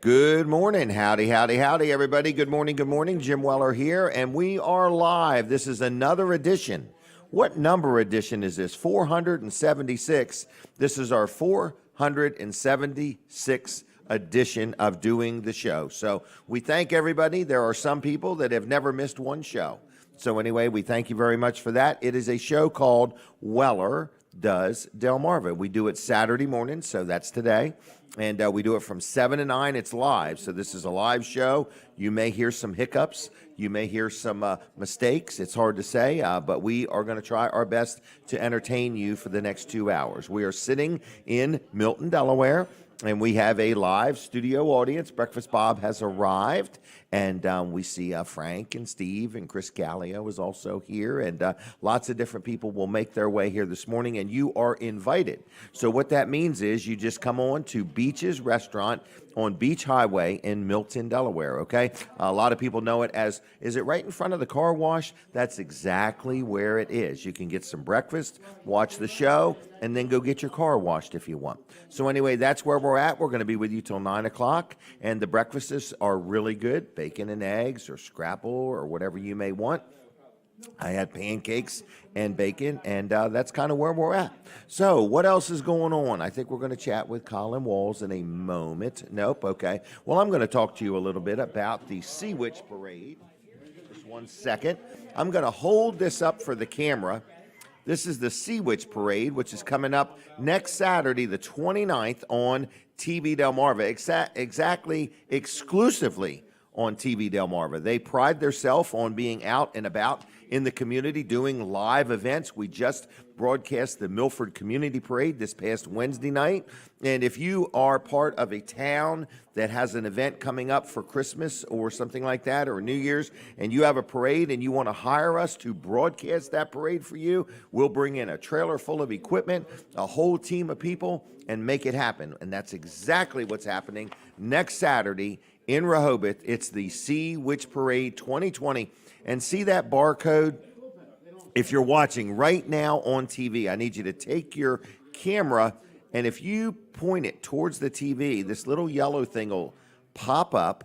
Good morning. Howdy, howdy, howdy, everybody. Good morning, good morning. Jim Weller here, and we are live. This is another edition. What number edition is this? 476. This is our 476th edition of doing the show. So we thank everybody. There are some people that have never missed one show. So anyway, we thank you very much for that. It is a show called Weller Does Delmarva. We do it Saturday morning, so that's today. And we do it from 7 to 9. It's live, so this is a live show. You may hear some hiccups. You may hear some mistakes. It's hard to say, but we are going to try our best to entertain you for the next 2 hours. We are sitting in Milton, Delaware, and we have a live studio audience. Breakfast Bob has arrived, and we see Frank and Steve and Chris Gallio is also here, and lots of different people will make their way here this morning, and you are invited. So what that means is you just come on to Beach's Restaurant on Beach Highway in Milton, Delaware, okay? A lot of people know it as, is it right in front of the car wash? That's exactly where it is. You can get some breakfast, watch the show, and then go get your car washed if you want. So anyway, that's where we're at. We're going to be with you till 9 o'clock, and the breakfasts are really good, bacon and eggs or scrapple or whatever you may want. I had pancakes and bacon, and that's kind of where we're at. So what else is going on? I think we're going to chat with Colin Walls in a moment. Nope, okay. Well, I'm going to talk to you a little bit about the Sea Witch Parade. Just 1 second. I'm going to hold this up for the camera. This is the Sea Witch Parade, which is coming up next Saturday, the 29th, on TV Delmarva, exactly exclusively on TV Delmarva. They pride themselves on being out and about in the community doing live events. We just broadcast the Milford Community Parade this past Wednesday night. And if you are part of a town that has an event coming up for Christmas or something like that, or New Year's, and you have a parade and you want to hire us to broadcast that parade for you, we'll bring in a trailer full of equipment, a whole team of people, and make it happen. And that's exactly what's happening next Saturday in Rehoboth. It's the Sea Witch Parade 2020. And see that barcode? If you're watching right now on TV, I need you to take your camera, and if you point it towards the TV, this little yellow thing will pop up,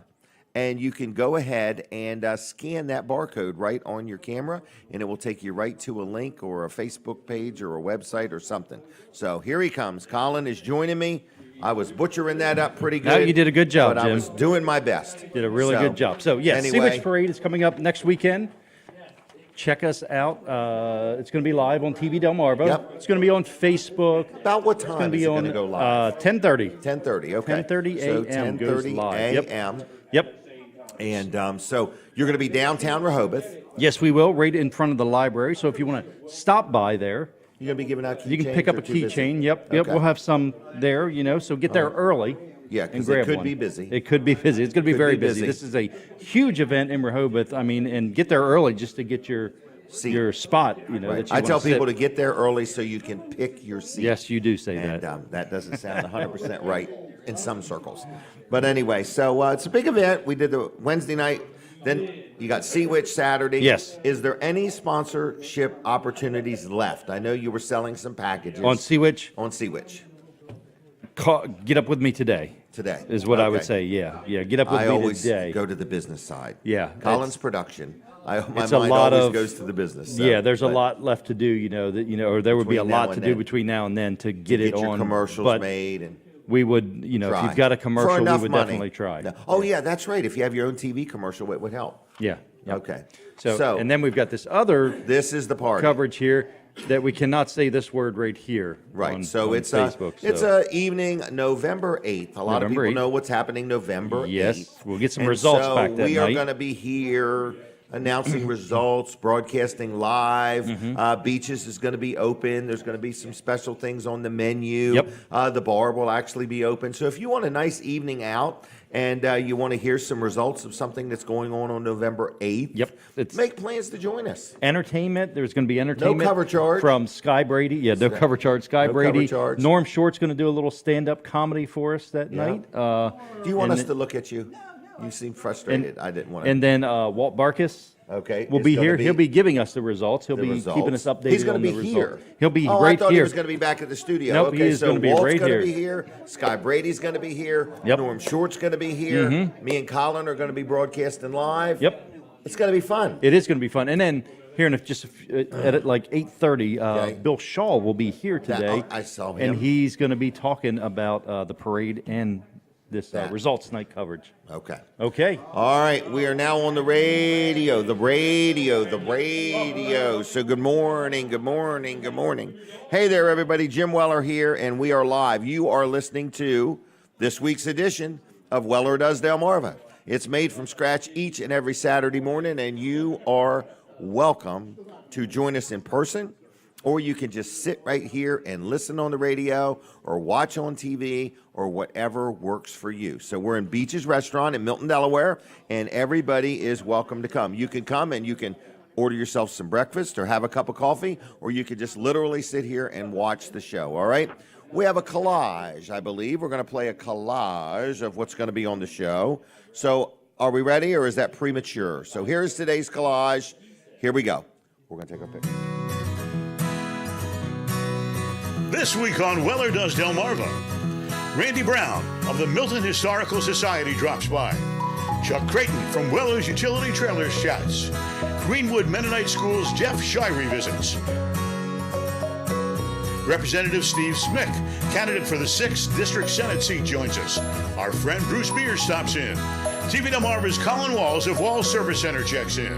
and you can go ahead and scan that barcode right on your camera, and it will take you right to a link or a Facebook page or a website or something. So here he comes. Colin is joining me. I was butchering that up pretty good. No, you did a good job, but Jim. I was doing my best. Did a really good job. So, yes, anyway, Sea Witch Parade is coming up next weekend. Check us out. It's going to be live on TV Delmarva. Yep. It's going to be on Facebook. About what time is it going to go live? 10:30. 10:30, okay. 10:30 a.m. So goes 10:30 live. a.m. Yep. And so you're going to be downtown Rehoboth. Yes, we will, right in front of the library. So if you want to stop by there, You're going to be giving out keychains? you can pick up a keychain. Yep, Okay. we'll have some there, so get there early. Yeah, and because grab it could one. be busy. It could be busy. It's going to be Could very be busy. busy. This is a huge event in Rehoboth. I mean, and get there early just to get your spot. That you I tell wanna sit. people to get there early so you can pick your seat. Yes, you do say And that. that doesn't sound 100% right in some circles. But anyway, so it's a big event. We did the Wednesday night. Then you got Sea Witch Saturday. Yes. Is there any sponsorship opportunities left? I know you were selling some packages. On Sea Witch, On Sea Witch get up with me today. today. Is what I would Okay. say. Yeah, get up with I me always today. go to the business side. Yeah, Colin's it's- production. My it's a mind lot always of- goes to the business. So, There's a but lot left to do. Or there would be a Between now lot to and do then. between now and then to get it Get your on. commercials but made and we would, if try. you've got a For commercial, we enough would money. definitely try. No. Oh, yeah, that's right. If you have your own TV commercial, it would help. Yeah. Yep. Okay. So, and then we've got this other this is the party. coverage here that we cannot say this word right here. Right. On, so on it's Facebook. it's a evening November 8th. A lot November of people 8th. know what's happening November 8th. Yes, we'll get some And results so back that we are night. going to be here announcing results, broadcasting live. Mm-hmm. Beaches is going to be open. There's going to be some special things on the menu. Yep. The bar will actually be open. So if you want a nice evening out and you want to hear some results of something that's going on November 8th, Yep. It's make plans to join us. entertainment. There's going to be entertainment. cover charge. From Sky Brady. Yeah, no cover charge. Sky No Brady. cover charge. Norm Short's going to do a little stand-up comedy for us that Yeah. night. Do you want and us to look at you? You seem frustrated. I didn't want to. And then Walt Barkus Okay. will is be gonna here. He'll be giving us the results. He'll the be keeping us results. updated He's gonna on be the here. results. He'll be Oh, right I thought here. he was going to be back at the studio. Nope, okay, he is so gonna be Walt's right going to here. be here. Sky Brady's going to be here. Yep. Norm Short's going to be here. Me and Colin are going to be broadcasting live. Yep. It's going to be fun. It is going to be fun. And then here in just at like 8:30, Okay. Bill Shaw will be here today. I saw him. And he's going to be talking about the parade and this That. results night coverage. Okay. Okay. All right, we are now on the radio. So good morning, good morning, good morning. Hey there, everybody. Jim Weller here, and we are live. You are listening to this week's edition of Weller Does Delmarva. It's made from scratch each and every Saturday morning, and you are welcome to join us in person, or you can just sit right here and listen on the radio or watch on TV or whatever works for you. So we're in Beach's Restaurant in Milton, Delaware, and everybody is welcome to come. You can come and you can order yourself some breakfast or have a cup of coffee, or you could just literally sit here and watch the show, all right? We have a collage, I believe. We're going to play a collage of what's going to be on the show. So are we ready, or is that premature? So here's today's collage. Here we go. We're going to take our picture. This week on Weller Does Delmarva, Randy Brown of the Milton Historical Society drops by. Chuck Creighton from Weller's Utility Trailers chats. Greenwood Mennonite School's Jeff Shiery visits. Representative Steve Smyk, candidate for the 6th District Senate seat, joins us. Our friend Bruce Mears stops in. TV Delmarva's Colin Walls of Wall Service Center checks in.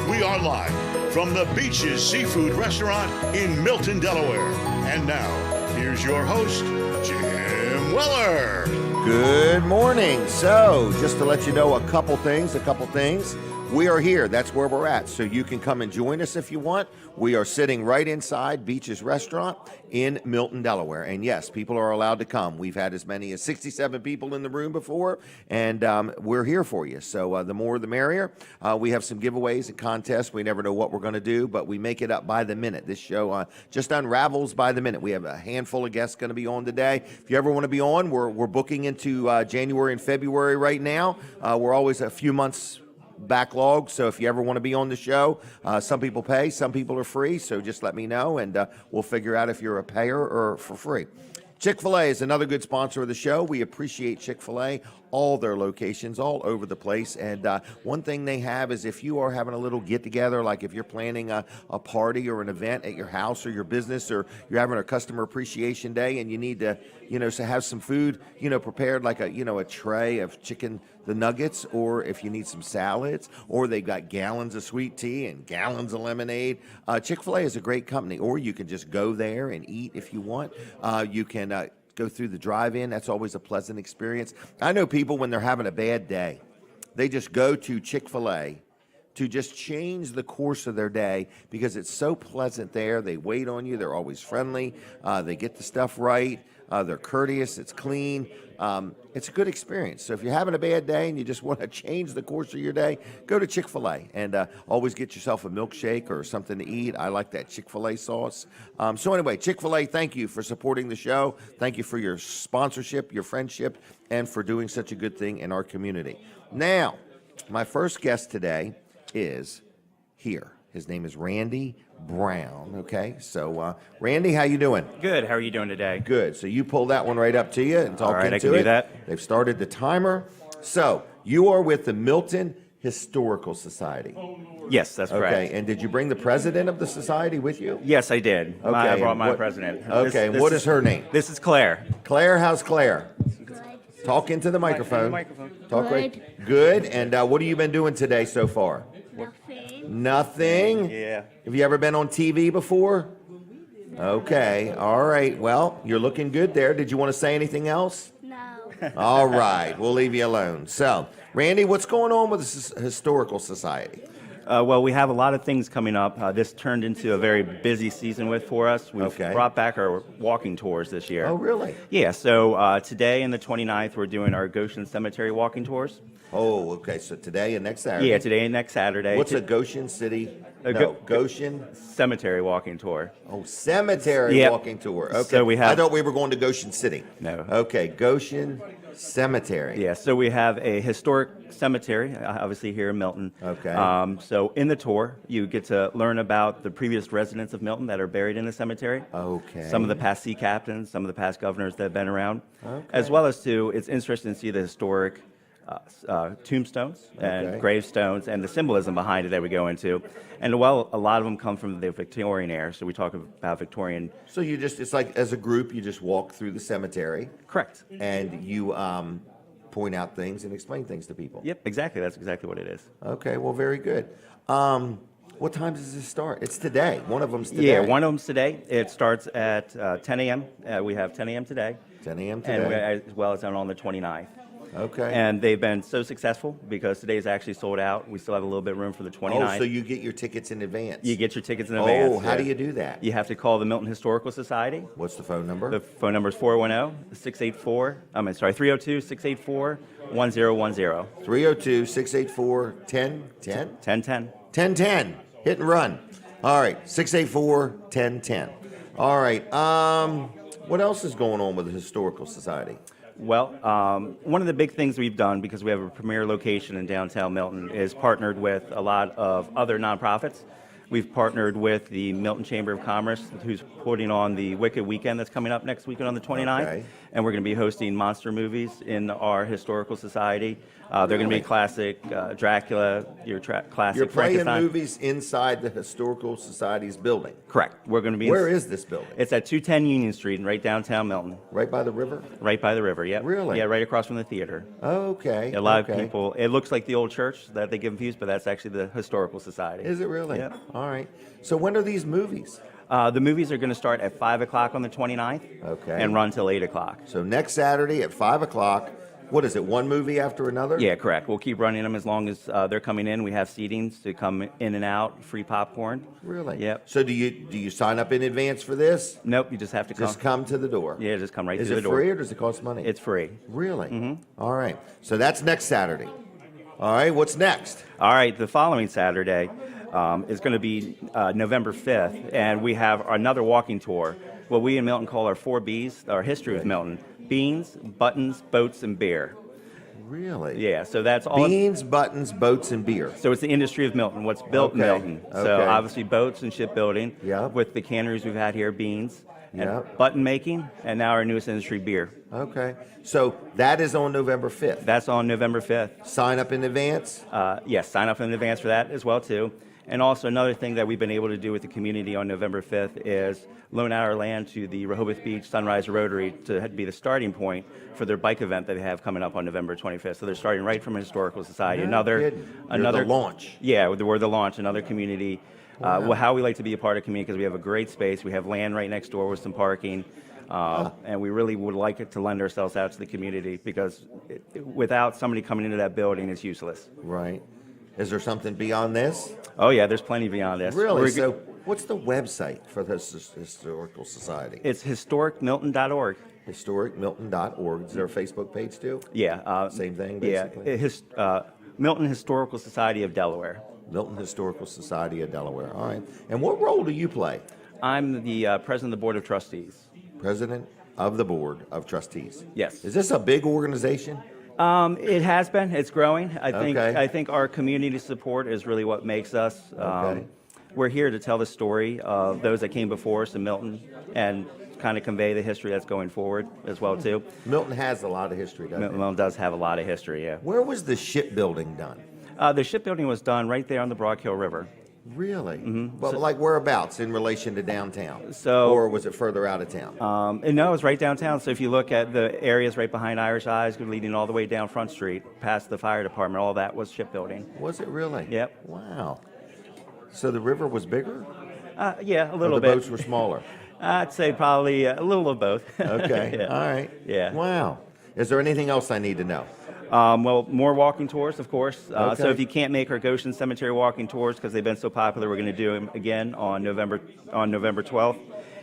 We are live from the Beaches Seafood Restaurant in Milton, Delaware. And now, here's your host, Jim Weller. Good morning. So, just to let you know a couple things. We are here. That's where we're at. So you can come and join us if you want. We are sitting right inside Beach's Restaurant in Milton, Delaware. And yes, people are allowed to come. We've had as many as 67 people in the room before, and we're here for you. So the more the merrier. We have some giveaways and contests. We never know what we're going to do, but we make it up by the minute. This show just unravels by the minute. We have a handful of guests going to be on today. If you ever want to be on, we're booking into January and February right now. We're always a few months backlog, so if you ever want to be on the show, some people pay, some people are free, so just let me know, and we'll figure out if you're a payer or for free. Chick-fil-A is another good sponsor of the show. We appreciate Chick-fil-A, all their locations all over the place. And one thing they have is if you are having a little get-together, like if you're planning a party or an event at your house or your business, or you're having a customer appreciation day and you need to, so have some food, prepared, like a tray of chicken, the nuggets, or if you need some salads, or they've got gallons of sweet tea and gallons of lemonade. Chick-fil-A is a great company, or you can just go there and eat if you want. You can go through the drive-in. That's always a pleasant experience. I know people, when they're having a bad day, they just go to Chick-fil-A to just change the course of their day because it's so pleasant there. They wait on you. They're always friendly. They get the stuff right. They're courteous. It's clean. It's a good experience. So if you're having a bad day and you just want to change the course of your day, go to Chick-fil-A and always get yourself a milkshake or something to eat. I like that Chick-fil-A sauce. So anyway, Chick-fil-A, thank you for supporting the show. Thank you for your sponsorship, your friendship, and for doing such a good thing in our community. Now, my first guest today is here. His name is Randy Brown, okay? So, Randy, how you doing? Good. How are you doing today? Good. So you pull that one right up to you and talk All right, into I can it. do that. They've started the timer. So you are with the Milton Historical Society. Yes, that's correct. Okay, and did you bring the president of the society with you? Yes, I did. Okay, I brought and my what- president. Okay, and what is her name? This is Claire. Claire, how's Claire? Talk into the microphone. Talk right. Good. And what have you been doing today so far? Nothing? Yeah. Have you ever been on TV before? Okay. All right. Well, you're looking good there. Did you want to say anything else? No. All right. We'll leave you alone. So, Randy, what's going on with the Historical Society? Well, we have a lot of things coming up. This turned into a very busy season for us. We've Okay. brought back our walking tours this year. Oh, really? Yeah, so today and the 29th, we're doing our Goshen Cemetery walking tours. Oh, okay. So today and next Saturday. Yeah, today and next Saturday. What's a Goshen City No, Goshen Cemetery walking tour. Cemetery Yep. walking tour. Okay. So we have- I thought we were going to Goshen City. No. Okay, Goshen Cemetery. Yeah, so we have a historic cemetery, obviously here in Milton. Okay. So in the tour, you get to learn about the previous residents of Milton that are buried in the cemetery. Okay. Some of the past sea captains, some of the past governors that have been around. Okay. As well as, too, it's interesting to see the historic tombstones and Okay. gravestones and the symbolism behind it that we go into. And well, a lot of them come from the Victorian era, so we talk about Victorian. So it's like as a group, you just walk through the cemetery Correct. and you point out things and explain things to people. Yep, exactly. That's exactly what it is. Okay, well, very good. What time does this start? It's today. One of them's today. Yeah, one of them's today. It starts at 10 a.m. We have 10 a.m. today. 10 a.m. And today. as well as on the 29th. Okay. And they've been so successful because today's actually sold out. We still have a little bit of room for the 29th. Oh, so you get your tickets in advance. You get your tickets in advance. Oh, how yeah. do you do that? You have to call the Milton Historical Society. What's the phone number? The phone number is 302-684-1010. 302-684-1010? 1010. 1010. Hit and run. All right, 684-1010. All right. What else is going on with the Historical Society? Well, one of the big things we've done, because we have a premier location in downtown Milton, is partnered with a lot of other nonprofits. We've partnered with the Milton Chamber of Commerce, who's putting on the Wicked Weekend that's coming up next weekend on the 29th. Okay. And we're going to be hosting monster movies in our Historical Society. They're going to be classic Dracula, your classic You're playing Frankenstein. movies inside the Historical Society's building. Correct. We're going to be. Where is this building? It's at 210 Union Street, right downtown Milton, Right by the river? right by the river. Yep. Really? Yeah, right across from the theater. Okay. A lot of okay. people. It looks like the old church that they give confused, but that's actually the Historical Society. Is it really? Yep. All right. So when are these movies? The movies are going to start at 5 o'clock on the 29th. Okay. And run till 8 o'clock. So next Saturday at 5 o'clock. What is it, one movie after another? Yeah, correct. We'll keep running them as long as they're coming in. We have seatings to come in and out, free popcorn. Really? Yep. So do you sign up in advance for this? Nope, you just have to come. Just come to the door? Yeah, just come right Is through it the door. free or does it cost money? It's free. Really? All right. So that's next Saturday. All right. What's next? All right, the following Saturday is going to be November 5th, and we have another walking tour, what we in Milton call our 4 Bs, our history of Milton: beans, buttons, boats, and beer. Really? Yeah, so that's all. Beans, buttons, boats, and beer. So it's the industry of Milton, what's built in Okay, Milton. So okay. obviously boats and shipbuilding. Yep. With the canneries we've had here, beans, and Yep. button making, and now our newest industry, beer. Okay. So that is on November 5th. That's on November 5th. Sign up in advance? Yes, sign up in advance for that as well too. And also another thing that we've been able to do with the community on November 5th is loan out our land to the Rehoboth Beach Sunrise Rotary to be the starting point for their bike event that they have coming up on November 25th. So they're starting right from a Historical Society. No kidding. You're the launch. Yeah, we're the launch. Another community. How we like to be a part of community because we have a great space. We have land right next door with some parking. And we really would like it to lend ourselves out to the community because without somebody coming into that building, it's useless. Right. Is there something beyond this? Oh yeah, there's plenty beyond this. Really? So what's the website for the Historical Society? It's historicmilton.org. HistoricMilton.org. Is there a Facebook page too? Yeah. Same thing, basically? Yeah. Milton Historical Society of Delaware. Milton Historical Society of Delaware. All right. And what role do you play? I'm the president of the Board of Trustees. President of the Board of Trustees. Yes. Is this a big organization? It has been. It's growing. Okay. I think our community support is really what makes us. Okay. We're here to tell the story of those that came before us in Milton and kind of convey the history that's going forward as well too. Milton has a lot of history, doesn't it? Milton does have a lot of history. Yeah. Where was the shipbuilding done? The shipbuilding was done right there on the Broad Hill River. Really? Well, like whereabouts in relation to downtown? So- or was it further out of town? And no, it's right downtown. So if you look at the areas right behind Irish Eyes, leading all the way down Front Street, past the fire department, all that was shipbuilding. Was it really? Yep. Wow. So the river was bigger? Yeah, a Or little the bit. boats were smaller? I'd say probably a little of both. Okay. Yeah. All right. Yeah. Wow. Is there anything else I need to know? Well, more walking tours, of course. So Okay. if you can't make our Goshen Cemetery walking tours because they've been so popular, we're going to do them again on November 12th.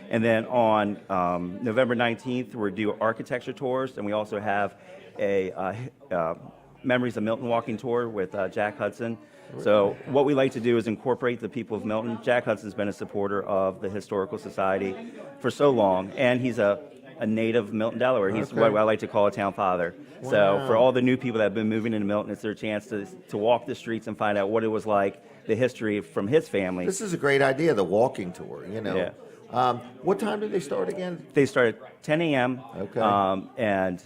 And then on November 19th, we're do architecture tours, and we also have a Memories of Milton walking tour with Jack Hudson. So what we like to do is incorporate the people of Milton. Jack Hudson's been a supporter of the Historical Society for so long, and he's a native of Milton, Delaware. He's what I like to call a town father. Wow. So for all the new people that have been moving into Milton, it's their chance to walk the streets and find out what it was like, the history from his family. This is a great idea, the walking tour, you know. Yeah. What time do they start again? They start at 10 a.m. Okay. And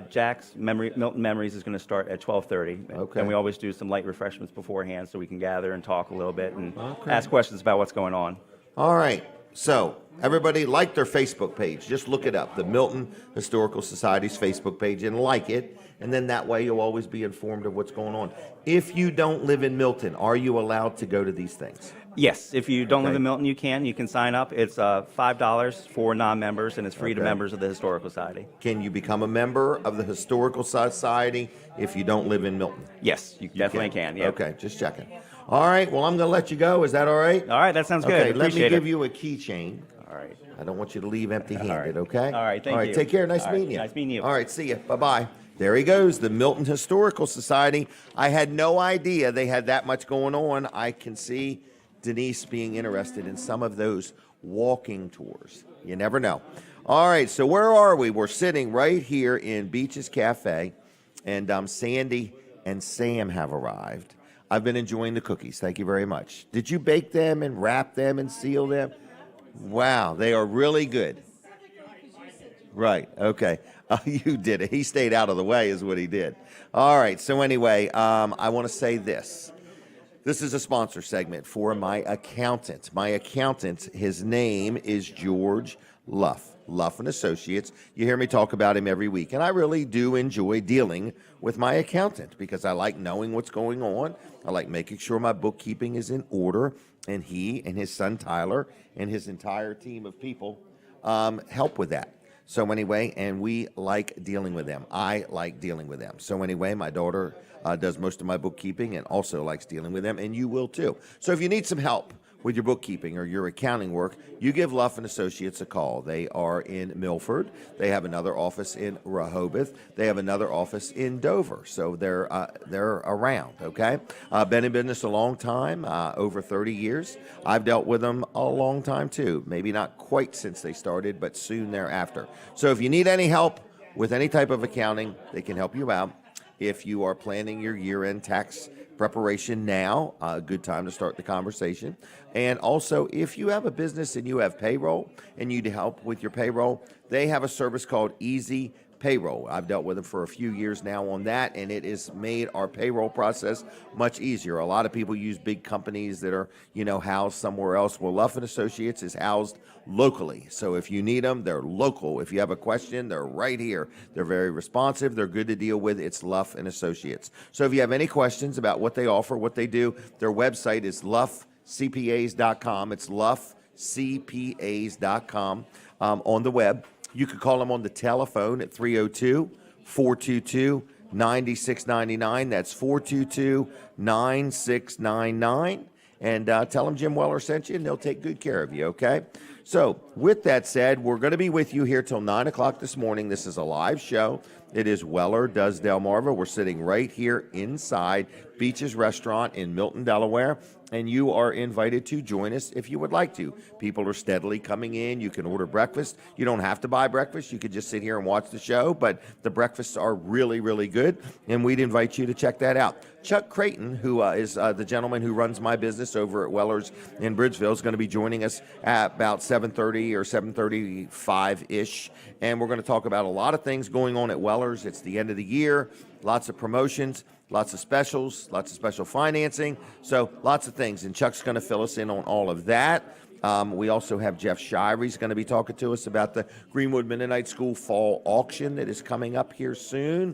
Jack's Milton Memories is going to start at 12:30. Okay. And we always do some light refreshments beforehand so we can gather and talk a little bit and ask questions about what's going on. All right. So everybody like their Facebook page. Just look it up, the Milton Historical Society's Facebook page, and like it. And then that way you'll always be informed of what's going on. If you don't live in Milton, are you allowed to go to these things? Yes, if you don't live Okay. in Milton, you can sign up. It's $5 for non-members, and it's free to Okay. members of the Historical Society. Can you become a member of the Historical Society if you don't live in Milton? Yes, you definitely can. Yeah. Okay, just checking. All right, well, I'm going to let you go. Is that all right? All right, that sounds good. Okay, let me Appreciate give it. you a keychain. All right. I don't want you to leave empty-handed, All right. okay? All right, thank All right, you. take care. Nice All right, meeting you. nice meeting you. All right, see you. Bye-bye. There he goes, the Milton Historical Society. I had no idea they had that much going on. I can see Denise being interested in some of those walking tours. You never know. All right, so where are we? We're sitting right here in Beaches Cafe, and Sandy and Sam have arrived. I've been enjoying the cookies. Thank you very much. Did you bake them and wrap them and seal them? Wow, they are really good. Right, okay. You did it. He stayed out of the way is what he did. All right, so anyway, I want to say this. This is a sponsor segment for my accountant. My accountant, his name is George Luff. Luff and Associates. You hear me talk about him every week, and I really do enjoy dealing with my accountant because I like knowing what's going on. I like making sure my bookkeeping is in order, and he and his son Tyler and his entire team of people help with that. So anyway, and we like dealing with them. I like dealing with them. So anyway, my daughter does most of my bookkeeping and also likes dealing with them, and you will too. So if you need some help with your bookkeeping or your accounting work, you give Luff and Associates a call. They are in Milford. They have another office in Rehoboth. They have another office in Dover. So they're around, okay? Been in business a long time, over 30 years. I've dealt with them a long time too. Maybe not quite since they started, but soon thereafter. So if you need any help with any type of accounting, they can help you out. If you are planning your year-end tax preparation now, a good time to start the conversation. And also, if you have a business and you have payroll and you need help with your payroll, they have a service called Easy Payroll. I've dealt with them for a few years now on that, and it has made our payroll process much easier. A lot of people use big companies that are, housed somewhere else. Well, Luff & Associates is housed locally. So if you need them, they're local. If you have a question, they're right here. They're very responsive. They're good to deal with. It's Luff & Associates. So if you have any questions about what they offer, what they do, their website is luffcpas.com. It's luffcpas.com on the web. You could call them on the telephone at 302-422-9699. That's 422-9699. And tell them Jim Weller sent you, and they'll take good care of you, okay? So with that said, we're going to be with you here till 9 o'clock this morning. This is a live show. It is Weller Does Delmarva. We're sitting right here inside Beaches Restaurant in Milton, Delaware, and you are invited to join us if you would like to. People are steadily coming in. You can order breakfast. You don't have to buy breakfast. You could just sit here and watch the show, but the breakfasts are really, really good, and we'd invite you to check that out. Chuck Creighton, who is the gentleman who runs my business over at Weller's in Bridgeville, is going to be joining us at about 7:30 or 7:35-ish, and we're going to talk about a lot of things going on at Weller's. It's the end of the year, lots of promotions, lots of specials, lots of special financing, so lots of things, and Chuck's going to fill us in on all of that. We also have Jeff Shiery's going to be talking to us about the Greenwood Mennonite School Fall Auction that is coming up here soon.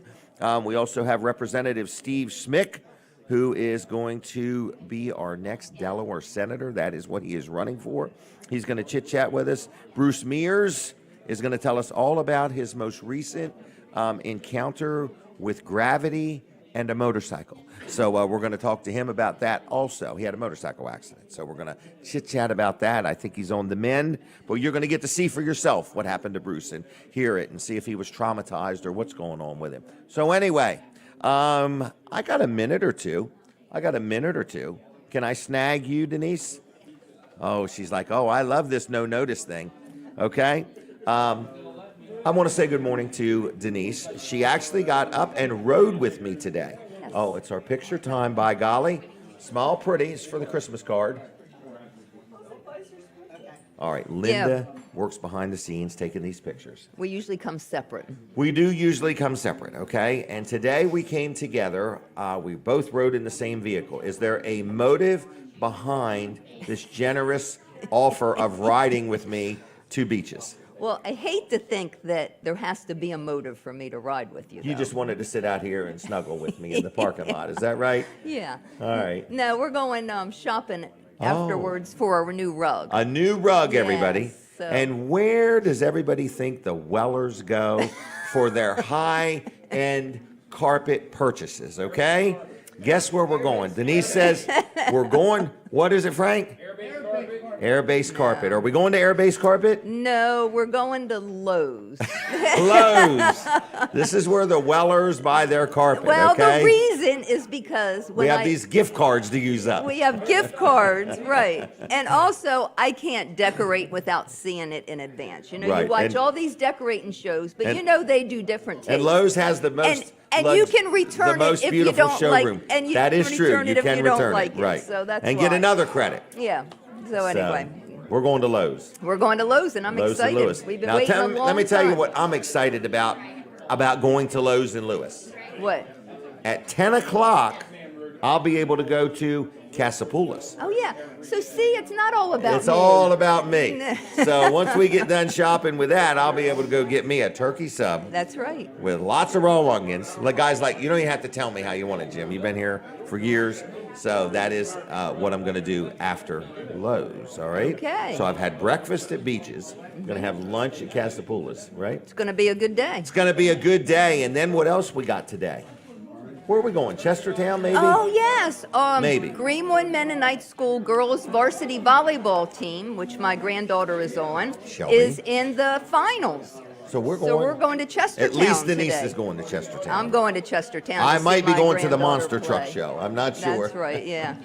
We also have Representative Steve Smyk, who is going to be our next Delaware Senator. That is what he is running for. He's going to chit-chat with us. Bruce Mears is going to tell us all about his most recent encounter with gravity and a motorcycle. So we're going to talk to him about that also. He had a motorcycle accident, so we're going to chit-chat about that. I think he's on the mend, but you're going to get to see for yourself what happened to Bruce and hear it and see if he was traumatized or what's going on with him. So anyway, I got a minute or two. Can I snag you, Denise? Oh, she's like, oh, I love this no notice thing. Okay. I want to say good morning to Denise. She actually got up and rode with me today. Yes. Oh, it's our picture time, by golly. Smile pretties for the Christmas card. All right, Linda works behind the scenes taking these pictures. We usually come separate. We do usually come separate, okay? And today we came together. We both rode in the same vehicle. Is there a motive behind this generous offer of riding with me to beaches? Well, I hate to think that there has to be a motive for me to ride with you. You though. just wanted to sit out here and snuggle with me in the parking lot. Is that right? Yeah. All right. No, we're going shopping afterwards for a new rug. A new rug, everybody. Yes, so- And where does everybody think the Wellers go for their high-end carpet purchases, okay? Guess where we're going. Denise says we're going, what is it, Frank? Air-based carpet. Are we going to air-based carpet? No, we're going to Lowe's. Lowe's. This is where the Wellers buy their carpet, Well, okay? the reason is because We have these gift cards to use up. we have gift cards, right? And also, I can't decorate without seeing it in advance. You know, Right, you watch and- all these decorating shows, but and- you know they do different tastes. And Lowe's has the most and you can return the most it if you beautiful don't like, showroom. and you That can is true. return it You if can you don't return like it, right? So that's and why. get another credit. Yeah. So So, anyway, we're going to Lowe's. we're going to Lowe's, and I'm Lowe's excited. and Lewis. We've been Now, waiting a long let me tell you time. what I'm excited about going to Lowe's and Lewis. What? At 10 o'clock, I'll be able to go to Casapoulas. Oh yeah. So see, it's not all about It's me. all about me. So once we get done shopping with that, I'll be able to go get me a turkey sub That's right. with lots of raw onions. Like guys, like you don't even have to tell me how you want it, Jim. You've been here for years, so that is what I'm going to do after Lowe's. All right. Okay. So I've had breakfast at Beaches. I'm going to have lunch at Casapoulas. Right. It's going to be a good day. It's going to be a good day. And then what else we got today? Where are we going? Chestertown, maybe? Oh yes, Maybe. Greenwood Mennonite School girls varsity volleyball team, which my granddaughter is on, Shelby. is in the finals. So we're going. So we're going to Chestertown At least Denise today. is going to Chestertown. I'm going to Chestertown. I to see might be my going to the granddaughter Monster Truck play. Show. I'm not sure. That's right. Yeah,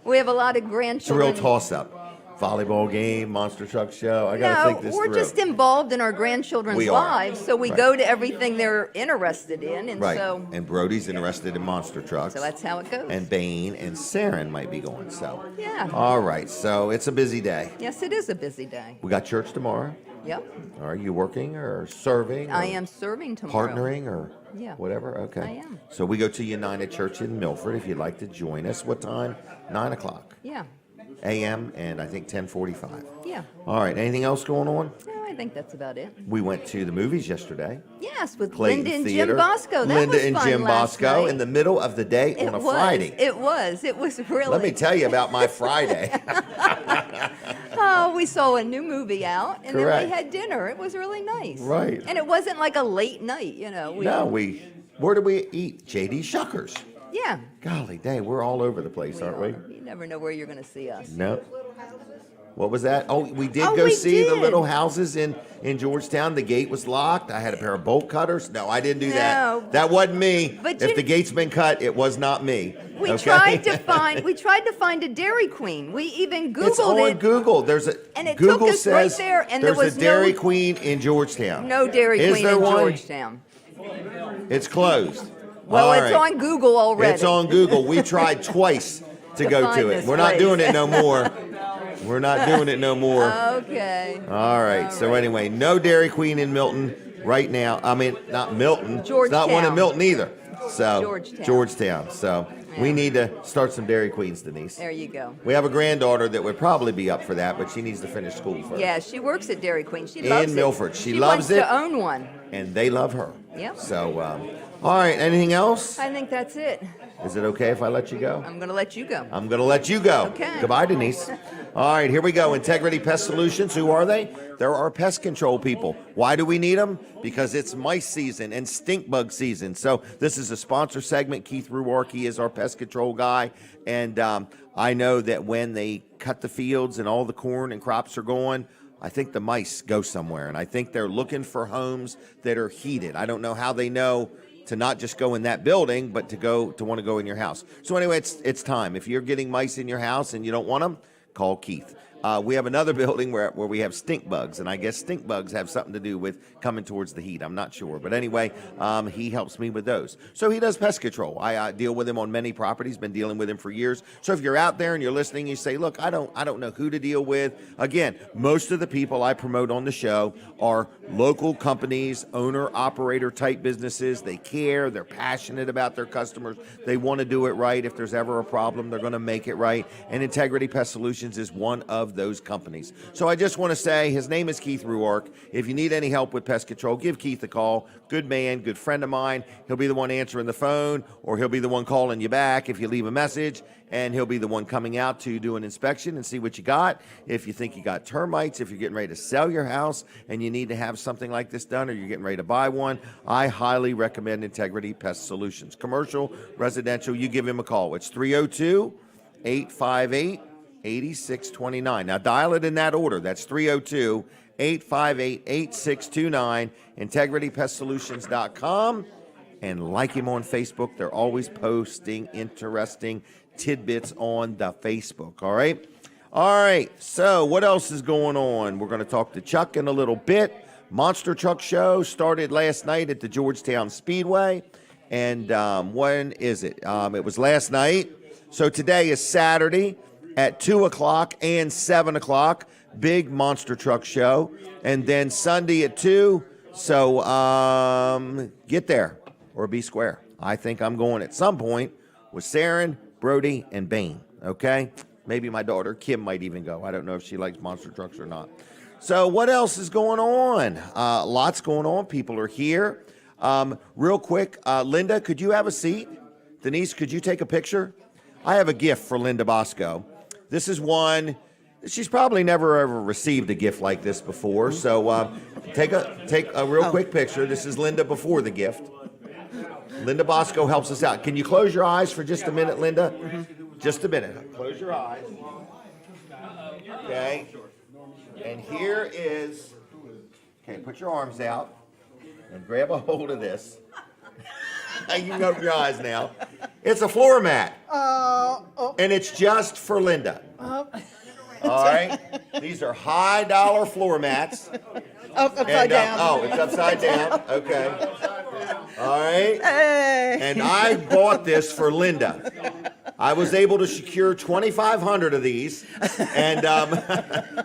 we have a lot of It's a grandchildren. real toss-up. Volleyball game, Monster Truck Show. I got to think this we're through. just involved in our grandchildren's We are. lives, so we Right. go to everything they're interested in, and Right. so And Brody's interested in monster trucks. that's how it goes. And Bane and Saren might be going. So. Yeah. All right. So it's a busy day. Yes, it is a busy day. We got church tomorrow. Yep, Are you working or serving? I or am serving tomorrow. Partnering or Yeah. whatever? Okay. I am. So we go to United Church in Milford if you'd like to join us. What time? 9 o'clock Yeah, a.m. and I think 10:45. yeah. All right. Anything else going on? No, I think that's about it. We went to the movies yesterday. Yes, with Clayton Linda and Theater. Jim Bosco. That Linda was and fun Jim last Bosco night. in the middle of the day on a was. Friday. It was. It was really. Let me tell you about my Friday. Oh, we saw a new movie out, and then Correct. we had dinner. It was really nice. Right. And it wasn't like a late night, you know. Where did we eat? J.D. Shuckers. Yeah. Golly dang, we're all over the place, We aren't are. we? You never know where you're going to see us. No. What was that? Oh, we did Oh, go we see the did. little houses in Georgetown. The gate was locked. I had a pair of bolt cutters. No, I didn't do that. No. That wasn't me. But if you- the gate's been cut, it was not me. We okay? tried to find a Dairy Queen. We even Googled It's on it. Google. There's a And it took Google us right says there, and there there's was a Dairy no- Queen in Georgetown. No Dairy Is Queen there in one? Georgetown. It's closed. Well, All it's right. on Google already. It's on Google. We tried twice to go find to it. this We're not place. doing it no more. We're not doing it no more. Okay. All right. So anyway, no Dairy Queen in Milton right now. I mean, not Milton. It's not one in Georgetown. Milton either. So Georgetown. So we need to start some Dairy Queens, Denise. There you go. We have a granddaughter that would probably be up for that, but she needs to finish school first. Yeah, she works at Dairy Queen. She In loves it. Milford. She wants loves it. to own one. And they love her. Yep. So, all right. Anything else? I think that's it. Is it okay if I let you go? I'm going to let you go. I'm going to let you go. Okay. Goodbye, Denise. All right, here we go. Integrity Pest Solutions. Who are they? They're our pest control people. Why do we need them? Because it's mice season and stink bug season. So this is a sponsor segment. Keith Ruarkey is our pest control guy. And I know that when they cut the fields and all the corn and crops are going, I think the mice go somewhere. And I think they're looking for homes that are heated. I don't know how they know to not just go in that building, but to want to go in your house. So anyway, it's time. If you're getting mice in your house and you don't want them, call Keith. We have another building where we have stink bugs, and I guess stink bugs have something to do with coming towards the heat. I'm not sure. But anyway, he helps me with those. So he does pest control. I deal with him on many properties, been dealing with him for years. So if you're out there and you're listening, you say, look, I don't know who to deal with. Again, most of the people I promote on the show are local companies, owner-operator type businesses. They care. They're passionate about their customers. They want to do it right. If there's ever a problem, they're going to make it right. And Integrity Pest Solutions is one of those companies. So I just want to say his name is Keith Ruark. If you need any help with pest control, give Keith a call. Good man, good friend of mine. He'll be the one answering the phone, or he'll be the one calling you back if you leave a message, and he'll be the one coming out to do an inspection and see what you got. If you think you got termites, if you're getting ready to sell your house and you need to have something like this done, or you're getting ready to buy one, I highly recommend Integrity Pest Solutions. Commercial, residential, you give him a call. It's 302-858-8629. Now dial it in that order. That's 302-858-8629, integritypestsolutions.com, and like him on Facebook. They're always posting interesting tidbits on the Facebook. All right. So what else is going on? We're going to talk to Chuck in a little bit. Monster Truck Show started last night at the Georgetown Speedway. And when is it? It was last night. So today is Saturday at 2 o'clock and 7 o'clock. Big Monster Truck Show. And then Sunday at 2. So get there or be square. I think I'm going at some point with Saren, Brody, and Bain. Okay? Maybe my daughter Kim might even go. I don't know if she likes monster trucks or not. So what else is going on? Lots going on. People are here. Real quick, Linda, could you have a seat? Denise, could you take a picture? I have a gift for Linda Bosco. This is one. She's probably never ever received a gift like this before. So take a real quick picture. This is Linda before the gift. Linda Bosco helps us out. Can you close your eyes for just a minute, Linda? Just a minute. Close your eyes. Okay. And here is, okay, put your arms out and grab a hold of this. You can open your eyes now. It's a floor mat. And it's just for Linda. All right? These are high dollar floor mats. Upside down. Oh, it's upside down. Okay. All right. Hey. And I bought this for Linda. I was able to secure 2,500 of these, and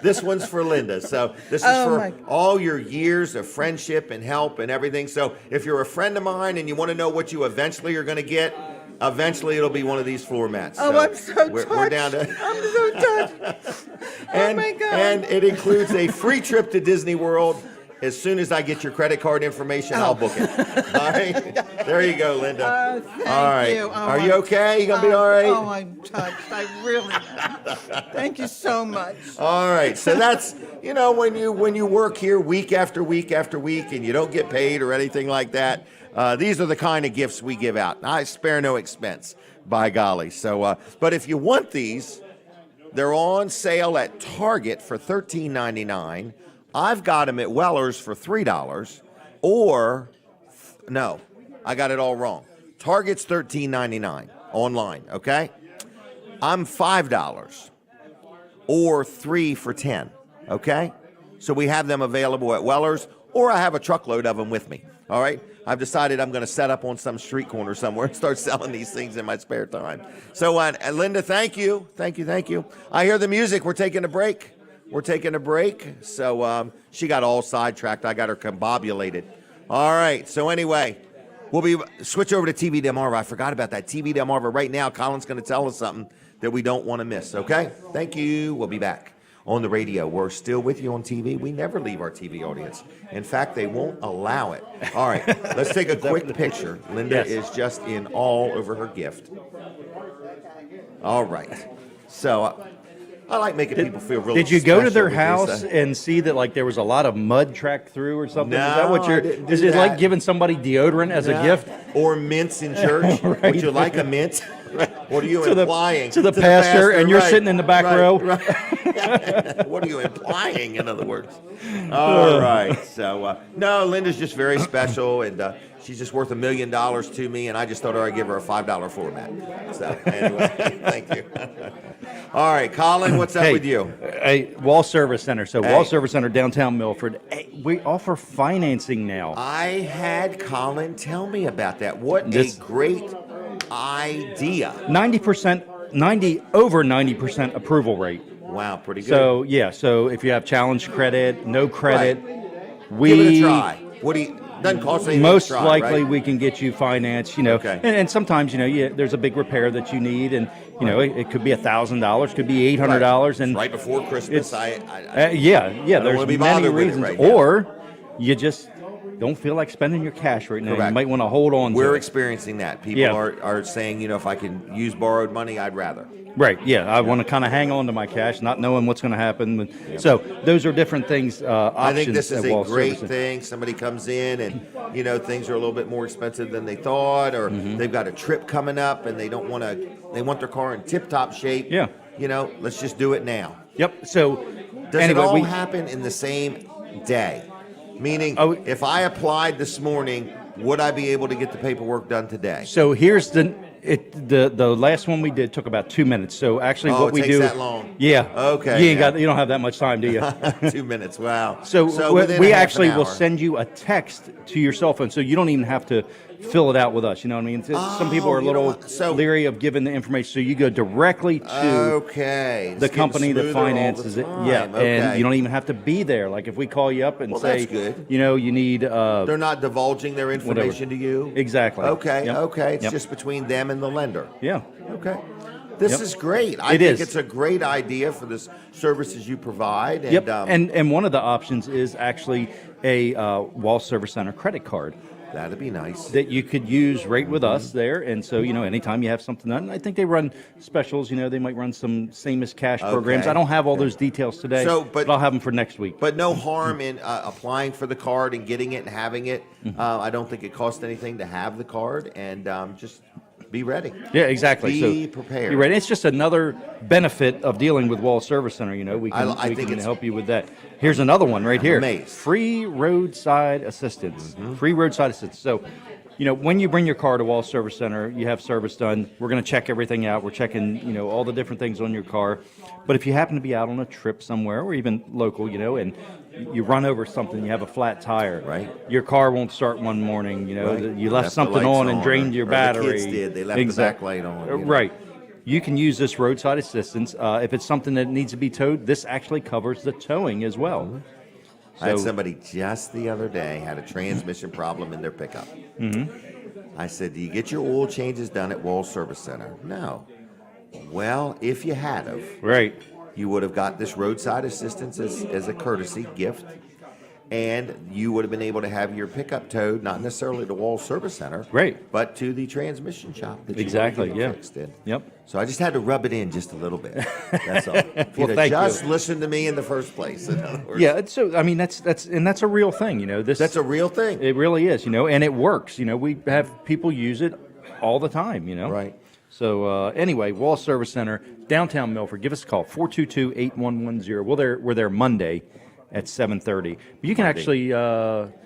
this one's for Linda. So this is for all your years of friendship and help and everything. So if you're a friend of mine and you want to know what you eventually are going to get, eventually it'll be one of these floor mats. Oh, so I'm so touched. We're down to. I'm so touched. Oh my God. And it includes a free trip to Disney World. As soon as I get your credit card information, I'll book it. All right? There you go, Linda. Thank all right. you. Are you okay? You going to be all right? Oh, I'm touched. I really am. Thank you so much. All right. So that's, when you work here week after week after week and you don't get paid or anything like that, these are the kind of gifts we give out. I spare no expense, by golly. So, but if you want these, they're on sale at Target for $13.99. I've got them at Weller's for $3, no, I got it all wrong. Target's $13.99 online, okay? I'm $5 or 3 for $10, okay? So we have them available at Weller's, or I have a truckload of them with me, all right? I've decided I'm going to set up on some street corner somewhere and start selling these things in my spare time. So, Linda, thank you. Thank you. I hear the music. We're taking a break. So she got all sidetracked. I got her combobulated. All right. So anyway, we'll switch over to TV Delmarva. I forgot about that. TV Delmarva right now. Colin's going to tell us something that we don't want to miss. Okay? Thank you. We'll be back on the radio. We're still with you on TV. We never leave our TV audience. In fact, they won't allow it. All right. Let's take a quick picture. Linda is just in all over her gift. All right. So I like making people feel really Did you go to their special house and see that there was a lot of mud tracked through or something? No, is that what I didn't do is it that. like giving somebody deodorant as a gift? Or mints in church? Right. Would you like a mint? What are you implying? To the pastor, and you're right, sitting in the back row? Right. What are you implying, in other words? All right. So, no, Linda's just very special, and she's just worth $1 million to me, and I just thought I'd give her a $5 floor mat. So anyway, thank you. All right, Colin, what's up with you? Wall Service Center. So Hey. Wall Service Center, downtown Milford. Hey, we offer financing now. I had Colin tell me about that. What This- a great idea. 90% over 90% approval rate. Wow, pretty good. So yeah, so if you have challenge credit, no credit, we Give it a try. What do you? Doesn't cost anything. most to try, likely right? we can get you financed. You know, Okay. and sometimes there's a big repair that you need, and it could be $1,000, could be $800, and right before Christmas. it's- I yeah. There's wanna be many bothered with it reasons, right now. or you just don't feel like spending your cash right now. Correct. You might want to hold on. we're to it. experiencing that. People Yeah. are saying, if I can use borrowed money, I'd rather. Right, yeah. I want to kind of hang on to my cash, not knowing what's going to happen. So those are different things, options. I think this is at a Wall great Service. thing. Somebody comes in and, things are a little bit more expensive than they thought, or Mm-hmm. they've got a trip coming up and they want their car in tip-top shape. Yeah. Let's just do it now. Yep. So Does anyway, it all happen in the same day? Meaning, if I applied this morning, would I be able to get the paperwork done today? So here's the last one we did took about 2 minutes. So actually, Oh, what it we takes do, that long? yeah, Okay, you ain't yeah. got, you don't have that much time, do you? 2 minutes. Wow. So, within we a half actually an will hour. send you a text to your cell phone, so you don't even have to fill it out with us. You know what I mean? Some people are a you know little what? So- leery of giving the information, so you go directly to Okay. It's the getting company that smoother all the finances it. time. Yeah, Okay. and you don't even have to be there. Like if we call you up and Well, say, that's good. you need. They're not divulging their information to you? Exactly. Okay, Yep. okay. It's Yep. just between them and the lender. Yeah. Okay. This Yep. is great. I It think is. it's a great idea for the services you provide. And, Yep. And one of the options is actually a Wall Service Center credit card that'd be nice. that you could use right with us there. And so, anytime you have something done, I think they run specials. They might run some same as cash programs. Okay. I don't have all those details today, So, but I'll have them for next week. But no harm in applying for the card and getting it and having it. I don't think it costs anything to have the card, and just be ready. Yeah, exactly. Be so prepared. You're right. It's just another benefit of dealing with Wall Service Center. We I can, we think can it's- help you with that. Here's another one right here. amazed. Free roadside assistance. Free roadside assistance. So, when you bring your car to Wall Service Center, you have service done. We're going to check everything out. We're checking, all the different things on your car. But if you happen to be out on a trip somewhere, or even local, and you run over something, you have a flat tire. Right. Your car won't start one morning. Right. You Left left the something lights on and on, drained your or the battery. kids did. They left the back light on, Right. You can use this roadside assistance. If it's something that needs to be towed, this actually covers the towing as well. I had So- somebody just the other day had a transmission problem in their pickup. I said, "Do you get your oil changes done at Wall Service Center?" No. Well, if you had have, Right. you would have got this roadside assistance as a courtesy gift, and you would have been able to have your pickup towed, not necessarily to Wall Service Center, Right. but to the transmission shop that you Exactly, wanted to get yeah. fixed in. Yep. So I just had to rub it in just a little bit. That's all. If Well, you'd have thank you. just listened to me in the first place. In other words. Yeah. So I mean, that's a real thing. This That's a real thing. It really is. And it works. We have people use it all the time. Right. So anyway, Wall Service Center, downtown Milford. Give us a call 422-8110. We're there Monday at 7:30. But you can actually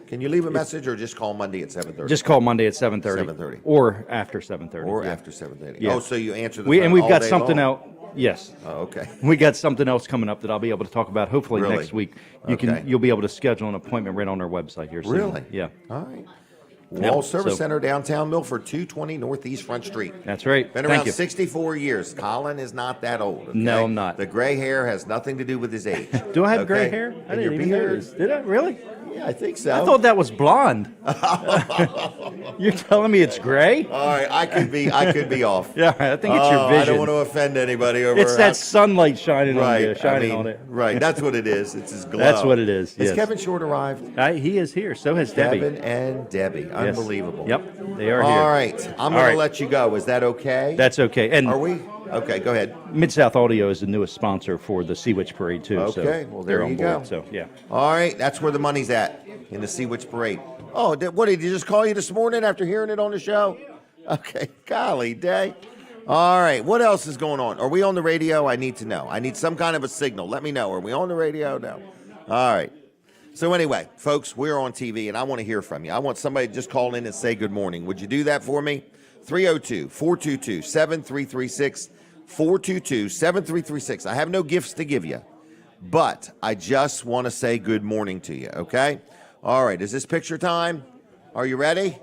Can you leave a message or just call Monday at 7:30? just call Monday at 7:30. 7:30. Or after 7:30. or yeah. after 7:30. Yeah. Oh, so you answer the We phone and we've all got day something long? out. Yes. Oh, okay. We got something else coming up that I'll be able to talk about hopefully Really? next week. Okay. You'll be able to schedule an appointment right on our website here soon. Really? Yeah. All right. Wall Service so- Center, downtown Milford, 220 Northeast Front Street. That's right. Been Thank around you. 64 years. Colin is not that old. Okay? No, I'm not. The gray hair has nothing to do with his age. Do I have gray Okay? hair? I And your didn't even beard? notice. Did I really? Yeah, I think so. I thought that was blonde. You're telling me it's gray? All right, I could be off. Yeah, I think it's your I vision. don't want to offend anybody over. It's that sunlight shining on you, right. shining I mean, on it. Right. That's what it is. It's his glow. That's what it is, Has yes. Kevin Short arrived? He is here. So has Debbie. Kevin and Debbie. Yes. Unbelievable. Yep, they are here. All right. I'm All going right. to let you go. Is that okay? That's okay. And Are we? Okay, go ahead. Mid-South Audio is the newest sponsor for the Sea Witch Parade, too. Okay, so well, there they're on you board, go. So, yeah. All right, that's where the money's at, in the Sea Witch Parade. Oh, what, did he just call you this morning after hearing it on the show? Okay, golly day. All right, what else is going on? Are we on the radio? I need to know. I need some kind of a signal. Let me know. Are we on the radio? No. All right. So anyway, folks, we're on TV, and I want to hear from you. I want somebody to just call in and say good morning. Would you do that for me? 302-422-7336, 422-7336. I have no gifts to give you, but I just want to say good morning to you, okay? All right, is this picture time? Are you ready?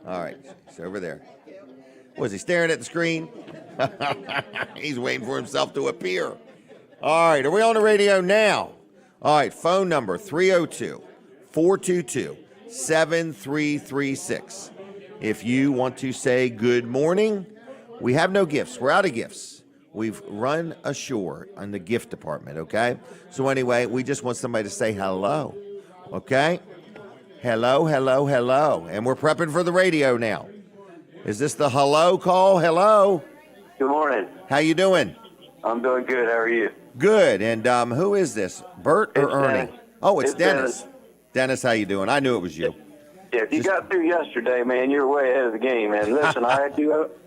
All right, it's over there. Was he staring at the screen? He's waiting for himself to appear. All right, are we on the radio now? All right, phone number 302-422-7336. If you want to say good morning, we have no gifts. We're out of gifts. We've run ashore on the gift department, okay? So anyway, we just want somebody to say hello, okay? Hello, hello, hello. And we're prepping for the radio now. Is this the hello call? Hello. Good morning. How you doing? I'm doing good. How are you? Good. And who is this? Bert or It's Ernie? Dennis. Oh, it's It's Dennis. Dennis. Dennis, how you doing? I knew it was you. Yeah, if you got through yesterday, man, you're way ahead of the game, man. Listen, I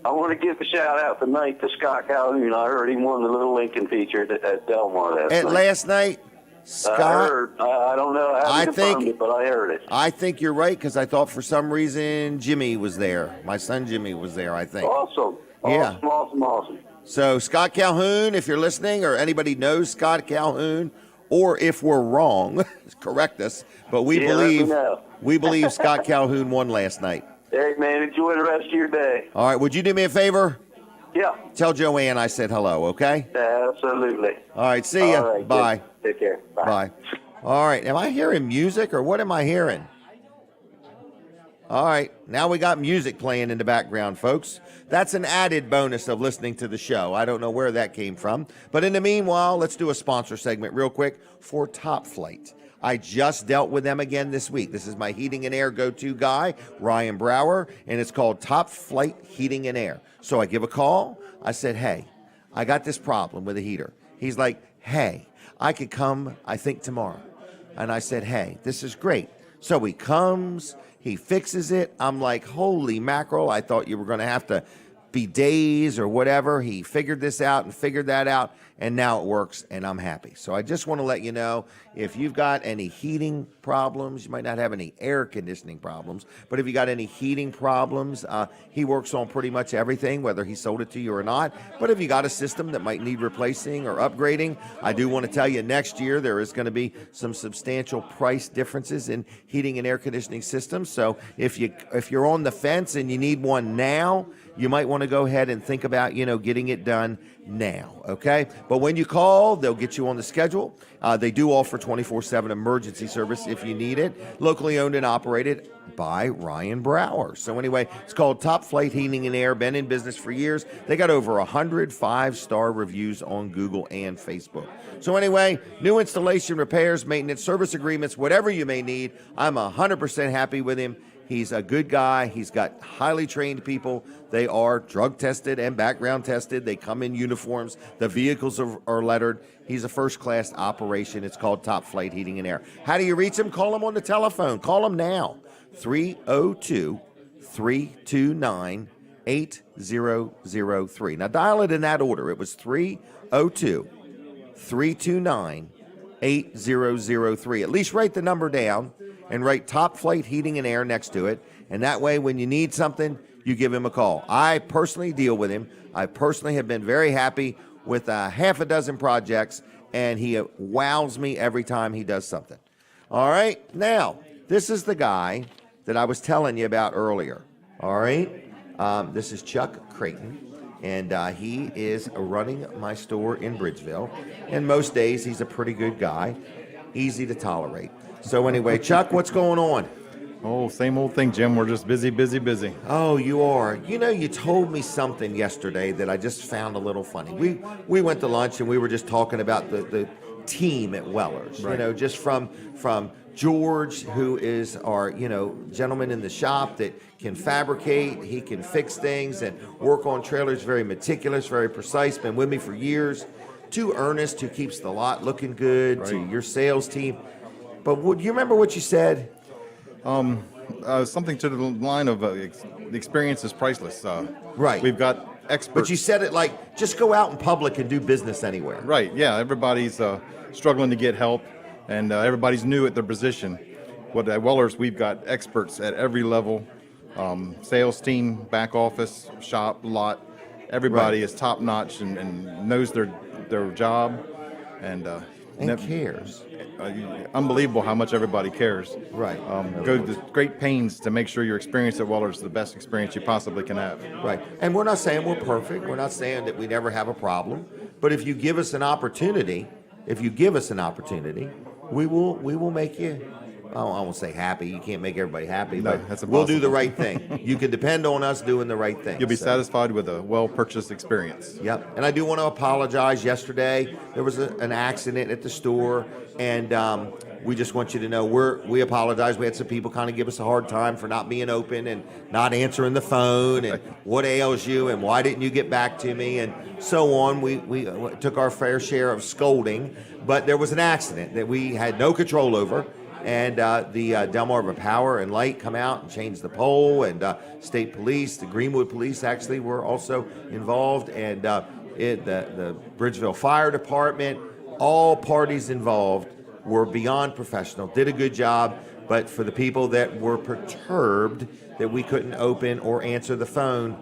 want to give a shout out tonight to Scott Calhoun. I heard he won the little Lincoln feature at Delmar Last night, I Scott, heard. I don't know. I haven't confirmed it, but I heard it. I think you're right, because I thought for some reason Jimmy was there. My son Jimmy was there, I think. Awesome. Yeah. Awesome. So Scott Calhoun, if you're listening, or anybody knows Scott Calhoun, or if we're wrong, correct us. But we Yeah, let me believe know. Scott Calhoun won last night. Hey, man, enjoy the rest of your day. All right, would you do me a favor? Yeah, Tell Joanne I said hello, okay? absolutely. All right, see ya. All right, Bye. good. Take care. Bye. All right, am I hearing music, or what am I hearing? All right, now we got music playing in the background, folks. That's an added bonus of listening to the show. I don't know where that came from. But in the meanwhile, let's do a sponsor segment real quick for Top Flight. I just dealt with them again this week. This is my heating and air go-to guy, Ryan Brower, and it's called Top Flight Heating and Air. So I give a call. I said, hey, I got this problem with a heater. He's like, hey, I could come, I think, tomorrow. And I said, hey, this is great. So he comes, he fixes it. I'm like, holy mackerel, I thought you were going to have to be days or whatever. He figured this out and figured that out, and now it works, and I'm happy. So I just want to let you know, if you've got any heating problems, you might not have any air conditioning problems, but if you got any heating problems, he works on pretty much everything, whether he sold it to you or not. But if you got a system that might need replacing or upgrading, I do want to tell you, next year there is going to be some substantial price differences in heating and air conditioning systems. So if you're on the fence and you need one now, you might want to go ahead and think about, getting it done now, okay? But when you call, they'll get you on the schedule. They do offer 24/7 emergency service if you need it. Locally owned and operated by Ryan Brower. So anyway, it's called Top Flight Heating and Air. Been in business for years. They got over 100 5-star reviews on Google and Facebook. So anyway, new installation, repairs, maintenance, service agreements, whatever you may need, I'm 100% happy with him. He's a good guy. He's got highly trained people. They are drug tested and background tested. They come in uniforms. The vehicles are lettered. He's a first-class operation. It's called Top Flight Heating and Air. How do you reach him? Call him on the telephone. Call him now. 302-329-8003. Now, dial it in that order. It was 302-329-8003. At least write the number down and write Top Flight Heating and Air next to it. And that way, when you need something, you give him a call. I personally deal with him. I personally have been very happy with half a dozen projects, and he wows me every time he does something. All right? Now, this is the guy that I was telling you about earlier. All right? This is Chuck Creighton, and he is running my store in Bridgeville. And most days, he's a pretty good guy, easy to tolerate. So anyway, Chuck, what's going on? Oh, same old thing, Jim. We're just busy. Oh, you are. You told me something yesterday that I just found a little funny. We went to lunch and we were just talking about the team at Weller's. Right. Just from George, who is our gentleman in the shop that can fabricate, he can fix things and work on trailers. Very meticulous, very precise. Been with me for years. To Ernest, who keeps the lot looking good. Right. To your sales team. But you remember what you said? Something to the line of the experience is priceless. Right. We've got experts. But you said it like, just go out in public and do business anywhere. Right, yeah, everybody's struggling to get help, and everybody's new at their position. But at Weller's, we've got experts at every level, sales team, back office, shop, lot. Everybody Right. is top notch and knows their job, and cares. Unbelievable how much everybody cares. Right. Go to great pains to make sure your experience at Weller's is the best experience you possibly can have. Right. And we're not saying we're perfect. We're not saying that we never have a problem. But if you give us an opportunity, we will make you, I won't say happy. You can't make everybody happy, No, but that's we'll do the impossible. right thing. You can depend on us doing the right thing. You'll be So, satisfied with a well-purchased experience. Yep. And I do want to apologize. Yesterday, there was an accident at the store, and we just want you to know we apologize. We had some people kind of give us a hard time for not being open and not answering the phone, and what ails you, and why didn't you get back to me, and so on. We took our fair share of scolding, but there was an accident that we had no control over. And the Delmarva Power and Light come out and change the pole, and state police, the Greenwood police actually were also involved, and the Bridgeville Fire Department, all parties involved were beyond professional, did a good job, but for the people that were perturbed that we couldn't open or answer the phone,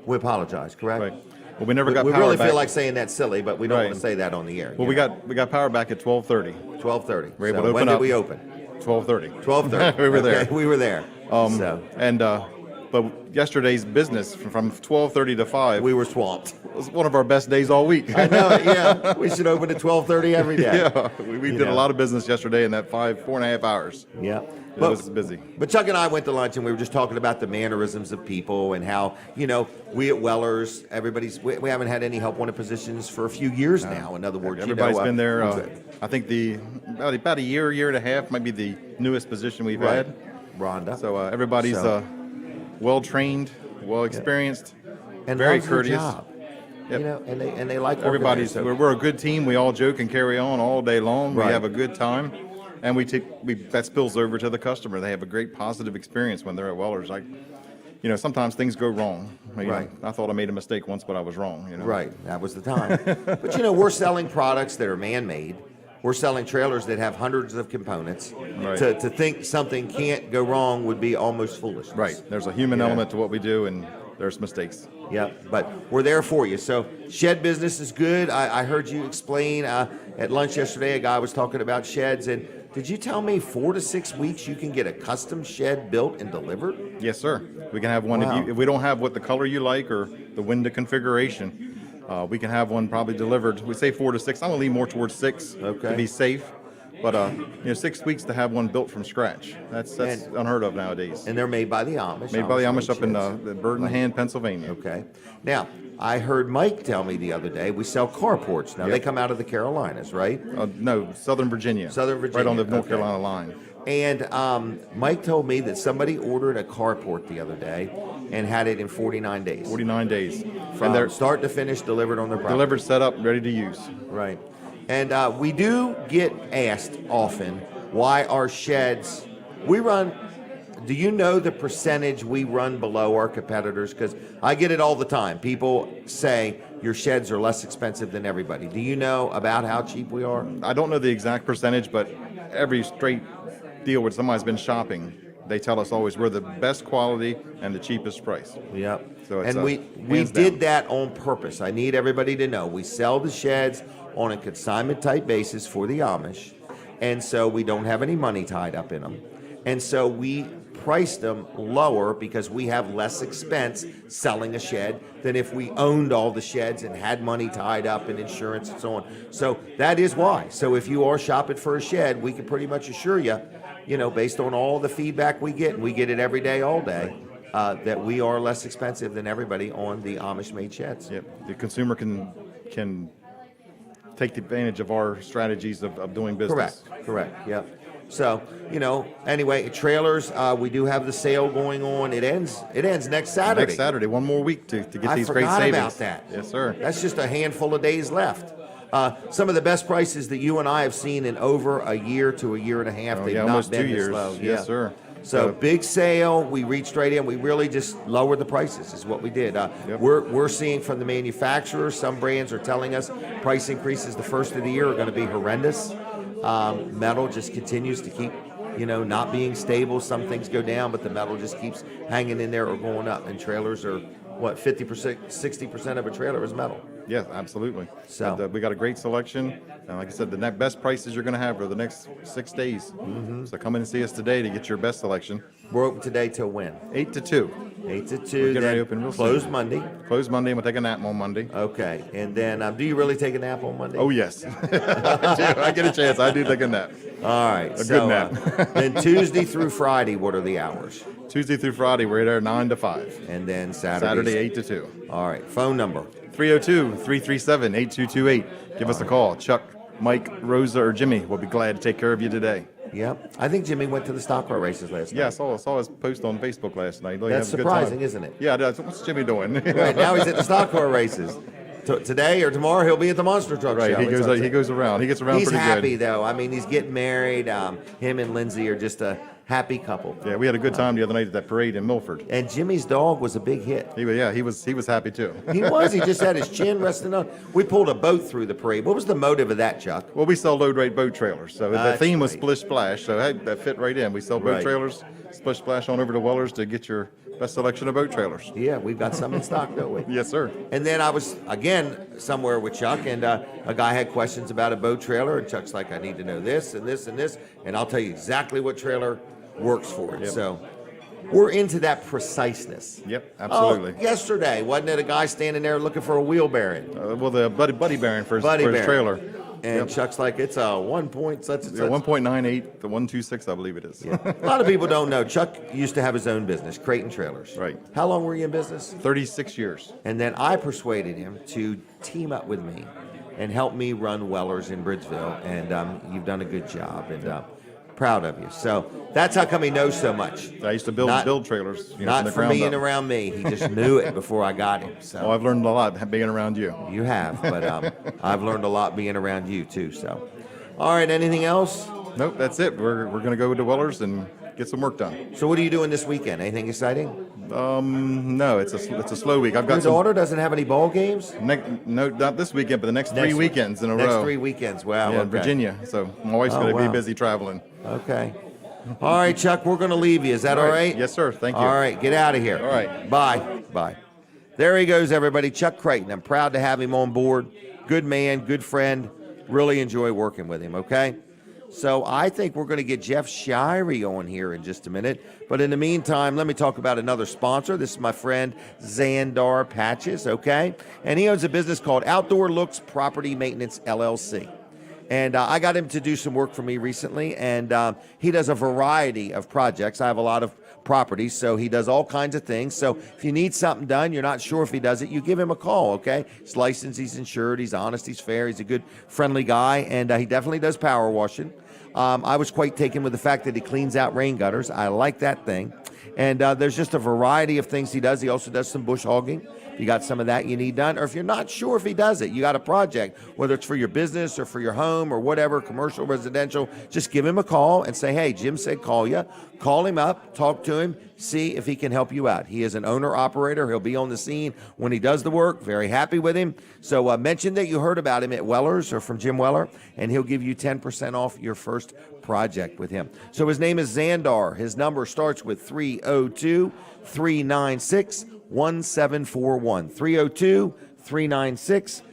we apologize, correct? Right. Well, we never got We power really back. feel like saying that's silly, but we don't Right. want to say that on the air. Well, we got power back at 12:30. 12:30. We're able So to when open did up. we open? 12:30. 12:30. We were there. Okay, we were there. But yesterday's business from 12:30 to 5 We were swamped. was one of our best days all week. I know it, yeah. We should open at 12:30 every day. Yeah, we did a lot of business yesterday in that 4.5 hours. Yeah. It was busy. But Chuck and I went to lunch, and we were just talking about the mannerisms of people and how, we at Weller's, we haven't had any help wanted positions for a few years now. In other words, Everybody's been there. I think about a year and a half might be the newest position we've Right. had. Rhonda. So everybody's So- well trained, well experienced, and very loves their courteous. job. Yep. And they like working Everybody's there, so- we're a good team. We all joke and carry on all day long. Right. We have a good time, and that spills over to the customer. They have a great positive experience when they're at Weller's. Sometimes things go wrong. Right. I thought I made a mistake once, but I was wrong. Right, that was the time. But we're selling products that are man-made. We're selling trailers that have hundreds of components. Right. To think something can't go wrong would be almost foolishness. Right. There's a human element to what we do, and there's mistakes. Yeah, but we're there for you. So shed business is good. I heard you explain at lunch yesterday, a guy was talking about sheds, and did you tell me 4 to 6 weeks you can get a custom shed built and delivered? Yes, sir. We can have one. Wow. If we don't have what the color you like or the window configuration, we can have one probably delivered. We say 4 to 6. I'm gonna lean more towards 6 Okay. to be safe. But 6 weeks to have one built from scratch. That's And- unheard of nowadays. And they're made by the Amish. Made by the Amish made up in sheds. Birmingham, Pennsylvania. Okay. Now, I heard Mike tell me the other day we sell carports. Now, they Yep. come out of the Carolinas, right? No, Southern Virginia. Southern Right on Virginia, the North okay. Carolina line. And Mike told me that somebody ordered a carport the other day and had it in 49 days. 49 days. From And they're start to finish, delivered on their property. delivered, set up, ready to use. Right. And we do get asked often why our sheds, do you know the percentage we run below our competitors? Because I get it all the time. People say your sheds are less expensive than everybody. Do you know about how cheap we are? I don't know the exact percentage, but every straight deal where somebody's been shopping, they tell us always we're the best quality and the cheapest price. Yep. So it's, and we hands did down. that on purpose. I need everybody to know we sell the sheds on a consignment type basis for the Amish, and so we don't have any money tied up in them, and so we priced them lower because we have less expense selling a shed than if we owned all the sheds and had money tied up in insurance and so on. So that is why. So if you are shopping for a shed, we can pretty much assure you, based on all the feedback we get, and we get it every day, all day, that we are less expensive than everybody on the Amish-made sheds. Yep. The consumer can take advantage of our strategies of doing business. Correct, yep. So, anyway, trailers, we do have the sale going on. It ends next Saturday. Next Saturday, one more week to get I these great forgot savings. about that. Yes, sir. That's just a handful of days left. Some of the best prices that you and I have seen in over a year to a year and a half. Oh, They've yeah, not almost been 2 this years. low. Yes, Yeah. sir. So big sale. We reached right in. We really just lowered the prices is what we did. We're seeing from the manufacturers, some brands are telling us price increases the first of the year are going to be horrendous. Metal just continues to keep, not being stable. Some things go down, but the metal just keeps hanging in there or going up. And trailers are, 50%, 60% of a trailer is metal. Yes, absolutely. So- And, we got a great selection. And like I said, the best prices you're going to have for the next 6 days. So come in and see us today to get your best selection. We're open today till when? 8 to 2. 8 to 2. We're getting ready Then to open real soon. closed Monday. Closed Monday, and we'll take a nap on Monday. Okay. And then do you really take a nap on Monday? Oh, yes. I do. I get a chance. I do take a nap. All right. A good nap. Then Tuesday through Friday, what are the hours? Tuesday through Friday, we're there 9 to 5. And then Saturday, 8 to 2. All right. Phone number. 302-337-8228. Give us a call. Chuck, Mike, Rosa, or Jimmy will be glad to take care of you today. Yep. I think Jimmy went to the stock car races last night. Yeah, I saw his post on Facebook last night. That's surprising, isn't it? Yeah, what's Jimmy doing? Right. Now he's at the stock car races. Today or tomorrow, he'll be at the Monster Truck Right, Show. he goes around. He gets around He's pretty happy, good. though. I mean, he's getting married. Him and Lindsay are just a happy couple. Yeah, we had a good time the other night at that parade in Milford. And Jimmy's dog was a big hit. He was happy too. He was. He just had his chin resting on. We pulled a boat through the parade. What was the motive of that, Chuck? Well, we sell load rate boat trailers, so the That's theme was right. Splish Splash, so hey, that fit right in. We sell boat Right. trailers, Splish Splash on over to Weller's to get your best selection of boat trailers. Yeah, we've got some in stock, don't we? Yes, sir. And then I was, again, somewhere with Chuck, and a guy had questions about a boat trailer, and Chuck's like, I need to know this and this and this, and I'll tell you exactly what trailer works for it. Yep. So we're into that preciseness. Yep, absolutely. Oh, yesterday, wasn't it a guy standing there looking for a wheel bearing? Well, the buddy bearing for his Bearing. trailer. And Chuck's like, it's a 1 point such and Yeah, such. 1.98 to 126, I believe it is. Yeah. A lot of people don't know. Chuck used to have his own business, Creighton Trailers. Right. How long were you in business? 36 years. And then I persuaded him to team up with me and help me run Weller's in Bridgeville. And you've done a good job, and proud of you. So that's how come he knows so much. I used to build trailers. From Not the from ground being up. around me. He just knew it before I got him. So. Oh, I've learned a lot being around you. You have, but I've learned a lot being around you too. So, all right. Anything else? Nope, that's it. We're going to go to Weller's and get some work done. So, what are you doing this weekend? Anything exciting? No, it's a slow week. I've Your got some. daughter doesn't have any ball games. No, not this weekend, but the next 3 Next week. weekends in a Next row. 3 weekends. Wow. Yeah, okay. in Virginia. So my wife's Oh, going to wow. be busy traveling. Okay. All right, Chuck. We're going to leave you. Is that all right? Yes, sir. Thank you. All right. Get out of here. All right. Bye. Bye. There he goes, everybody. Chuck Creighton. I'm proud to have him on board. Good man. Good friend. Really enjoy working with him. Okay. So I think we're going to get Jeff Shiery on here in just a minute. But in the meantime, let me talk about another sponsor. This is my friend Xandar Patches, okay? And he owns a business called Outdoor Looks Property Maintenance, LLC. And I got him to do some work for me recently, and he does a variety of projects. I have a lot of properties, so he does all kinds of things. So if you need something done, you're not sure if he does it, you give him a call, okay? He's licensed, he's insured, he's honest, he's fair, he's a good, friendly guy, and he definitely does power washing. I was quite taken with the fact that he cleans out rain gutters. I like that thing. And there's just a variety of things he does. He also does some bush hogging. If you got some of that you need done, or if you're not sure if he does it, you got a project, whether it's for your business or for your home or whatever, commercial, residential, just give him a call and say, hey, Jim said call you. Call him up, talk to him, see if he can help you out. He is an owner-operator. He'll be on the scene when he does the work. Very happy with him. So mention that you heard about him at Weller's or from Jim Weller, and he'll give you 10% off your first project with him. So his name is Xandar. His number starts with 302-396-1741.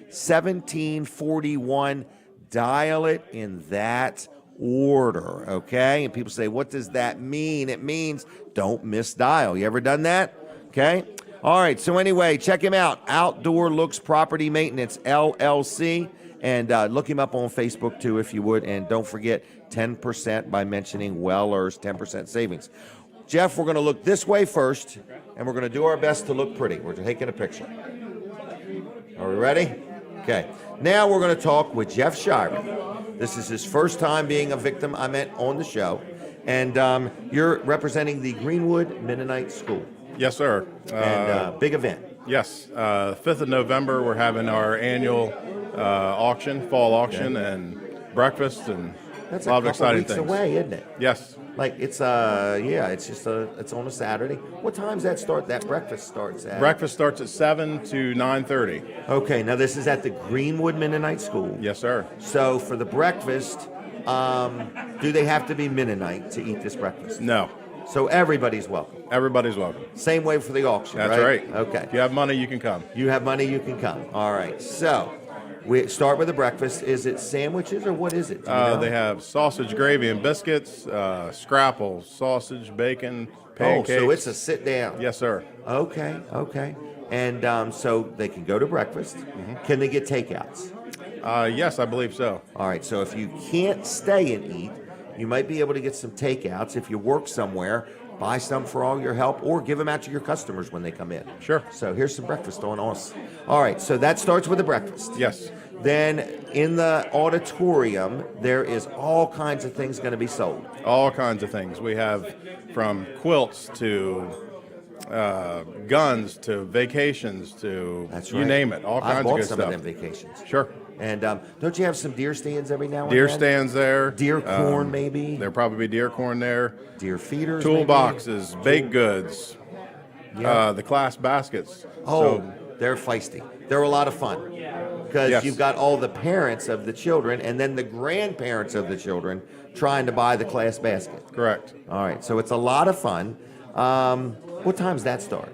302-396-1741. Dial it in that order, okay? And people say, what does that mean? It means don't misdial. You ever done that? Okay? All right, so anyway, check him out. Outdoor Looks Property Maintenance, LLC. And look him up on Facebook, too, if you would. And don't forget, 10% by mentioning Weller's 10% savings. Jeff, we're going to look this way first, and we're going to do our best to look pretty. We're taking a picture. Are we ready? Okay. Now we're going to talk with Jeff Shiery. This is his first time being a victim, I meant, on the show. And you're representing the Greenwood Mennonite School. Yes, sir. And big event. Yes. 5th of November, we're having our annual auction, fall auction, and breakfast, and That's a lot a of couple exciting weeks things. away, isn't it? Yes. Like it's it's on a Saturday. What time's that start? That breakfast starts at? Breakfast starts at 7 to 9:30. Okay, now this is at the Greenwood Mennonite School. Yes, sir. So for the breakfast, do they have to be Mennonite to eat this breakfast? No, So everybody's welcome. everybody's welcome. Same way for the auction, That's right. Okay. If you have money, you can come. You have money, you can come. All right. So we start with the breakfast. Is it sandwiches or what is it? Do you know? They have sausage, gravy, and biscuits, scrapple, sausage, bacon, pancakes. Oh, so it's a sit down. Yes, sir. Okay. Okay. And so they can go to breakfast. Can they get takeouts? Yes, I believe so. All right. So if you can't stay and eat, you might be able to get some takeouts. If you work somewhere, buy some for all your help or give them out to your customers when they come in. Sure. So here's some breakfast on us. All right. So that starts with the breakfast. Yes. Then in the auditorium, there is all kinds of things going to be sold. All kinds of things. We have from quilts to guns to vacations to That's you right. name it. All I kinds bought of good some stuff. of them vacations. Sure. And don't you have some deer stands every now and Deer then? stands there. Deer corn, maybe? There'll probably be deer corn there. Deer feeders. Toolboxes, baked goods, Yeah. the class baskets. Oh, So, they're feisty. They're a lot of fun because Yes. you've got all the parents of the children and then the grandparents of the children trying to buy the class basket. correct. All right, so it's a lot of fun. What time does that start?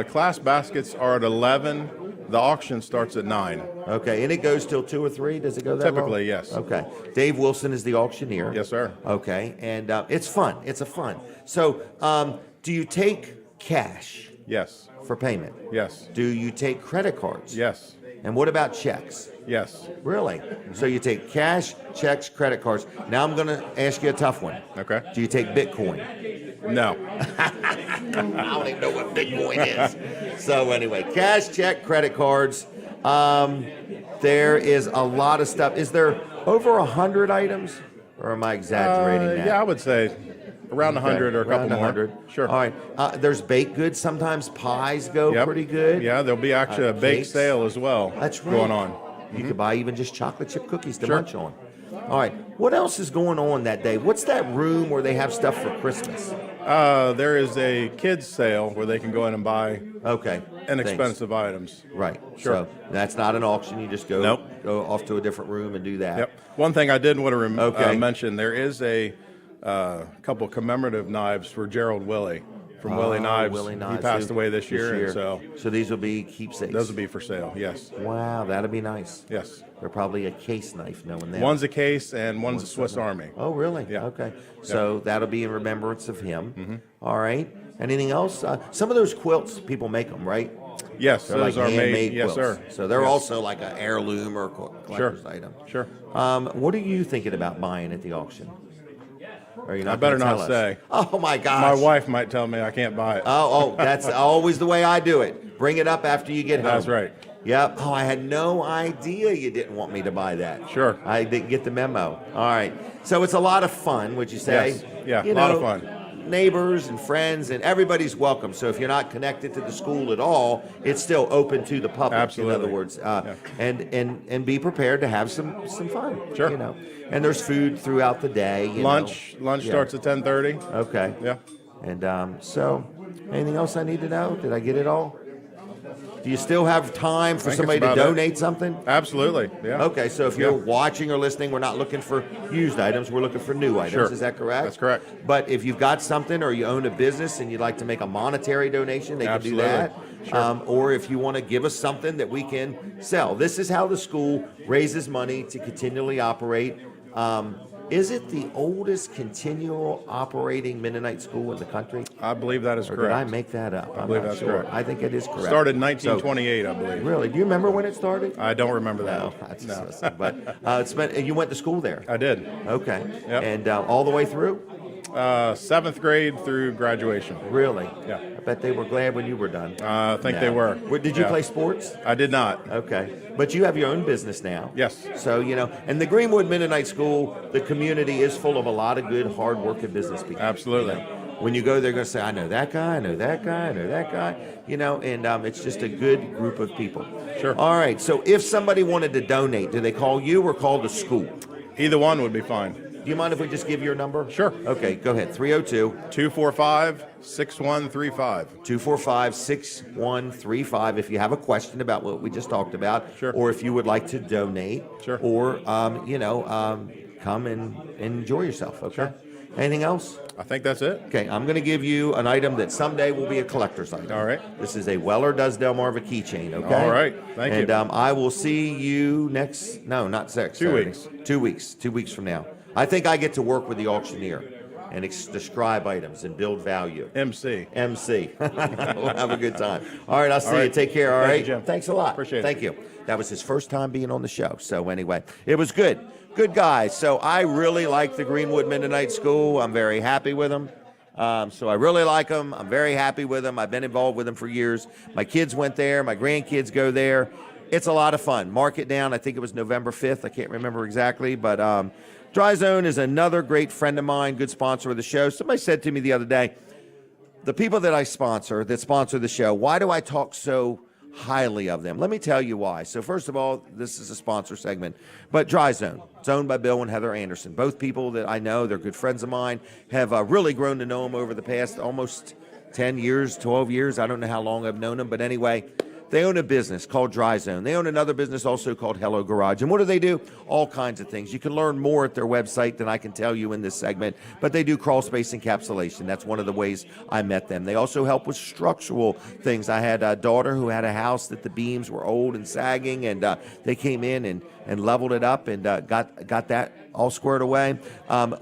Class baskets are at 11. The auction starts at 9. Okay, and it goes till 2 or 3. Does it go that long? Typically, yes. Okay. Dave Wilson is the auctioneer. Yes, sir. Okay, and it's fun. It's a fun. So, do you take cash Yes. for payment? Yes. Do you take credit cards? Yes. And what about checks? Yes. Really? So you take cash, checks, credit cards. Now I'm going to ask you a tough one. Okay. Do you take Bitcoin? No. I don't even know what Bitcoin is. So anyway, cash, check, credit cards. There is a lot of stuff. Is there over 100 items, or am I exaggerating that? Yeah, I would say around 100 or a couple Around more. 100. Sure. All right. There's baked goods. Sometimes pies go Yep. pretty good. Yeah, there'll be actually a bake cakes. sale as well. That's right. Going on. You could buy even just chocolate chip cookies to Sure. munch on. All right. What else is going on that day? What's that room where they have stuff for Christmas? There is a kids sale where they can go in and buy Okay. inexpensive items. Right. Sure. So that's not an auction. You just go Nope. go off to a different room and do that. Yep. One thing I did want to Okay. mention, there is a couple commemorative knives for Gerald Willie from Willie Knives. Willie Knives. He passed who- away this year, and so these will be keepsakes. those will be for sale. Yes. Wow, that'd be nice. Yes. They're probably a case knife, knowing that. One's a case and one's a Swiss Army. Oh, really? Yeah. Okay. So that'll be in remembrance of him. All right. Anything else? Some of those quilts, people make them, right? Yes, They're those like are made. handmade Yes, quilts. sir. So they're Yes. also like an heirloom or collector's item. Sure. What are you thinking about buying at the auction? Are you not I better gonna not tell us? say. Oh my gosh. My wife might tell me I can't buy it. Oh, that's always the way I do it. Bring it up after you get home. That's right. Yep. Oh, I had no idea you didn't want me to buy that. Sure. I didn't get the memo. All right. So it's a lot of fun, would you say? Yes. Yeah, You a lot of know, fun. Neighbors and friends and everybody's welcome. So if you're not connected to the school at all, it's still open to the public. Absolutely. In other words, and be prepared to have some fun. Sure. You know, and there's food throughout the day. you Lunch know. Yeah. starts at 10:30. Okay. Yeah. And so, anything else I need to know? Did I get it all? Do you still have time for think somebody it's to about it. donate something? Absolutely. Yeah. Okay, so if you're Yeah. watching or listening, we're not looking for used items, we're looking for new items. Sure. Is that correct? That's correct. But if you've got something or you own a business and you'd like to make a monetary donation, they Absolutely. can do that. Sure. Or if you want to give us something that we can sell. This is how the school raises money to continually operate. Is it the oldest continual operating Mennonite school in the country? I believe that is Or correct. did I make that up? I'm believe not that's sure. correct. I think it is correct. Started in 1928, I believe. Really? Do you remember when it started? I don't remember that. No, that's No. just but it's been, you went to school there. I did. Okay. Yep. And all the way through? 7th grade through graduation. Really? Yeah. I bet they were glad when you were done. I think No. they were. Did you Yeah. play sports? I did not. Okay. But you have your own business now. Yes. So, you know, and the Greenwood Mennonite School, the community is full of a lot of good, hard-working business people. Absolutely. You know? When you go, they're going to say, I know that guy, I know that guy, I know that guy, you know, and it's just a good group of people. Sure. All right. So if somebody wanted to donate, do they call you or call the school? Either one would be fine. Do you mind if we just give your number? Sure. Okay, go ahead. 302 245-6135. 245-6135 if you have a question about what we just talked about. Sure. Or if you would like to donate. Sure. Or, come and enjoy yourself, okay? Sure. Anything else? I think that's it. Okay, I'm going to give you an item that someday will be a collector's item. All right. This is a Weller Does Delmarva keychain, okay? All right. Thank you. And I will see you not next 2 Saturday. weeks. 2 weeks. 2 weeks from now. I think I get to work with the auctioneer and describe items and build value. MC. MC. We'll have a good time. All right, I'll see All you. right. Take care, all Thank right? you, Jim. Thanks a lot. Appreciate it. Thank you. That was his first time being on the show. So anyway, it was good. Good guy. So I really like the Greenwood Mennonite School. I'm very happy with them. So I really like them. I'm very happy with them. I've been involved with them for years. My kids went there. My grandkids go there. It's a lot of fun. Mark it down. I think it was November 5th. I can't remember exactly. But Dry Zone is another great friend of mine, good sponsor of the show. Somebody said to me the other day, the people that I sponsor, that sponsor the show, why do I talk so highly of them? Let me tell you why. So first of all, this is a sponsor segment, but Dry Zone, it's owned by Bill and Heather Anderson. Both people that I know, they're good friends of mine, have really grown to know them over the past almost 10 years, 12 years. I don't know how long I've known them, but anyway, they own a business called Dry Zone. They own another business also called Hello Garage. And what do they do? All kinds of things. You can learn more at their website than I can tell you in this segment, but they do crawl space encapsulation. That's one of the ways I met them. They also help with structural things. I had a daughter who had a house that the beams were old and sagging, and they came in and leveled it up and got that all squared away.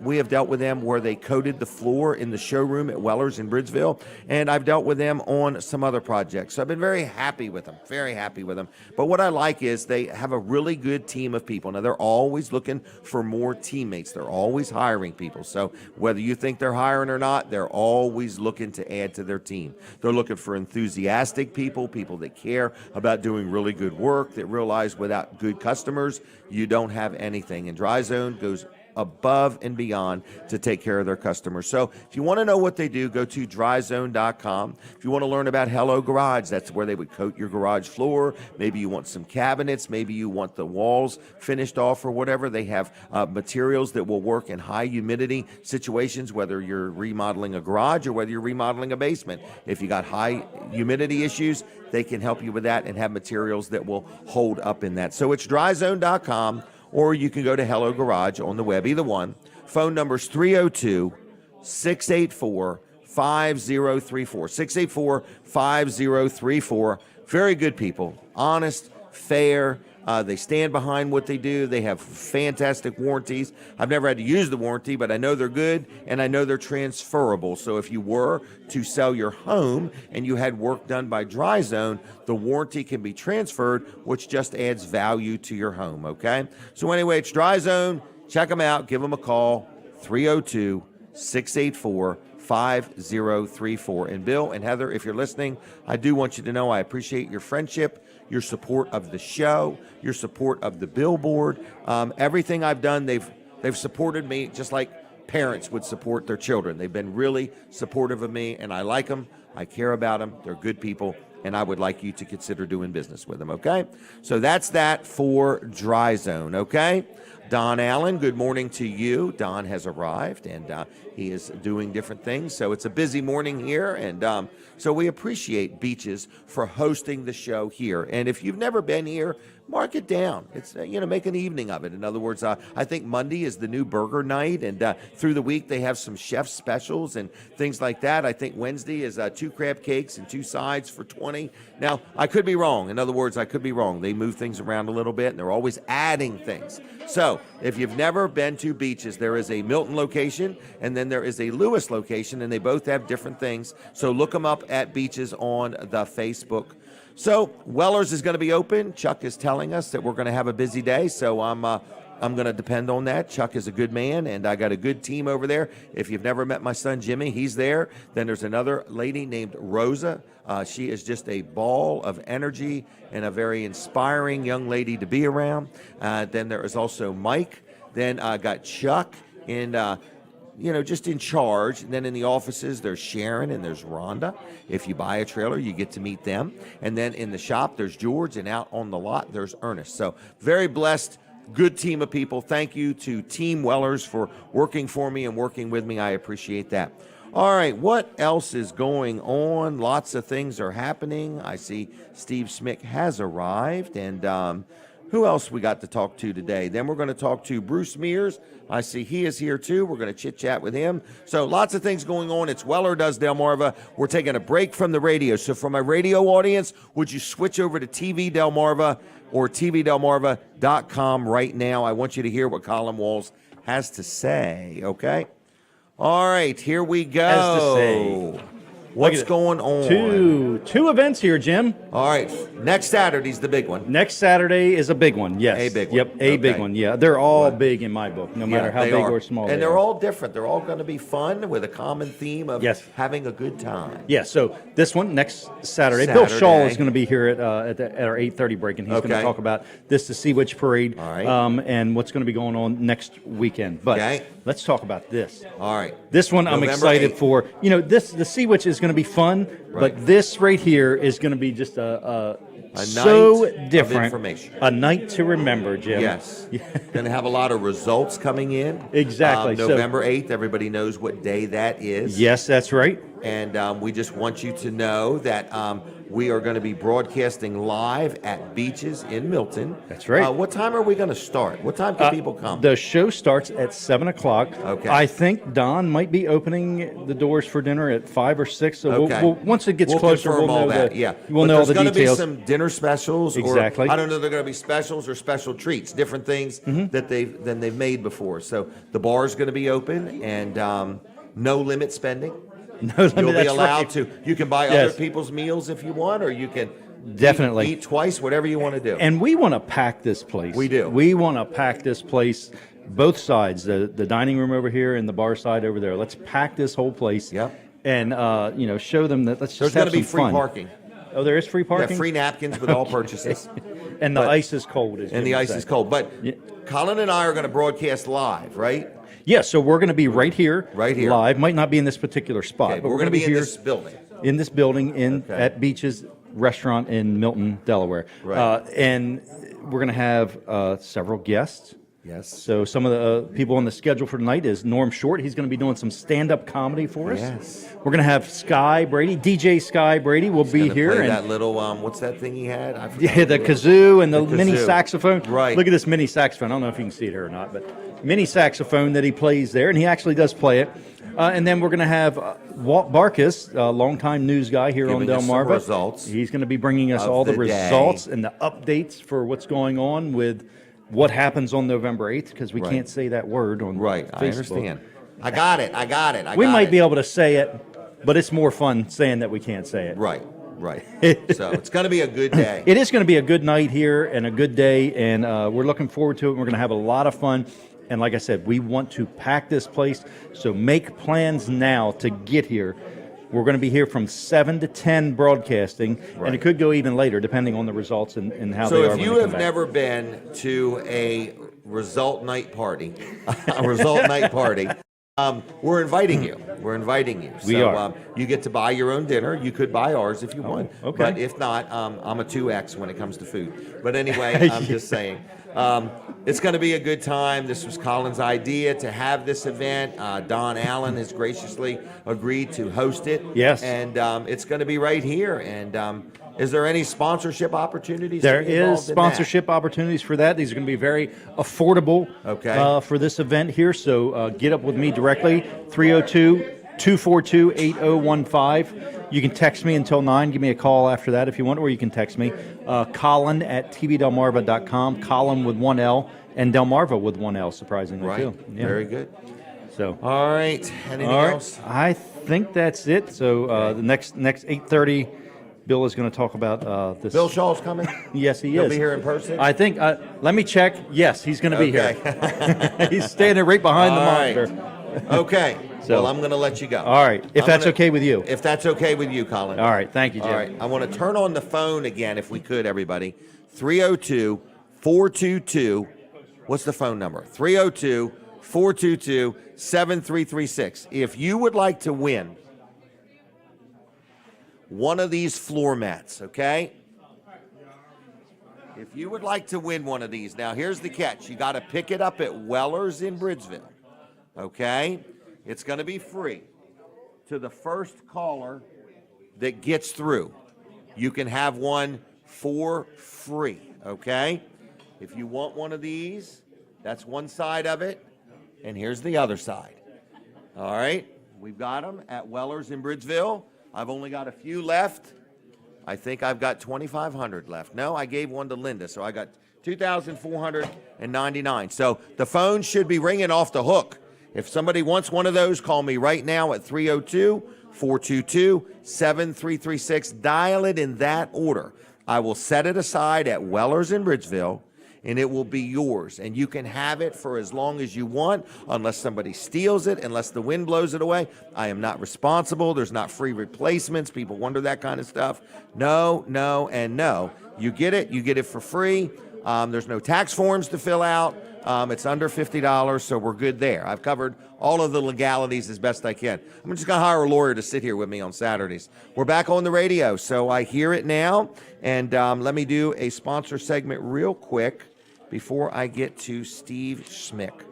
We have dealt with them where they coated the floor in the showroom at Weller's in Bridgeville, and I've dealt with them on some other projects. So I've been very happy with them, very happy with them. But what I like is they have a really good team of people. Now, they're always looking for more teammates. They're always hiring people. So whether you think they're hiring or not, they're always looking to add to their team. They're looking for enthusiastic people, people that care about doing really good work, that realize without good customers, you don't have anything. And Dry Zone goes above and beyond to take care of their customers. So if you want to know what they do, go to dryzone.com. If you want to learn about Hello Garage, that's where they would coat your garage floor. Maybe you want some cabinets. Maybe you want the walls finished off or whatever. They have materials that will work in high humidity situations, whether you're remodeling a garage or whether you're remodeling a basement. If you got high humidity issues, they can help you with that and have materials that will hold up in that. So it's dryzone.com. Or you can go to Hello Garage on the web, either one. Phone number is 302-684-5034. 684-5034. Very good people. Honest, fair. They stand behind what they do. They have fantastic warranties. I've never had to use the warranty, but I know they're good, and I know they're transferable. So if you were to sell your home and you had work done by Dry Zone, the warranty can be transferred, which just adds value to your home, okay? So anyway, it's Dry Zone. Check them out. Give them a call, 302-684-5034. And Bill and Heather, if you're listening, I do want you to know I appreciate your friendship, your support of the show, your support of the billboard. Everything I've done, they've supported me just like parents would support their children. They've been really supportive of me, and I like them. I care about them. They're good people, and I would like you to consider doing business with them, okay? So that's that for Dry Zone, okay? Don Allen, good morning to you. Don has arrived, and he is doing different things. So it's a busy morning here, and so we appreciate Beaches for hosting the show here. And if you've never been here, mark it down. It's, make an evening of it. In other words, I think Monday is the new burger night, and through the week they have some chef specials and things like that. I think Wednesday is 2 crab cakes and 2 sides for $20. Now, I could be wrong. In other words, I could be wrong. They move things around a little bit, and they're always adding things. So if you've never been to Beaches, there is a Milton location, and then there is a Lewis location, and they both have different things. So look them up at Beaches on the Facebook. So Weller's is going to be open. Chuck is telling us that we're going to have a busy day, so I'm going to depend on that. Chuck is a good man, and I got a good team over there. If you've never met my son Jimmy, he's there. Then there's another lady named Rosa. She is just a ball of energy and a very inspiring young lady to be around. Then there is also Mike. Then I got Chuck and just in charge. And then in the offices, there's Sharon and there's Rhonda. If you buy a trailer, you get to meet them. And then in the shop, there's George, and out on the lot, there's Ernest. So very blessed good team of people. Thank you to Team Wellers for working for me and working with me. I appreciate that. All right, what else is going on? Lots of things are happening. I see Steve Smyk has arrived, and who else we got to talk to today? Then we're going to talk to Bruce Mears. I see he is here too. We're going to chit-chat with him. So lots of things going on. It's Weller Does Delmarva. We're taking a break from the radio. So for my radio audience, would you switch over to TV Delmarva or tvdelmarva.com right now? I want you to hear what Colin Walls has to say, okay? All right, here we go. Has to say. What's going on? Two events here, Jim. All right, next Saturday's the big one. Next Saturday is a big one, yes. A big one. Yep, a big one, yeah. They're all big in my book, no matter how they big are. or small And they they're are. all different. They're all going to be fun with a common theme of having a good time. Yeah, so this one, next Saturday. Bill Shaw is going to be here at our 8:30 break, and he's going to talk about this, the Sea Witch Parade, and what's going to be going on next weekend. But let's talk about this. All right. This one I'm November excited 8th. for. You know, the Sea Witch is going to be fun, but this right here is going to be just a so night different. of information. A night to remember, Jim. Yes. Going to have a lot of results coming in. Exactly. November 8th, everybody knows what day that is. Yes, that's right. And we just want you to know that we are going to be broadcasting live at Beaches in Milton. That's right. What time are we going to start? What time can people come? The show starts at 7 o'clock. Okay. I think Don might be opening the doors for dinner at 5 or 6. So Okay. once it gets We'll closer, confirm we'll all know that. Yeah, We'll But know all the there's gonna details. be some dinner specials. Exactly. Or, I don't know. They're going to be specials or special treats, different things that they've made before. So the bar is going to be open and no limit spending. No limit, You'll be that's allowed right. to. You can buy other people's meals if you want, or you can Definitely eat twice, whatever you want to do. And we want to pack this place. We do. We want to pack this place, both sides, the dining room over here and the bar side over there. Let's pack this whole place. Yep. And show them that let's There's just have going to be some free fun. parking. Oh, there is free parking. Yeah, free napkins with all purchases. And the ice is cold. And the ice is cold. But Colin and I are going to broadcast live, right? Yeah, so we're going to be right here. Right here. Live. Might not be in this particular spot, Okay, but we're going to be here in this building. in this building at Beaches Restaurant in Milton, Delaware. Right. And we're going to have several guests. Yes. So some of the people on the schedule for tonight is Norm Short. He's going to be doing some stand-up comedy for us. Yes. We're going to have Sky Brady, DJ Sky Brady will be Gonna here. play And that little what's that thing he had? I forgot yeah, what the it was. kazoo and the The mini kazoo. saxophone. Right. Look at this mini saxophone. I don't know if you can see it here or not, but mini saxophone that he plays there, and he actually does play it. And then we're going to have Walt Barkus, a longtime news guy here Giving on us some Delmarva. results He's going to be bringing us of all the the day. results and the updates for what's going on with what happens on November 8th, because we can't say that word on Right, Facebook. I understand. I got it. We might be able to say it, but it's more fun saying that we can't say it. Right. So it's going to be a good day. It is going to be a good night here and a good day, and we're looking forward to it. We're going to have a lot of fun. And like I said, we want to pack this place, so make plans now to get here. We're going to be here from 7 to 10 broadcasting, and it could go even later depending on the results and how they So are if when you they come have back. never been to a result night party, we're inviting you. We So, are. you get to buy your own dinner. You could buy ours if you want. okay. But if not, I'm a 2X when it comes to food. But anyway, I'm just saying. It's going to be a good time. This was Colin's idea to have this event. Don Allen has graciously agreed to host it. Yes. And it's going to be right here. And is there any sponsorship opportunities? There to be involved is in that? sponsorship opportunities for that. These are going to be very affordable for this event here. So get up with me directly, 302-242-8015. You can text me until 9. Give me a call after that if you want, or you can text me. Colin at tvdelmarva.com. Colin with one L, and Delmarva with one L, surprisingly, Right. too. Yeah. Very good. So, All right. Anything all right. else? I think that's it. So the next 8:30, Bill is going to talk about this. Bill Shaw's coming? Yes, he He'll is. be here in person? I think. Let me check. Yes, he's going to be here. Okay. He's standing right behind the All right. monitor. Okay. So- well, I'm going to let you go. All right. If that's okay with you. If that's okay with you, Colin. All right. Thank you, Jim. All right. I want to turn on the phone again, if we could, everybody. 302-422. What's the phone number? 302-422-7336. If you would like to win one of these floor mats, okay? If you would like to win one of these, now here's the catch. You got to pick it up at Weller's in Bridgeville, okay? It's going to be free to the first caller that gets through. You can have one for free, okay? If you want one of these, that's one side of it, and here's the other side. All right, we've got them at Weller's in Bridgeville. I've only got a few left. I think I've got 2,500 left. No, I gave one to Linda, so I got 2,499. So the phone should be ringing off the hook. If somebody wants one of those, call me right now at 302-422-7336. Dial it in that order. I will set it aside at Weller's in Bridgeville, and it will be yours. And you can have it for as long as you want, unless somebody steals it, unless the wind blows it away. I am not responsible. There's not free replacements. People wonder that kind of stuff. No, no, and no. You get it for free. There's no tax forms to fill out. It's under $50, so we're good there. I've covered all of the legalities as best I can. I'm just going to hire a lawyer to sit here with me on Saturdays. We're back on the radio, so I hear it now. And let me do a sponsor segment real quick before I get to Steve Smyk,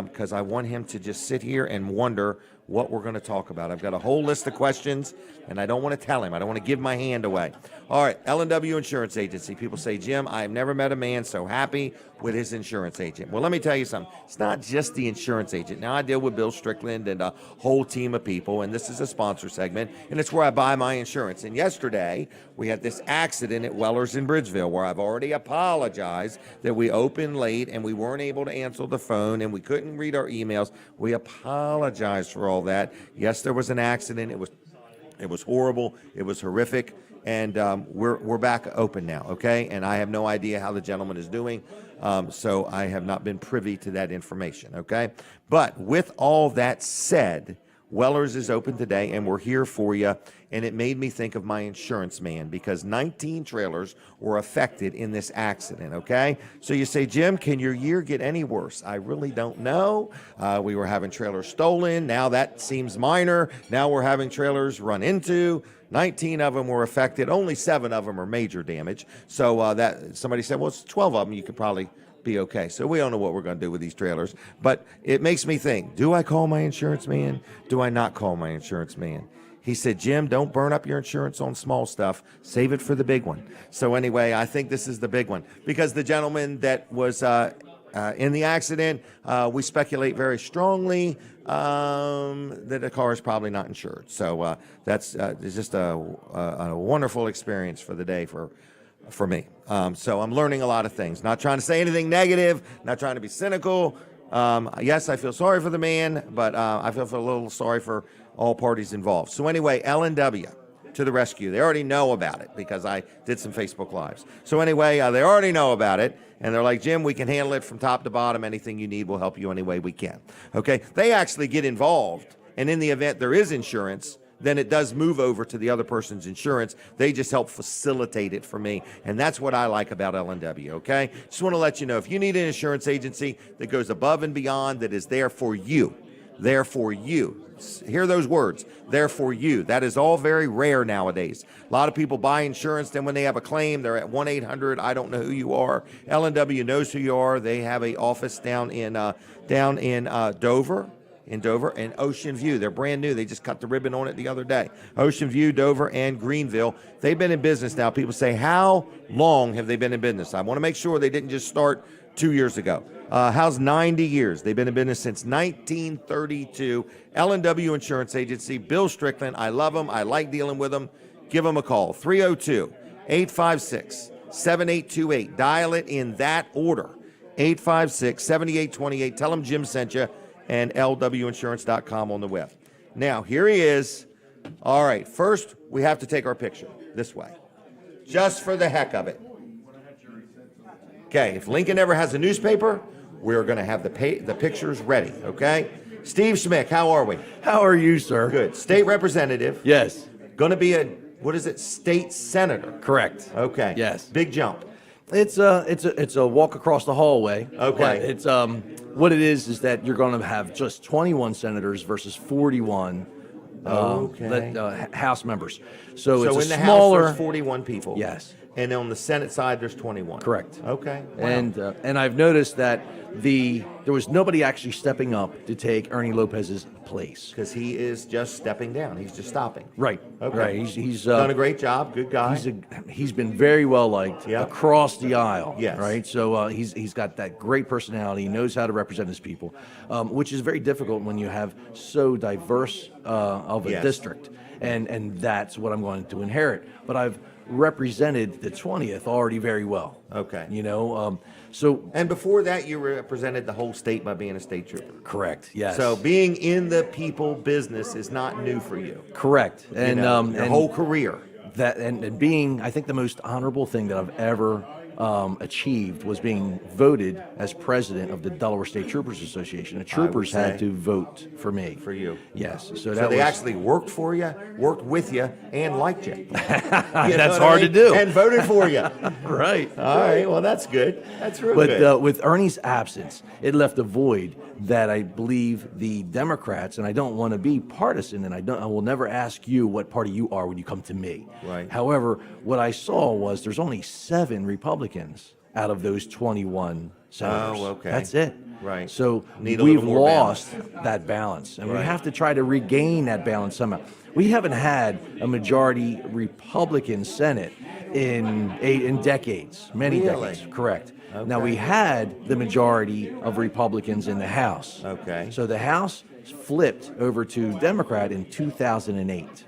because I want him to just sit here and wonder what we're going to talk about. I've got a whole list of questions, and I don't want to tell him. I don't want to give my hand away. All right, L&W Insurance Agency. People say, Jim, I have never met a man so happy with his insurance agent. Well, let me tell you something. It's not just the insurance agent. Now, I deal with Bill Strickland and a whole team of people, and this is a sponsor segment, and it's where I buy my insurance. And yesterday, we had this accident at Weller's in Bridgeville, where I've already apologized that we opened late and we weren't able to answer the phone and we couldn't read our emails. We apologized for all that. Yes, there was an accident. It was horrible. It was horrific. And we're back open now, okay? And I have no idea how the gentleman is doing, so I have not been privy to that information, okay? But with all that said, Weller's is open today, and we're here for you. And it made me think of my insurance man, because 19 trailers were affected in this accident, okay? So you say, Jim, can your year get any worse? I really don't know. We were having trailers stolen. Now that seems minor. Now we're having trailers run into. 19 of them were affected. Only 7 of them are major damage. So that somebody said, well, it's 12 of them. You could probably be okay. So we don't know what we're going to do with these trailers. But it makes me think, do I call my insurance man? Do I not call my insurance man? He said, Jim, don't burn up your insurance on small stuff. Save it for the big one. So anyway, I think this is the big one, because the gentleman that was in the accident, we speculate very strongly that the car is probably not insured. So that's just a wonderful experience for the day for me. So I'm learning a lot of things. Not trying to say anything negative, not trying to be cynical. Yes, I feel sorry for the man, but I feel a little sorry for all parties involved. So anyway, L&W to the rescue. They already know about it because I did some Facebook Lives. So anyway, they already know about it, and they're like, Jim, we can handle it from top to bottom. Anything you need, we'll help you any way we can. Okay? They actually get involved, and in the event there is insurance, then it does move over to the other person's insurance. They just help facilitate it for me, and that's what I like about L&W, okay? Just want to let you know, if you need an insurance agency that goes above and beyond, that is there for you, hear those words, there for you. That is all very rare nowadays. A lot of people buy insurance, then when they have a claim, they're at 1-800, I don't know who you are. L&W knows who you are. They have an office down in Dover. In Dover and Ocean View. They're brand new. They just cut the ribbon on it the other day. Ocean View, Dover, and Greenville. They've been in business now. People say, how long have they been in business? I want to make sure they didn't just start 2 years ago. How's 90 years? They've been in business since 1932. L&W Insurance Agency, Bill Strickland. I love them. I like dealing with them. Give them a call. 302-856-7828. Dial it in that order. 856-7828. Tell them Jim sent you. And lwinsurance.com on the web. Now, here he is. All right, first, we have to take our picture this way, just for the heck of it. Okay, if Lincoln ever has a newspaper, we're going to have the pictures ready, okay? Steve Smyk, how are we? How are you, sir? Good. State representative. Yes. Going to be state senator? Correct. Okay. Yes. Big jump. It's a walk across the hallway. Okay. It's what it is that you're going to have just 21 senators versus 41 House members. So it's a in the smaller House, there's 41 people. Yes. and on the Senate side, there's 21. Correct. Okay. Wow. And I've noticed that there was nobody actually stepping up to take Ernie Lopez's place. Because he is just stepping down. He's just stopping. Right. Okay. Right. He's done a great job. Good guy. He's been very well liked Yeah. across the aisle. Yes. Right. So he's got that great personality. He knows how to represent his people, which is very difficult when you have so diverse of a Yes. district. And that's what I'm going to inherit. But I've represented the 20th already very well. Okay. You know. So And before that, you represented the whole state by being a state trooper. correct. Yes. So being in the people business is not new for you. correct. You And know, your and whole career. that and being, I think, the most honorable thing that I've ever achieved was being voted as president of the Delaware State Troopers Association. The troopers say. had to vote for me. For you. Yes. So So that they was, actually worked for you, worked with you, and liked you. You know that's what I hard to mean? do. And voted for you. right. All right. Well, that's good. That's real But good. with Ernie's absence, it left a void that I believe the Democrats, and I don't want to be partisan, and I will never ask you what party you are when you come to me. Right. However, what I saw was there's only 7 Republicans out of those 21 senators. Oh, okay. That's it. Right. So Need a we've little more lost that balance, and we Right. have to try to regain that balance somehow. We haven't had a majority Republican Senate in decades, many Really? decades. Correct. Now Okay. we had the majority of Republicans in the House. Okay. So the House flipped over to Democrat in 2008.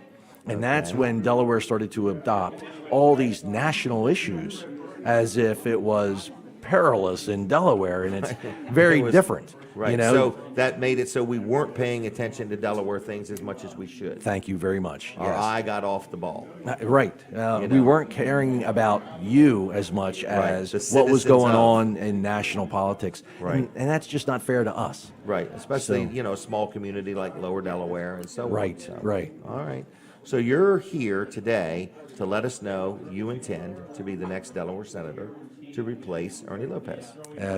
And that's when Delaware started to adopt all these national issues as if it was perilous in Delaware, and it's very It was- different. Right. You know? So that made it so we weren't paying attention to Delaware things as much as we should. Thank you very much. Our Yes. eye got off the ball. Right. You We know. weren't caring about you as much as The what was citizens going of. on in national politics. Right. And that's just not fair to us. Right. Especially, So- you know, a small community like Lower Delaware and so on. Right, So, right. All right. So you're here today to let us know you intend to be the next Delaware senator to replace Ernie Lopez.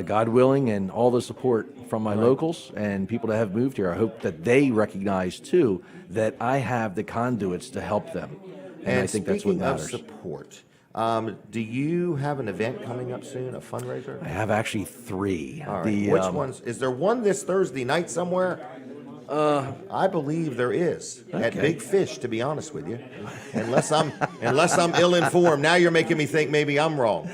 God willing, and all the support from my locals and people that have moved here, I hope that they recognize too that I have the conduits to help them. And I think that's what speaking of matters. support, do you have an event coming up soon, a fundraiser? I have actually 3. All right. Which ones? Is there one this Thursday night somewhere? I believe there is at Okay. Big Fish. To be honest with you, unless I'm ill-informed. Now you're making me think maybe I'm wrong.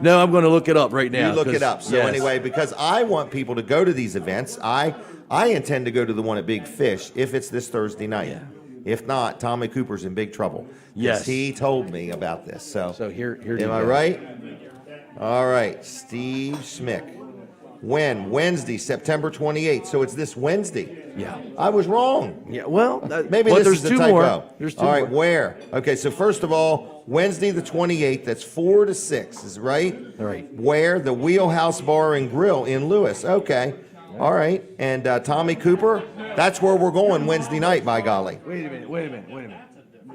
No, I'm going to look it up right now. You look it 'cause- up. So yes. anyway, because I want people to go to these events, I intend to go to the one at Big Fish if it's this Thursday night. Yeah. If not, Tommy Cooper's in big trouble. 'Cause Yes. he told me about this. So here you am I go. right? All right, Steve Smyk. When? Wednesday, September 28th. So it's this Wednesday. Yeah. I was wrong. Yeah, well, Maybe but this there's is the 2 typo. more. There's 2 All right, more. where? Okay, so first of all, Wednesday the 28th, that's 4 to 6, is right? All right. Where? The Wheelhouse Bar and Grill in Lewis. Okay. All right. And Tommy Cooper, that's where we're going Wednesday night, by golly. Wait a minute.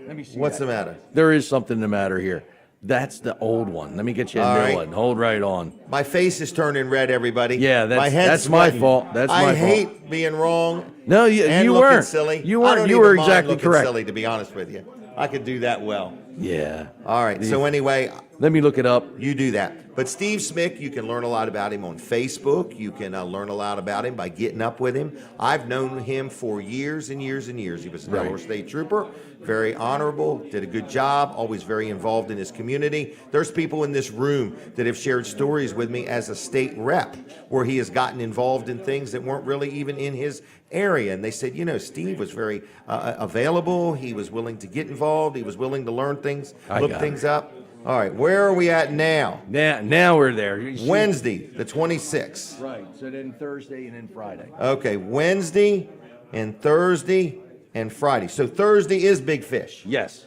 Let me see. What's the matter? There is something the matter here. That's the old one. Let me get you a All new right. one. Hold right on. My face is turning red, everybody. Yeah, my head's that's my sweating. fault. That's my I fault. hate being wrong. No, you and you looking weren't. silly. You I weren't. don't You even were mind exactly looking correct. silly, to be honest with you. I could do that well. Yeah. All right. So anyway, Let me look it up. you do that. But Steve Smyk, you can learn a lot about him on Facebook. You can learn a lot about him by getting up with him. I've known him for years and years and years. He was a Right. Delaware State Trooper, very honorable, did a good job, always very involved in his community. There's people in this room that have shared stories with me as a state rep where he has gotten involved in things that weren't really even in his area. And they said, you know, Steve was very available. He was willing to get involved. He was willing to learn things, I look got things up. All right, where are we at now? Now we're there. You see- Wednesday, the 26th. Right. So then Thursday and then Friday. Okay, Wednesday and Thursday and Friday. So Thursday is Big Fish. Yes.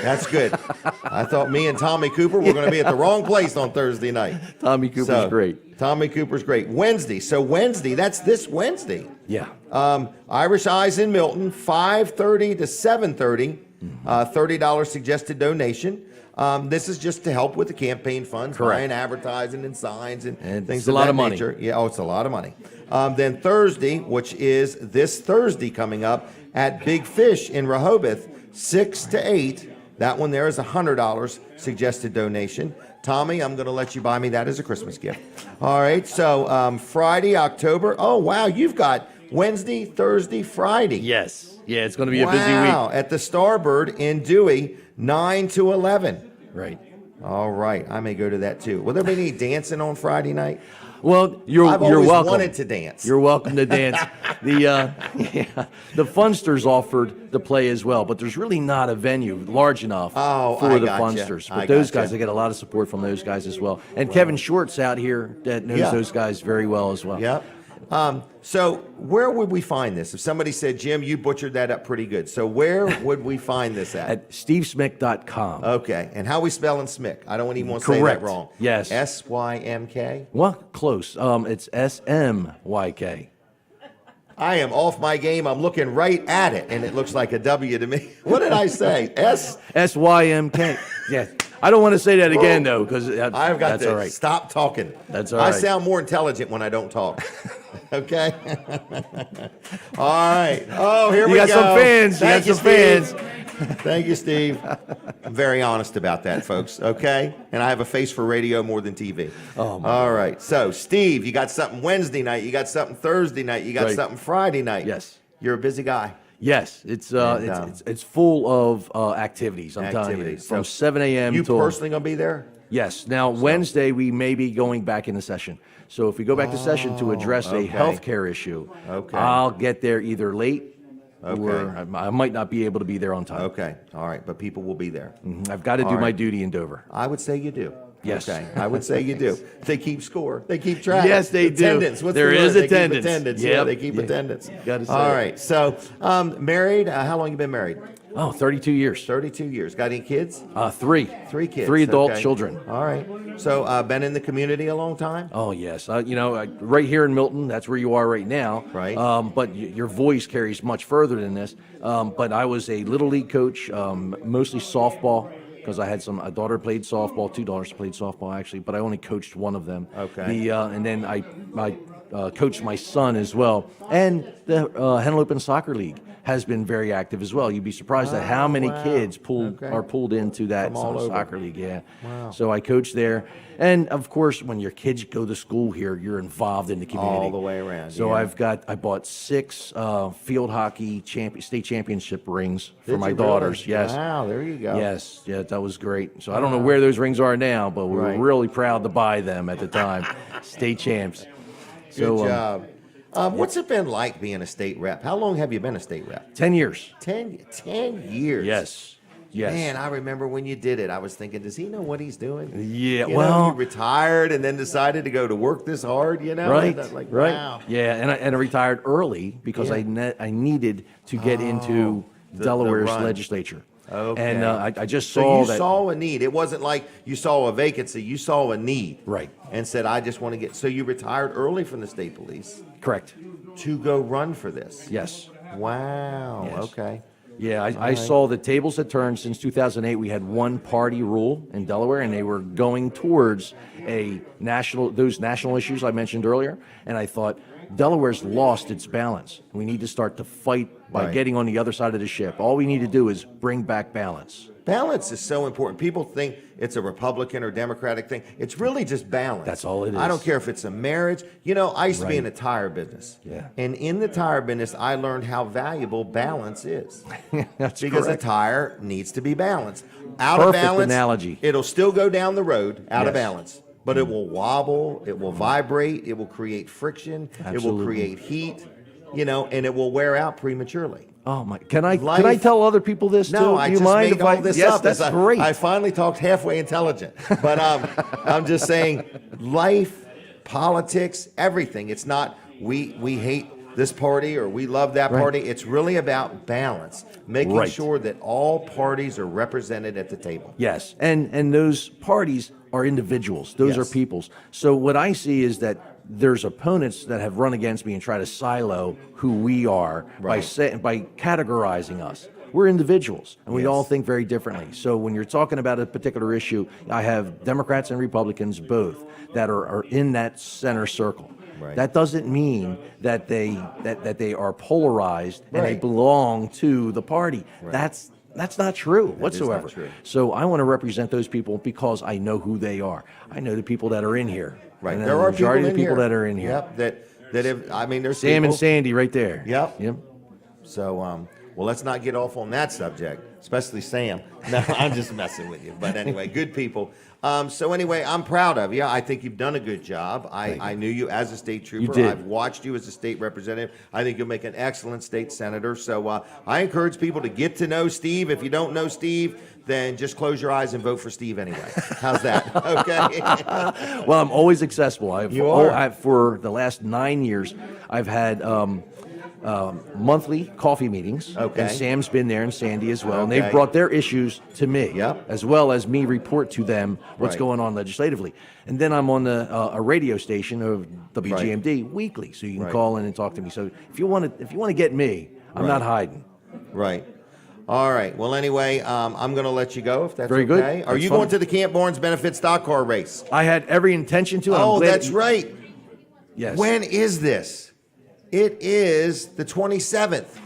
That's good. I thought me and Tommy Cooper were going to be at the wrong place on Thursday night. Tommy Cooper's great. Tommy Cooper's great. Wednesday. So Wednesday, that's this Wednesday. Yeah. Irish Eyes in Milton, 5:30 to 7:30. $30 suggested donation. This is just to help with the campaign funds, Correct. buying advertising and signs and And things it's a of lot that of money. nature. Yeah, oh, it's a lot of money. Then Thursday, which is this Thursday coming up at Big Fish in Rehoboth, 6 to 8. That one there is $100 suggested donation. Tommy, I'm going to let you buy me that as a Christmas gift. All right, so Friday, October. Oh, wow, you've got Wednesday, Thursday, Friday. Yes. Yeah, it's going to be a busy Wow, week. at the Starbird in Dewey, 9 to 11. Right. All right, I may go to that too. Will there be any dancing on Friday night? Well, you're I've you're always welcome. wanted to dance. You're welcome to dance. The Funsters offered to play as well, but there's really not a venue large enough Oh, for I the gotcha. Funsters. I But those gotcha. guys, I get a lot of support from those guys as well. And Kevin Short's out here that knows Yeah. those guys very well as well. Yep. So where would we find this? If somebody said, Jim, you butchered that up pretty good. So where would we find this at? At stevesmyk.com. Okay. And how we spelling Smyk? I don't even want to say that Correct. wrong. Yes. S-Y-M-K? Well, close. It's SMYK. I am off my game. I'm looking right at it, and it looks like a W to me. What did I say? SYMK. Yeah. I don't want to say that again, though, because I've got that's to all right. stop talking. That's all I right. sound more intelligent when I don't talk. Okay? All right. Oh, here You we go. got some fans. You Thank got some Steve. fans. Thank you, Steve. I'm very honest about that, folks. Okay? And I have a face for radio more than TV. Oh, my All right. So, Steve, you got something Wednesday night. You got something Thursday night. You got Right. something Friday night. Yes. You're a busy guy. Yes, it's full of activities. I'm telling you, Activities. from So 7 a.m. You till personally going to be there? yes. Now Wednesday we may be going back into session. So if we go back to session to address okay. a healthcare issue, Okay. I'll get there either late Okay. or I might not be able to be there on time. Okay. All right. But people will be there. I've got to do All my right. duty in Dover. I would say you do. Yes. Okay. I would say you do. They keep score. They keep track. Yes, they do. Attendance. What's There the word? is They keep attendance. attendance. Yep. Yeah, they keep Yeah. attendance. Gotta say All it. right. So, married. How long you been married? Oh, 32 years. 32 years. Got any kids? Three. 3 kids. 3 adult Okay. children. All right. So, been in the community a long time? Oh yes, right here in Milton, that's where you are right now. Right. But your voice carries much further than this. But I was a little league coach, mostly softball, because I had a daughter played softball, 2 daughters played softball actually, but I only coached one of them. Okay. And then I coached my son as well, and the Henlopen Soccer League has been very active as well. You'd be surprised at how many wow. kids Okay. are pulled into that From all over. soccer league. Yeah. Wow. So I coach there, and of course, when your kids go to school here, you're involved in the community All the way around, So yeah. I bought 6 field hockey state championship rings for Did my you really? daughters. Yes. Wow. There you go. Yes, yeah, that was great. So I don't know where those rings are now, but we Right. were really proud to buy them at the time. State champs. Good So, job. What's it been like being a state rep? How long have you been a state rep? 10 years. 10 years. Yes. Yes. Man, I remember when you did it. I was thinking, does he know what he's doing? Yeah, You know, well- you retired and then decided to go to work this hard. You know, Right, Like, right. Wow. Yeah, and I retired early because Yeah. I needed to get into the Delaware's run. legislature. Okay. And I just So saw you that. saw a need. It wasn't like you saw a vacancy. You saw a need. Right. And said, I just want to get. So you retired early from the state police Correct. to go run for this. Yes. Wow. Yes. Okay. Yeah, I saw the tables had turned since 2008. We had one party rule in Delaware, and they were going towards those national issues I mentioned earlier. And I thought, Delaware's lost its balance. We need to start to fight by Right. getting on the other side of the ship. All we need to do is bring back balance. Balance is so important. People think it's a Republican or Democratic thing. It's really just balance. That's all it I is. don't care if it's a marriage. You know, I used to be Right. in the tire business. Yeah. And in the tire business, I learned how valuable balance is. That's Because correct. a tire needs to be balanced. Out of Perfect balance, analogy. it'll still go down the road out of Yes. balance. But it will wobble, it will vibrate, it will create friction, it will Absolutely. create heat, and it will wear out prematurely. Oh my! Can I Life- tell other people this too? No, Do I you just mind made if all this yes, up. that's as great. I finally talked halfway intelligent. But I'm just saying, life, politics, everything. It's not we hate this party or we love that Right. party. It's really about balance, making Right. sure that all parties are represented at the table. Yes, and those parties are individuals. Those Yes. are peoples. So what I see is that there's opponents that have run against me and try to silo who we are Right. by categorizing us. We're individuals, and we Yes. all think very differently. So when you're talking about a particular issue, I have Democrats and Republicans both that are in that center circle. Right. That doesn't mean that they are polarized and they Right. belong to the party. Right. That's That's not true whatsoever. true. So I want to represent those people because I know who they are. I know the people that are in here. Right. And There the are people majority in of the people here. that are in here. Yep. That have, I mean, there's Sam people. and Sandy right there. Yep. Yep. So, well, let's not get off on that subject, especially Sam. No, I'm just messing with you. But anyway, good people. So anyway, I'm proud of you. I think you've done a good job. I knew you as a state trooper. did. I've watched you as a state representative. I think you'll make an excellent state senator. So I encourage people to get to know Steve. If you don't know Steve, then just close your eyes and vote for Steve anyway. How's that? Okay. Well, I'm always accessible. You are. For the last 9 years, I've had monthly coffee meetings. Okay. And Sam's been there and Sandy as well. And Okay. they've brought their issues to me, Yep. as well as me report to them what's Right. going on legislatively. And then I'm on a radio station of WGMD weekly, so you can Right. call in and talk to me. So if you want to get me, I'm Right. not hiding. Right. All right. Well, anyway, I'm going to let you go if that's Very good. okay. Are That's you fine. going to the Camp Barnes Benefit Stock Car Race? I had every intention to. I'm Oh, glad that's right. Yes. When is this? It is the 27th.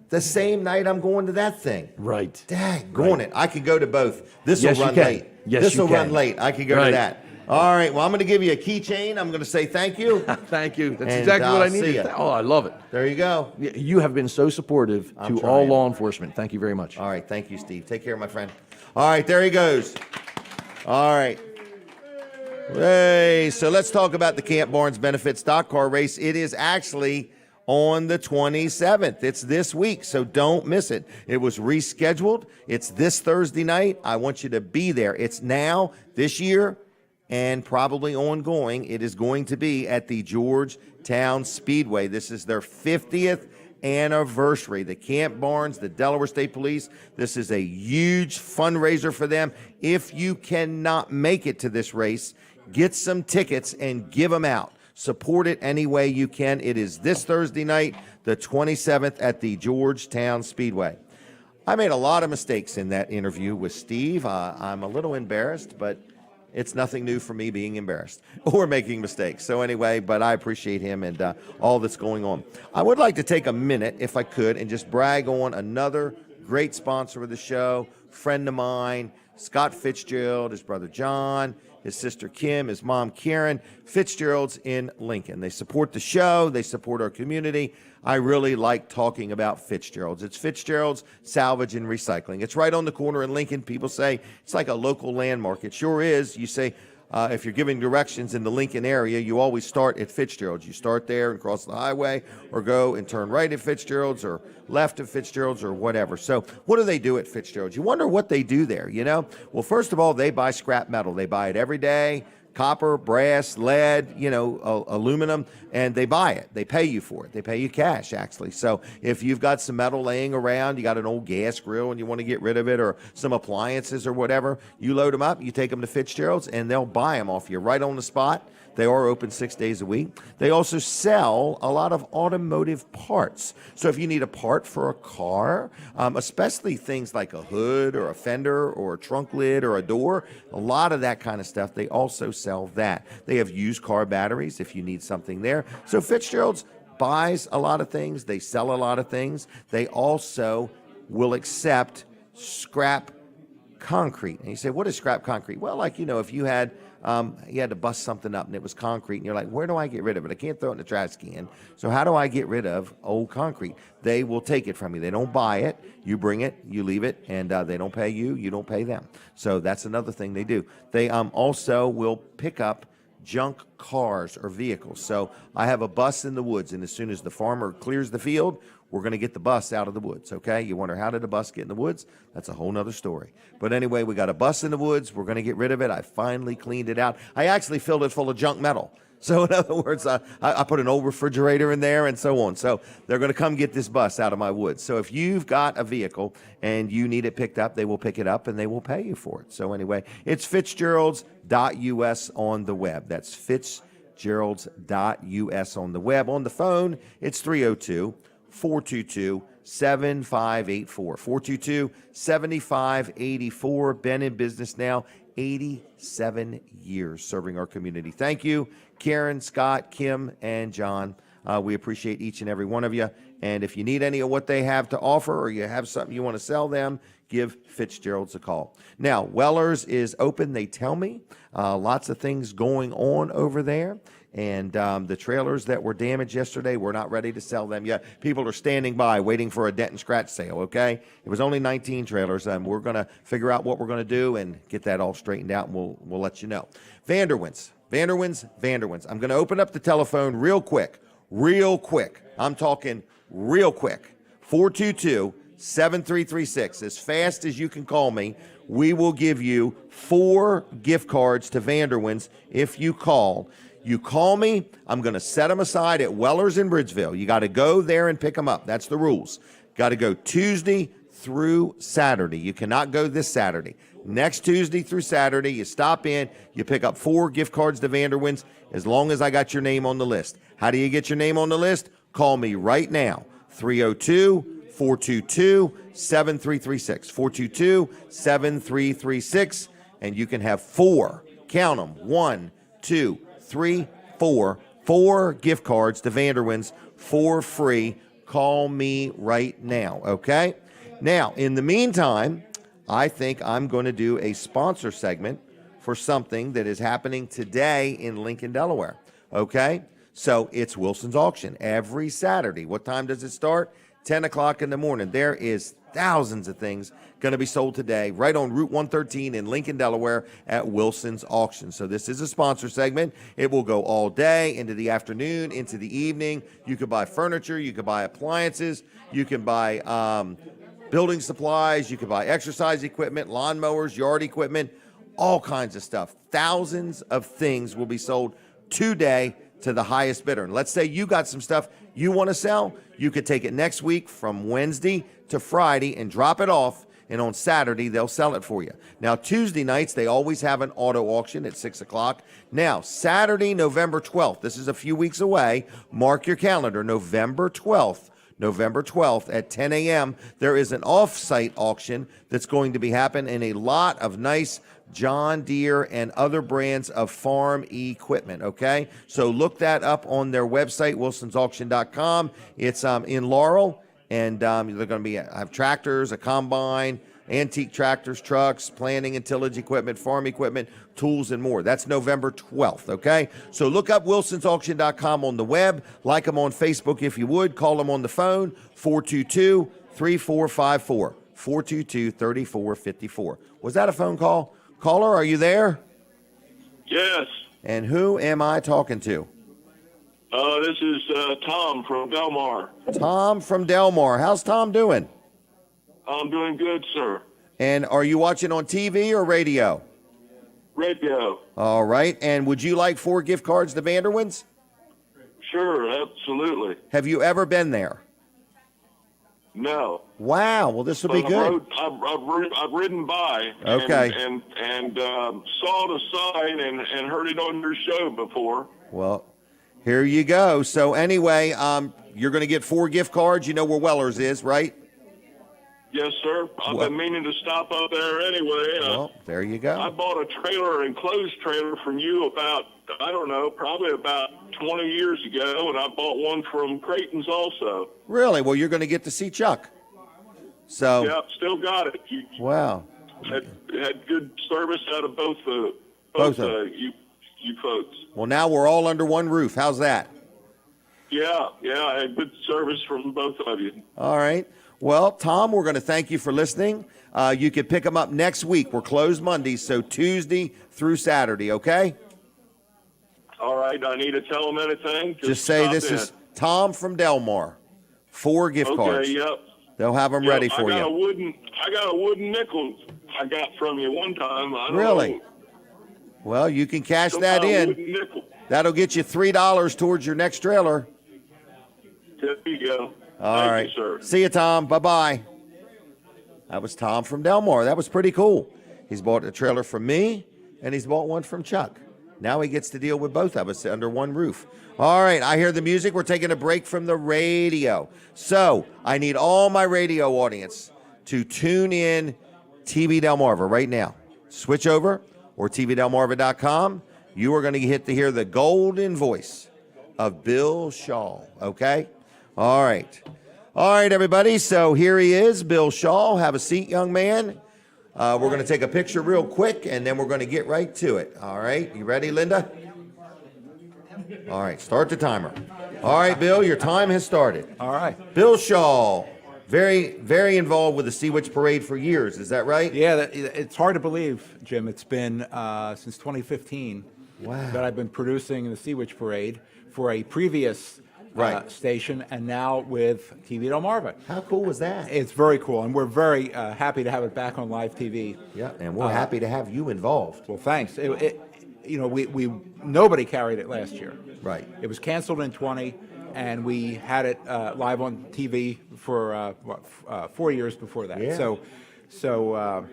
The same night I'm going to that thing. Right. Dang, going it. I could go to both. This will Yes, you run can. late. Yes, This you will run can. late. I could go to Right. that. All right. Well, I'm going to give you a keychain. I'm going to say thank you. Thank you. That's And, exactly what I see needed. ya. Oh, I love it. There you go. You have been so supportive I'm to all trying. law enforcement. Thank you very much. All right. Thank you, Steve. Take care, my friend. All right. There he goes. All right. Hey, so let's talk about the Camp Barnes Benefit Stock Car Race. It is actually on the 27th. It's this week, so don't miss it. It was rescheduled. It's this Thursday night. I want you to be there. It's now, this year, and probably ongoing. It is going to be at the Georgetown Speedway. This is their 50th anniversary. The Camp Barnes, the Delaware State Police, this is a huge fundraiser for them. If you cannot make it to this race, get some tickets and give them out. Support it any way you can. It is this Thursday night, the 27th, at the Georgetown Speedway. I made a lot of mistakes in that interview with Steve. I'm a little embarrassed, but it's nothing new for me being embarrassed or making mistakes. So anyway, but I appreciate him and all that's going on. I would like to take a minute, if I could, and just brag on another great sponsor of the show, friend of mine, Scott Fitzgerald, his brother John, his sister Kim, his mom Karen, Fitzgerald's in Lincoln. They support the show. They support our community. I really like talking about Fitzgerald's. It's Fitzgerald's Salvage and Recycling. It's right on the corner in Lincoln. People say it's like a local landmark. It sure is. You say, if you're giving directions in the Lincoln area, you always start at Fitzgerald's. You start there and cross the highway, or go and turn right at Fitzgerald's, or left at Fitzgerald's, or whatever. So what do they do at Fitzgerald's? You wonder what they do there, you know? Well, first of all, they buy scrap metal. They buy it every day. Copper, brass, lead, aluminum, and they buy it. They pay you for it. They pay you cash, actually. So if you've got some metal laying around, you got an old gas grill and you want to get rid of it, or some appliances or whatever, you load them up, you take them to Fitzgerald's, and they'll buy them off you right on the spot. They are open 6 days a week. They also sell a lot of automotive parts. So if you need a part for a car, especially things like a hood or a fender or a trunk lid or a door, a lot of that kind of stuff, they also sell that. They have used car batteries if you need something there. So Fitzgerald's buys a lot of things. They sell a lot of things. They also will accept scrap concrete. And you say, what is scrap concrete? Well, like, if you had to bust something up and it was concrete, and you're like, where do I get rid of it? I can't throw it in the trash can. So how do I get rid of old concrete? They will take it from you. They don't buy it. You bring it, you leave it, and they don't pay you. You don't pay them. So that's another thing they do. They also will pick up junk cars or vehicles. So I have a bus in the woods, and as soon as the farmer clears the field, we're going to get the bus out of the woods, okay? You wonder, how did the bus get in the woods? That's a whole nother story. But anyway, we got a bus in the woods. We're going to get rid of it. I finally cleaned it out. I actually filled it full of junk metal. So in other words, I put an old refrigerator in there and so on. So they're going to come get this bus out of my woods. So if you've got a vehicle and you need it picked up, they will pick it up and they will pay you for it. So anyway, it's Fitzgeralds.us on the web. That's Fitzgeralds.us on the web. On the phone, it's 302-422-7584. 422-7584. Been in business now 87 years serving our community. Thank you, Karen, Scott, Kim, and John. We appreciate each and every one of you. And if you need any of what they have to offer, or you have something you want to sell them, give Fitzgerald's a call. Now, Weller's is open, they tell me. Lots of things going on over there. And the trailers that were damaged yesterday, we're not ready to sell them yet. People are standing by waiting for a dent and scratch sale, okay? It was only 19 trailers. We're going to figure out what we're going to do and get that all straightened out, and we'll let you know. Vanderwins. I'm going to open up the telephone real quick. I'm talking real quick. 422-7336. As fast as you can call me, we will give you 4 gift cards to Vanderwins if you call. You call me, I'm going to set them aside at Weller's in Bridgeville. You got to go there and pick them up. That's the rules. Got to go Tuesday through Saturday. You cannot go this Saturday. Next Tuesday through Saturday, you stop in, you pick up 4 gift cards to Vanderwins as long as I got your name on the list. How do you get your name on the list? Call me right now, 302-422-7336, 422-7336, and you can have 4, count them, 1, 2, 3, 4 gift cards to Vanderwins for free. Call me right now, okay? Now, in the meantime, I think I'm going to do a sponsor segment for something that is happening today in Lincoln, Delaware, okay? So it's Wilson's Auction every Saturday. What time does it start? 10 o'clock in the morning. There is thousands of things going to be sold today right on Route 113 in Lincoln, Delaware at Wilson's Auction. So this is a sponsor segment. It will go all day, into the afternoon, into the evening. You could buy furniture. You could buy appliances. You can buy building supplies. You could buy exercise equipment, lawnmowers, yard equipment, all kinds of stuff. Thousands of things will be sold today to the highest bidder. And let's say you got some stuff you want to sell. You could take it next week from Wednesday to Friday and drop it off, and on Saturday they'll sell it for you. Now, Tuesday nights, they always have an auto auction at 6 o'clock. Now, Saturday, November 12th, this is a few weeks away. Mark your calendar, November 12th at 10 a.m., there is an off-site auction that's going to be happening in a lot of nice John Deere and other brands of farm equipment, okay? So look that up on their website, wilsonsauction.com. It's in Laurel, and they're going to have tractors, a combine, antique tractors, trucks, planting and tillage equipment, farm equipment, tools, and more. That's November 12th, okay? So look up wilsonsauction.com on the web. Like them on Facebook if you would. Call them on the phone, 422-3454, 422-3454. Was that a phone call? Caller, are you there? Yes. And who am I talking to? This is Tom from Delmar. Tom from Delmar. How's Tom doing? I'm doing good, sir. And are you watching on TV or radio? Radio. All right. And would you like 4 gift cards to Vanderwins? Sure, absolutely. Have you ever been there? No. Wow. Well, this will be good. I've ridden by. Okay. And saw the sign and heard it on your show before. Well, here you go. So anyway, you're going to get 4 gift cards. You know where Weller's is, right? Yes, sir. I've been meaning to stop up there anyway. Well, there you go. I bought a trailer, enclosed trailer from you about, I don't know, probably about 20 years ago, and I bought one from Creighton's also. Really? Well, you're going to get to see Chuck. So. Yeah, still got it. Wow. Had good service out of both you folks. Well, now we're all under one roof. How's that? Yeah, I had good service from both of you. All right. Well, Tom, we're going to thank you for listening. You can pick them up next week. We're closed Mondays, so Tuesday through Saturday, okay? All right. I need to tell them anything? Just say this is Tom from Delmar. 4 gift cards. Okay, yep. They'll have them ready for you. I got a wooden nickel I got from you one time. I don't Really? know. Well, you can cash that in. That'll get you $3 towards your next trailer. There you go. All right. Thank you, sir. See you, Tom. Bye-bye. That was Tom from Delmar. That was pretty cool. He's bought a trailer from me, and he's bought one from Chuck. Now he gets to deal with both of us under one roof. All right, I hear the music. We're taking a break from the radio. So I need all my radio audience to tune in TV Delmarva right now. Switch over or tvdelmarva.com. You are going to get to hear the golden voice of Bill Shaw, okay? All right. All right, everybody. So here he is, Bill Shaw. Have a seat, young man. We're going to take a picture real quick, and then we're going to get right to it. All right. You ready, Linda? All right. Start the timer. All right, Bill, your time has started. All right. Bill Shaw, very, very involved with the Sea Witch Parade for years. Is that right? Yeah, it's hard to believe, Jim. It's been since 2015 that I've been producing the Sea Witch Parade for a previous station, and now with TV Delmarva. How cool was that? It's very cool, and we're very happy to have it back on live TV. Yeah, and we're happy to have you involved. Well, thanks. We nobody carried it last year. Right. It was canceled in 20, and we had it live on TV for 4 years before that. Yeah. So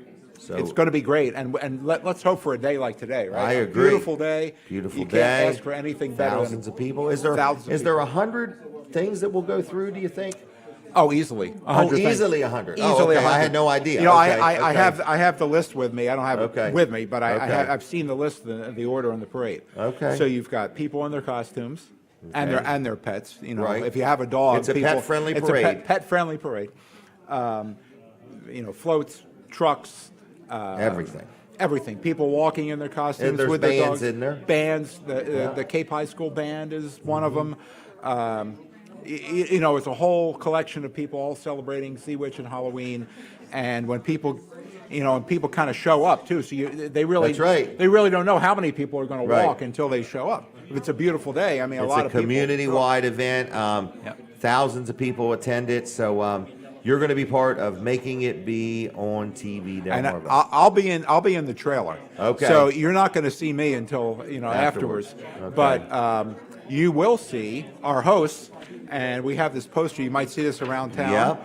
it's going to be great, and let's hope for a day like today, right? I A agree. Beautiful day. Beautiful you day. can't ask for anything better. Thousands of people. Is there 100 things that we'll go through? Do you think? Oh, easily. 100 things. Easily 100. Easily Oh, okay. 100. I had no idea. You know, Okay, I okay. have the list with me. I don't have Okay. it with me, but Okay. I've seen the list, the order on the parade. Okay. So you've got people in their costumes and their pets. You know, Right. if you have a dog, It's a pet-friendly it's parade. a pet-friendly parade. Floats, trucks. Everything. Everything. People walking in their costumes And there's with their bands dogs. in there. Bands. The Cape High School band is one of them. It's a whole collection of people all celebrating Sea Witch and Halloween, and when people, people kind of show up too. So they really, That's right. They really don't know how many people are going to Right. walk until they show up. If it's a beautiful day, I mean, It's a lot a of people. community-wide event. Thousands of people attend it. So you're going to be part of making it be on TV. And Delmarva. I'll be in the trailer. Okay. So you're not going to see me until afterwards. Okay. But you will see our hosts, and we have this poster. You might see this around town.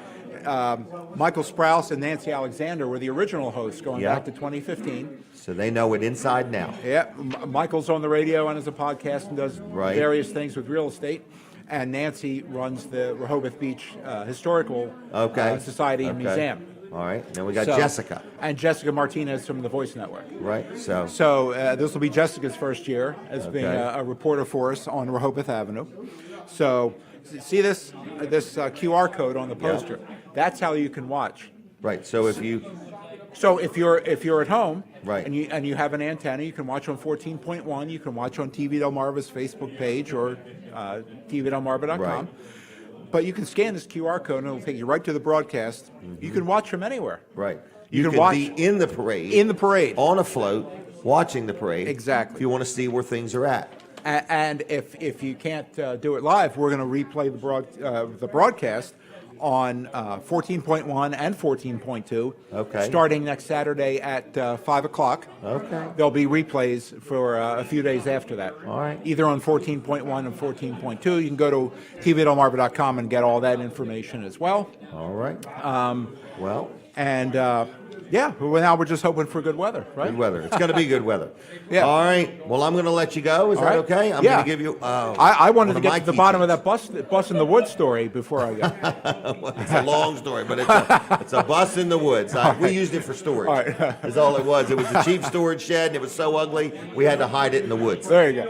Michael Sprouse and Nancy Alexander were the original hosts going Yeah. back to 2015. So they know it inside now. Yeah, Michael's on the radio and has a podcast and does Right. various things with real estate. And Nancy runs the Rehoboth Beach Historical Society and Okay. Museum. All right. Then we got So- Jessica. And Jessica Martinez from the Voice Network. Right. So So this will be Jessica's first year as being Okay. a reporter for us on Rehoboth Avenue. So see this QR code on the poster. That's how you can watch. right. So if you So if you're at home, Right. and you have an antenna, you can watch on 14.1. You can watch on TV Delmarva's Facebook page or tvdelmarva.com. Right. But you can scan this QR code and it'll take you right to the broadcast. You can watch from anywhere. right, You can could watch be in the parade. in the parade. on a float, watching the parade. Exactly. If you want to see where things are at. And if you can't do it live, we're going to replay the broadcast on 14.1 and 14.2. Okay. Starting next Saturday at 5 o'clock. Okay. There'll be replays for a few days after that. All right. Either on 14.1 and 14.2. You can go to tvdelmarva.com and get all that information as well. All right. Well, And well, now we're just hoping for good weather, right? good weather. It's going to be good weather. Yeah. All right. Well, I'm going to let you go. Is All that right. okay? I'm Yeah. going to give you. I wanted one to of get my to the key bottom of things. that bus in the woods story before I go. Well, it's a long story, but it's a bus in the woods. We used it for storage. All right. Is all it was. It was a cheap storage shed, and it was so ugly we had to hide it in the woods. There you go.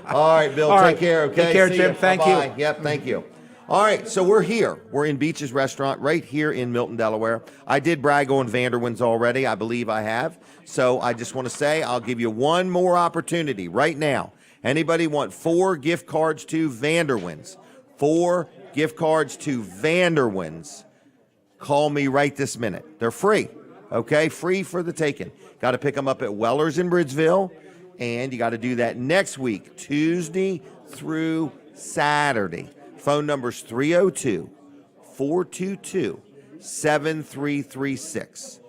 All right, Bill. All take right. care. Okay. Take care, See Jim. ya. Thank Bye-bye. you. Yep. Thank you. All right, so we're here. We're in Beach's Restaurant right here in Milton, Delaware. I did brag on Vanderwin's already. I believe I have. So I just want to say I'll give you one more opportunity right now. Anybody want 4 gift cards to Vanderwin's? 4 gift cards to Vanderwin's. Call me right this minute. They're free, okay? Free for the taking. Got to pick them up at Weller's in Bridgeville, and you got to do that next week, Tuesday through Saturday. Phone number's 302-422-7336.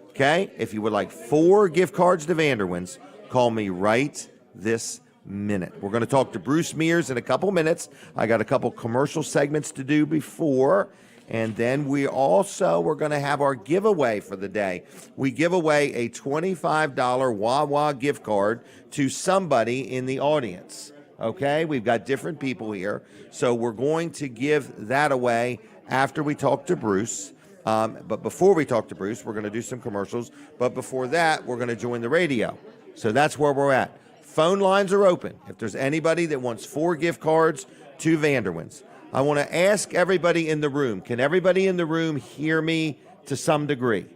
Okay? If you would like 4 gift cards to Vanderwin's, call me right this minute. We're going to talk to Bruce Mears in a couple minutes. I got a couple commercial segments to do before. And then we're going to have our giveaway for the day. We give away a $25 Wawa gift card to somebody in the audience. Okay, we've got different people here. So we're going to give that away after we talk to Bruce. But before we talk to Bruce, we're going to do some commercials. But before that, we're going to join the radio. So that's where we're at. Phone lines are open. If there's anybody that wants 4 gift cards to Vanderwin's, I want to ask everybody in the room, can everybody in the room hear me to some degree?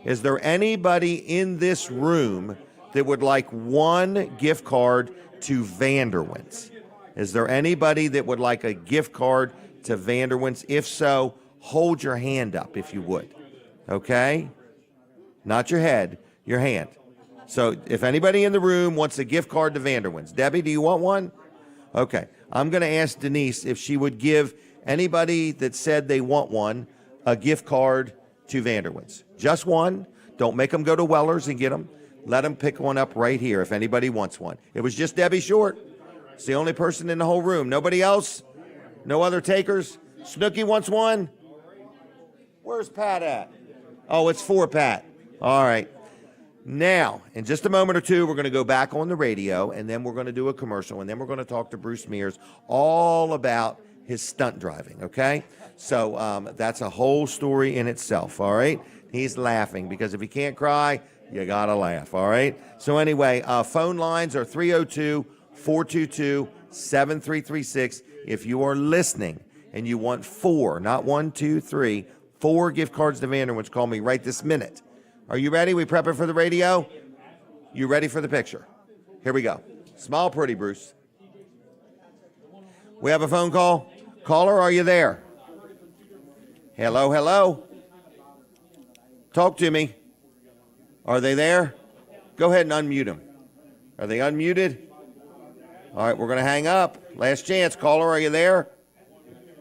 Is there anybody in this room that would like one gift card to Vanderwent's? Is there anybody that would like a gift card to Vanderwent's? If so, hold your hand up if you would. Okay? Not your head, your hand. So if anybody in the room wants a gift card to Vanderwent's. Debbie, do you want one? Okay. I'm going to ask Denise if she would give anybody that said they want one a gift card to Vanderwent's. Just one. Don't make them go to Weller's and get them. Let them pick one up right here if anybody wants one. It was just Debbie Short. It's the only person in the whole room. Nobody else? No other takers? Snooky wants one? Where's Pat at? Oh, it's for Pat. All right. Now, in just a moment or two, we're going to go back on the radio, and then we're going to do a commercial, and then we're going to talk to Bruce Mears all about his stunt driving, okay? So that's a whole story in itself, all right? He's laughing because if you can't cry, you got to laugh, all right? So anyway, phone lines are 302-422-7336. If you are listening and you want 4, not 1, 2, 3, 4 gift cards to Vanderwent's, call me right this minute. Are you ready? We prepping for the radio? You ready for the picture? Here we go. Smile pretty, Bruce. We have a phone call. Caller, are you there? Hello, hello. Talk to me. Are they there? Go ahead and unmute them. Are they unmuted? All right, we're going to hang up. Last chance. Caller, are you there?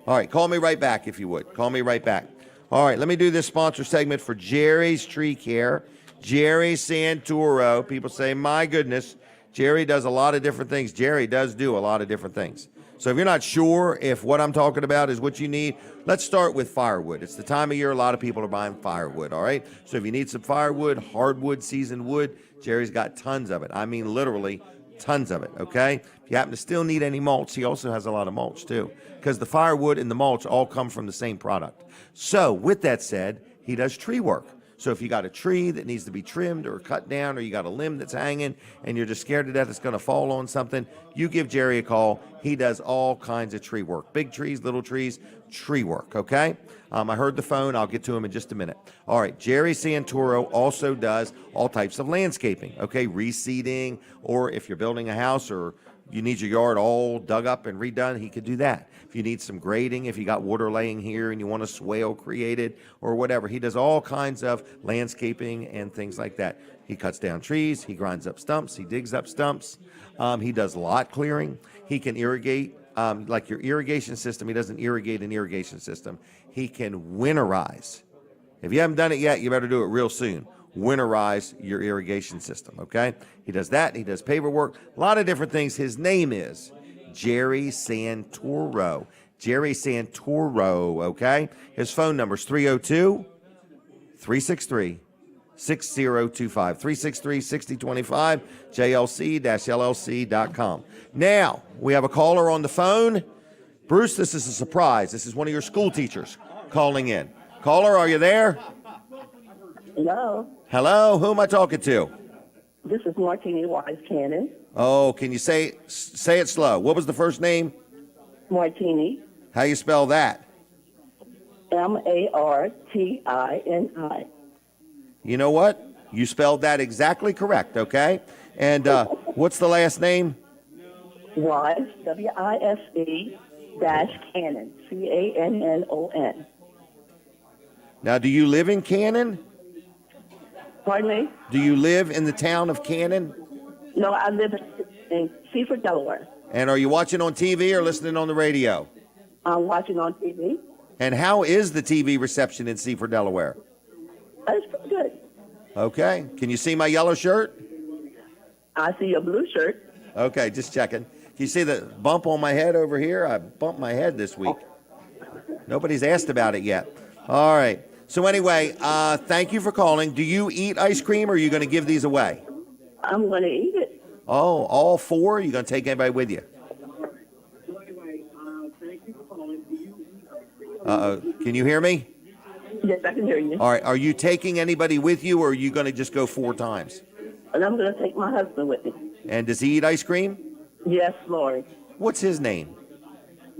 All right, call me right back if you would. Call me right back. All right, let me do this sponsor segment for Jerry's Tree Care. Jerry Santoro. People say, my goodness, Jerry does a lot of different things. Jerry does do a lot of different things. So if you're not sure if what I'm talking about is what you need, let's start with firewood. It's the time of year a lot of people are buying firewood, all right? So if you need some firewood, hardwood, seasoned wood, Jerry's got tons of it. I mean literally tons of it, okay? If you happen to still need any mulch, he also has a lot of mulch too, because the firewood and the mulch all come from the same product. So with that said, he does tree work. So if you got a tree that needs to be trimmed or cut down, or you got a limb that's hanging and you're just scared to death it's going to fall on something, you give Jerry a call. He does all kinds of tree work. Big trees, little trees, tree work, okay? I heard the phone. I'll get to him in just a minute. All right, Jerry Santoro also does all types of landscaping, okay? Reseeding, or if you're building a house or you need your yard all dug up and redone, he could do that. If you need some grading, if you got water laying here and you want a swale created or whatever, he does all kinds of landscaping and things like that. He cuts down trees, he grinds up stumps, he digs up stumps, he does lot clearing, he can irrigate, like your irrigation system. He doesn't irrigate an irrigation system. He can winterize. If you haven't done it yet, you better do it real soon. Winterize your irrigation system, okay? He does that. He does paver work, a lot of different things. His name is Jerry Santoro. Jerry Santoro, okay? His phone number is 302-363-6025. 363-6025, jlc-llc.com. Now, we have a caller on the phone. Bruce, this is a surprise. This is one of your school teachers calling in. Caller, are you there? Hello. Hello, who am I talking to? This is Martini Wise Cannon. Oh, can you say it slow? What was the first name? Martini. How you spell that? Martini. You know what? You spelled that exactly correct, okay? And what's the last name? Wise, W-I-S-E, Cannon, C-A-N-N-O-N. Now, do you live in Cannon? Pardon me? Do you live in the town of Cannon? No, I live in Seaford, Delaware. And are you watching on TV or listening on the radio? I'm watching on TV. And how is the TV reception in Seaford, Delaware? That's pretty good. Okay. Can you see my yellow shirt? I see your blue shirt. Okay, just checking. Can you see the bump on my head over here? I bumped my head this week. Nobody's asked about it yet. All right. So anyway, thank you for calling. Do you eat ice cream, or are you going to give these away? I'm going to eat it. Oh, all 4? You're going to take anybody with you? Can you hear me? Yes, I can hear you. All right. Are you taking anybody with you, or are you going to just go 4 times? And I'm going to take my husband with me. And does he eat ice cream? Yes, Lord. What's his name?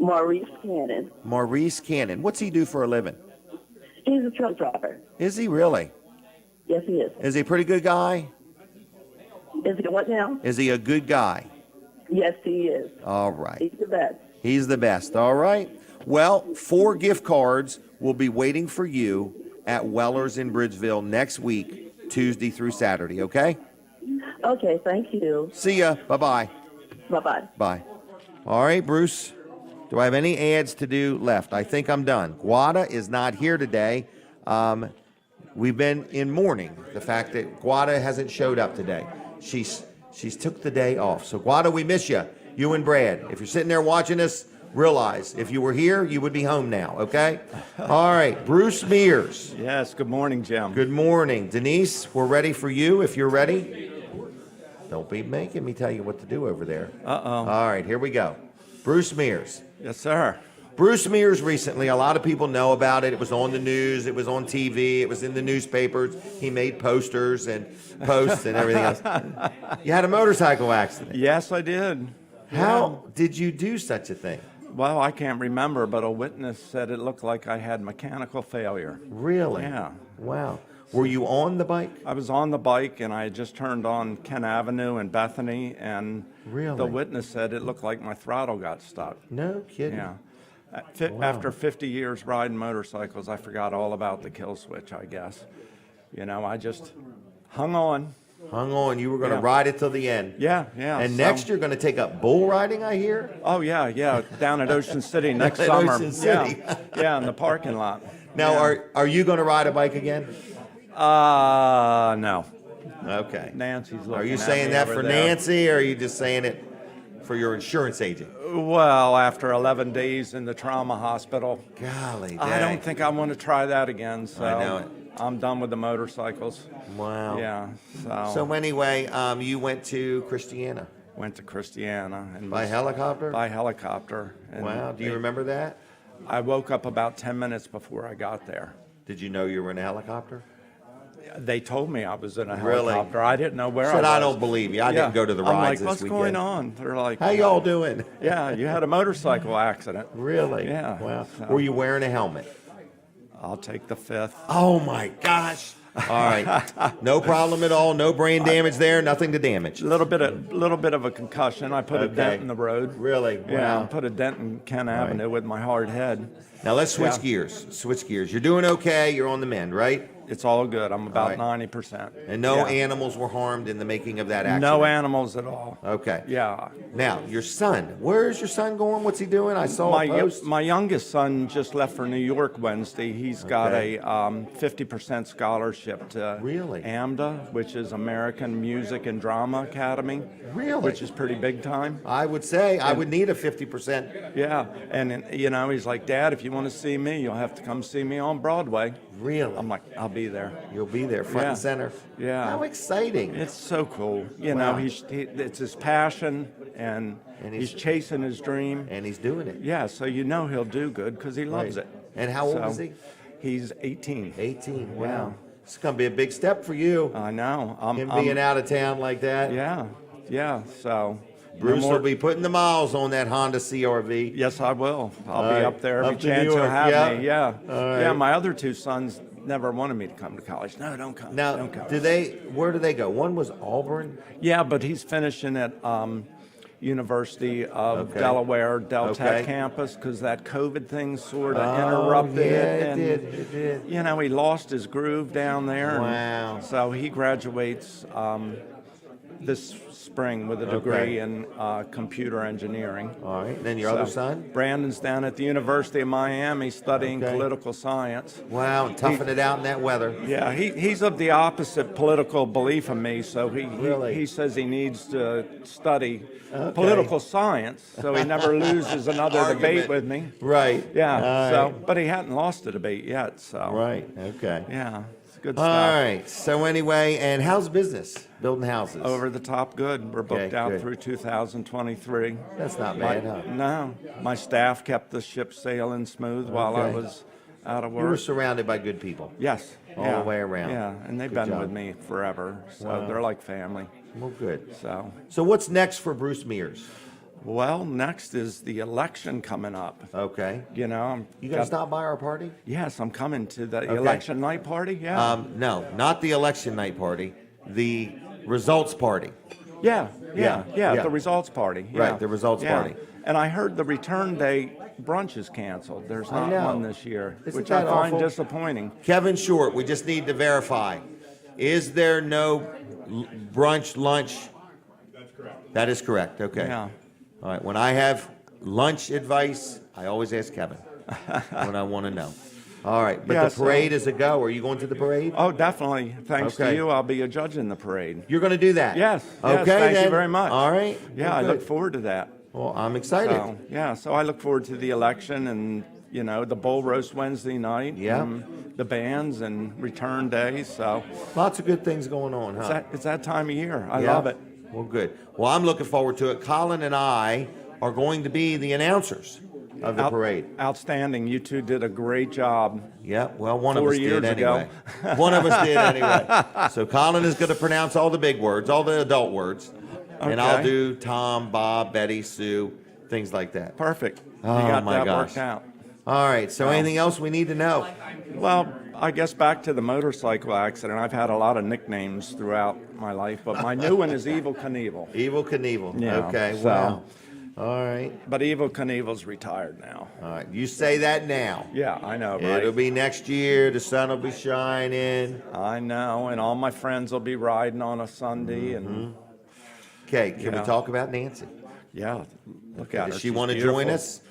Maurice Cannon. Maurice Cannon. What's he do for a living? He's a truck driver. Is he really? Yes, he is. Is he a pretty good guy? Is he what now? Is he a good guy? Yes, he is. All right. He's the best. He's the best. All right. Well, 4 gift cards will be waiting for you at Weller's in Bridgeville next week, Tuesday through Saturday, okay? Okay, thank you. See ya. Bye-bye. Bye-bye. Bye. All right, Bruce. Do I have any ads to do left? I think I'm done. Guada is not here today. We've been in mourning the fact that Guada hasn't showed up today. She's took the day off. So Guada, we miss you. You and Brad. If you're sitting there watching us, realize if you were here, you would be home now, okay? All right, Bruce Mears. Yes, good morning, Jim. Good morning. Denise, we're ready for you if you're ready. Don't be making me tell you what to do over there. Uh-oh. All right, here we go. Bruce Mears. Yes, sir. Bruce Mears recently, a lot of people know about it. It was on the news. It was on TV. It was in the newspapers. He made posters and posts and everything else. You had a motorcycle accident. Yes, I did. How did you do such a thing? Well, I can't remember, but a witness said it looked like I had mechanical failure. Really? Yeah. Wow. Were you on the bike? I was on the bike, and I had just turned on Kent Avenue in Bethany, and Really? the witness said it looked like my throttle got stuck. No kidding. Yeah. Wow. After 50 years riding motorcycles, I forgot all about the kill switch, I guess. You know, I just hung on. Hung on. You were going to Yeah. ride it till the end. Yeah, yeah. And so- next you're going to take up bull riding, I hear? Oh, yeah, down at Ocean City next At summer. Ocean City. Yeah, yeah, in the parking lot. Now, Yeah. are you going to ride a bike again? No. Okay. Nancy's looking Are you at saying me that over for there. Nancy, or are you just saying it for your insurance agent? Well, after 11 days in the trauma hospital, Golly, I dang. don't think I want to try that again. So I know it. I'm done with the motorcycles. Wow. Yeah. So anyway, you went to Christiana. Went to Christiana and By helicopter? By helicopter. And Wow. Do you remember that? I woke up about 10 minutes before I got there. Did you know you were in a helicopter? They told me I was in a Really? helicopter. I didn't know where Said, I I was. don't believe you. I didn't go to the I'm rides like, this what's weekend." going on? They're like, How y'all doing? Yeah, you had a motorcycle accident. Really? Yeah. Wow. So- Were you wearing a helmet? I'll take the 5th. Oh my gosh. All right. No problem at all. No brain damage there. Nothing to damage. A little bit of a concussion. I put a Okay. dent in the road. Really? Yeah, Wow. I put a dent in Kent Avenue with my hard head. Now let's switch Yeah. gears. Switch gears. You're doing okay. You're on the mend, right? It's all good. I'm about right. 90%. And no Yeah. animals were harmed in the making of that accident. No animals at all. Okay. Yeah. Now your son. Where's your son going? What's he doing? I saw a post. My youngest son just left for New York Wednesday. He's got Okay. a 50% scholarship to Really? AMDA, which is American Music and Drama Academy. Really? Which is pretty big time. I would say I would need a 50%. Yeah, and you know, he's like, Dad, if you want to see me, you'll have to come see me on Broadway. Really? I'm like, I'll be there. You'll be there, front Yeah. and center. Yeah. How exciting! It's so cool. You Wow. know, it's his passion, and he's chasing his dream. And he's doing it. Yeah, so you know he'll do good because he loves Right. it. And how old So, is he? He's 18. 18. Wow. Yeah. It's gonna be a big step for you. I know. Him being out of town like that. Yeah, yeah. So Bruce no more- will be putting the miles on that Honda CRV. Yes, I will. I'll All be right. up there every Up to New chance he'll York, have yeah. me. Yeah. All Yeah, right. my other two sons never wanted me to come to college. No, don't come. Now, don't come. where do they go? One was Auburn. Yeah, but he's finishing at University of Okay. Delaware, Del Tech Okay. campus, because that COVID thing sort of Oh, interrupted yeah, it. it And, did, it did. You know, he lost his groove down there. and Wow. So he graduates this spring with a degree Okay. in computer engineering. All right. Then your other son. Brandon's down at the University of Miami studying Okay. political science. Wow, toughing it out in that weather. Yeah, he's of the opposite political belief of me, so Really? he says he needs to study Okay. political science, so he never loses another Argument. debate with me. Right. Yeah, All so right. but he hadn't lost a debate yet, so Right. Okay. yeah, it's good All stuff. right. So anyway, and how's business? Building houses. Over the top good. We're booked Okay, out good. through 2023. That's not bad, huh? No, my staff kept the ship sailing smooth while I Okay. was out of You were work. surrounded by good people. Yes. All yeah, the way around. Yeah, and they've Good been job. with me forever, so Wow. they're like family. Well, good. So So what's next for Bruce Mears? Well, next is the election coming up. Okay. You know, You gonna stop by our party? Yes, I'm coming to the election night party. Yeah. No, not the election night party. The results party. Yeah. yeah. The results party. Yeah. Right, the results Yeah. party. And I heard the return day brunch is canceled. There's I not know. one this year, Isn't which I that find awful? disappointing. Kevin Short, we just need to verify. Is there no brunch, lunch? That's correct. That is correct, okay. Yeah. All right, when I have lunch advice, I always ask Kevin when I want to know. All right, but Yeah, the parade is a go. Are you going to the parade? Oh, definitely. Thanks Okay. to you, I'll be a judge in the parade. You're going to do that? Yes. Okay, yes, thank then. you very much. All right. Yeah, Well, I look good. forward to that. Well, I'm excited. So, yeah, so I look forward to the election and, you know, the bull roast Wednesday night. Yeah. And the bands and return day. So Lots of good things going on, huh? it's that time of year. I Yeah? love it. Well, good. Well, I'm looking forward to it. Colin and I are going to be the announcers of the parade. Outstanding. You two did a great job. Yeah, well, one of 4 us did years ago. anyway. One of us did anyway. So Colin is going to pronounce all the big words, all the adult words, and I'll Okay. do Tom, Bob, Betty, Sue, things like that. Perfect. Oh, you got my that gosh. worked out. All right, so anything else we need to know? Well, I guess back to the motorcycle accident. I've had a lot of nicknames throughout my life, but my new one is Evil Knievel. Evil Knievel. Yeah, Okay, so- wow. All right. But Evil Knievel's retired now. All right, you say that now. Yeah, I know, right? It'll be next year. The sun will be shining. I know, and all my friends will be riding on a Sunday, and Okay, can we Yeah. talk about Nancy? yeah, look at her. Does she She's want to join beautiful. us?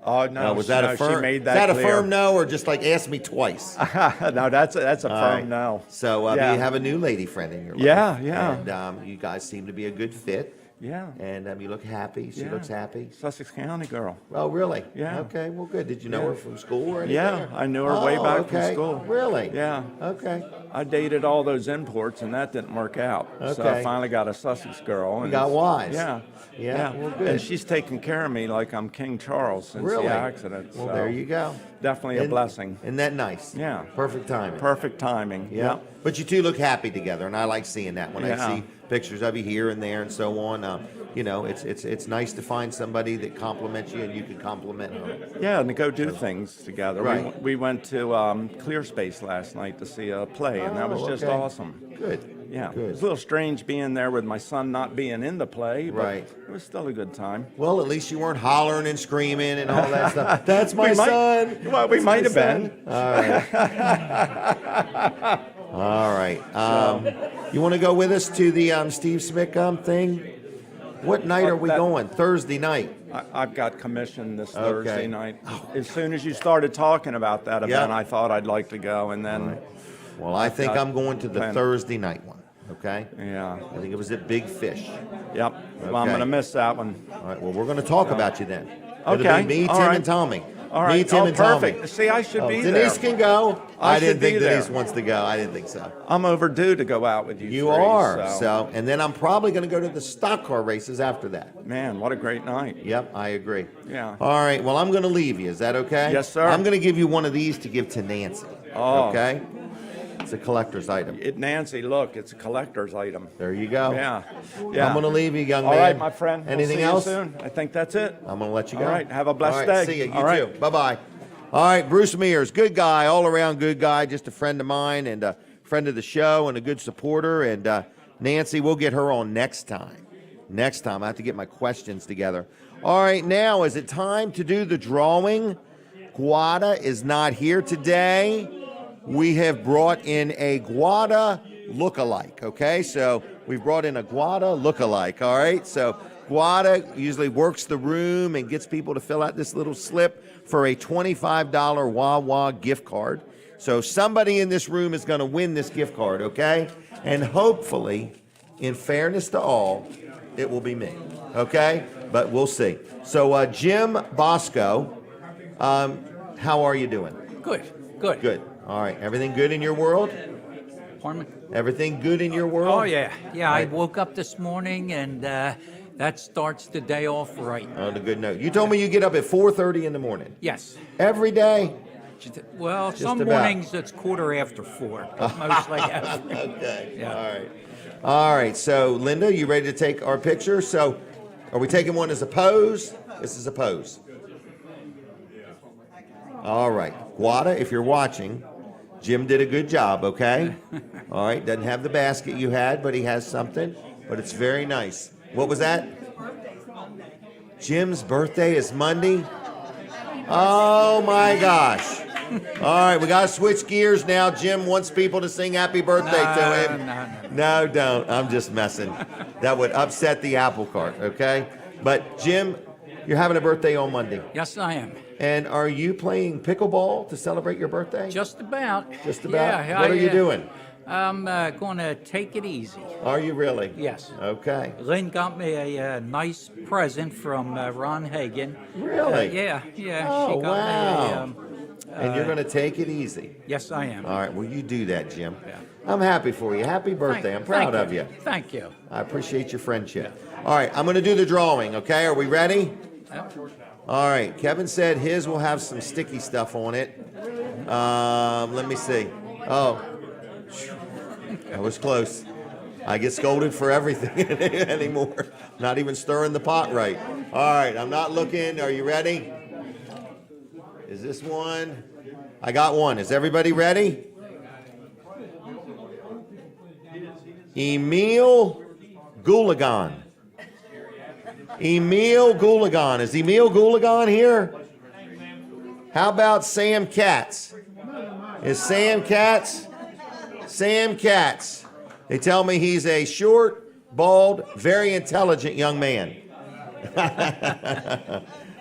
Oh no, Was that no, a firm? She made is that, that a clear. firm no, or just like ask me twice? No, that's a All firm right. no. So Yeah. you have a new lady friend in your life. Yeah, yeah. And you guys seem to be a good fit. Yeah. And you look happy. She Yeah. looks happy. Sussex County girl. Oh, really? Yeah. Okay, well, good. Did you know Yeah. her from school or anything? Yeah, or- I knew her way Oh, back okay. from school. Really? Yeah. Okay. I dated all those imports, and that didn't work out. So Okay. I finally got a Sussex girl. And got wise. Yeah. Yeah, well, good. And she's taken care of me like I'm King Charles since Really? the accident. Well, so there you go. Definitely a Isn't- blessing. Isn't that nice? Yeah. Perfect timing. Perfect timing. Yeah. Yep. But you two look happy together, and I like seeing that when I Yeah. see pictures of you here and there and so on. You know, it's nice to find somebody that compliments you and you can compliment her. Yeah, and to go do things together. Right. We went to Clear Space last night to see a play, and that was Oh, just okay. awesome. Good. Yeah, Good. it was a little strange being there with my son not being in the play, but Right. it was still a good time. Well, at least you weren't hollering and screaming and all that stuff. That's my We might- son. well, we That's might my have been. son. All right. All right. You want to go with us to the Steve Smyk thing? What night are we going? Thursday night. I've got commission this Okay. Thursday night. As soon as you started talking about that event, Yeah. I thought I'd like to go, and then Well, I think got I'm going to the planned. Thursday night one. Okay. yeah, I think it was at Big Fish. yep. Well, I'm Okay. going to miss that one. All right. Well, we're going to talk about you then. Okay, It'll be me, all Tim, right. and Tommy. All right. Me, Tim, Oh, and Tommy. perfect. See, I should be Denise there. can go. I I didn't should be think Denise there. wants to go. I didn't think so. I'm overdue to go out with you. You three, are. So, and then I'm probably going to go to the stock car races after that. man, what a great night. Yep, I agree. Yeah. All right. Well, I'm going to leave you. Is that okay? Yes, sir. I'm going to give you one of these to give to Nancy. Oh. Okay. It's a collector's item. Nancy, look, it's a collector's item. There you go. Yeah. I'm going to leave you, young All man. right, my friend. We'll Anything see else? You soon. I think that's it. I'm going to let you go. All right. Have a blessed All right, day. See you. You All too. right. Bye-bye. All right, Bruce Mears, good guy, all around good guy, just a friend of mine and a friend of the show and a good supporter. And Nancy, we'll get her on next time. Next time, I have to get my questions together. All right, now is it time to do the drawing? Guada is not here today. We have brought in a Guada lookalike, okay? So we've brought in a Guada lookalike, all right? So Guada usually works the room and gets people to fill out this little slip for a $25 Wawa gift card. So somebody in this room is going to win this gift card, okay? And hopefully, in fairness to all, it will be me, okay? But we'll see. So Jim Bosco, how are you doing? Good, good. Good. All right. Everything good in your world? Pardon me? Everything good in your world? Oh, yeah. Yeah, I Right. woke up this morning and that starts the day off right. On a good note. You told me you get up at 4:30 in the morning. Yes. Every day? Well, Just some about. mornings it's 4:15, but mostly every. Okay. Yeah. All right. All right. So, Linda, you ready to take our picture? So, Are we taking one as a pose? This is a pose. All right. Guada, if you're watching, Jim did a good job, okay? All right. Doesn't have the basket you had, but he has something. But it's very nice. What was that? Jim's birthday is Monday? Oh, my gosh. All right, we got to switch gears now. Jim wants people to sing happy birthday to him. No, don't. I'm just messing. That would upset the apple cart, okay? But, Jim, you're having a birthday on Monday. Yes, I am. And are you playing pickleball to celebrate your birthday? Just about. Just about? Yeah, What are you doing? I'm going to take it easy. Are you really? Yes. Okay. Lynn got me a nice present from Ron Hagen. Really? Yeah. Oh, She got wow. me And you're going to take it easy. Yes, I am. All right, well, you do that, Jim. Yeah. I'm happy for you. Happy birthday. I'm proud of you. Thank you. I appreciate your friendship. All right, I'm going to do the drawing, okay? Are we ready? All right, Kevin said his will have some sticky stuff on it. Let me see. Oh, that was close. I get scolded for everything anymore. Not even stirring the pot right. All right, I'm not looking. Are you ready? Is this one? I got one. Is everybody ready? Emil Goulagan. Emil Goulagan. Is Emil Goulagan here? How about Sam Katz? Is Sam Katz? Sam Katz. They tell me he's a short, bald, very intelligent young man.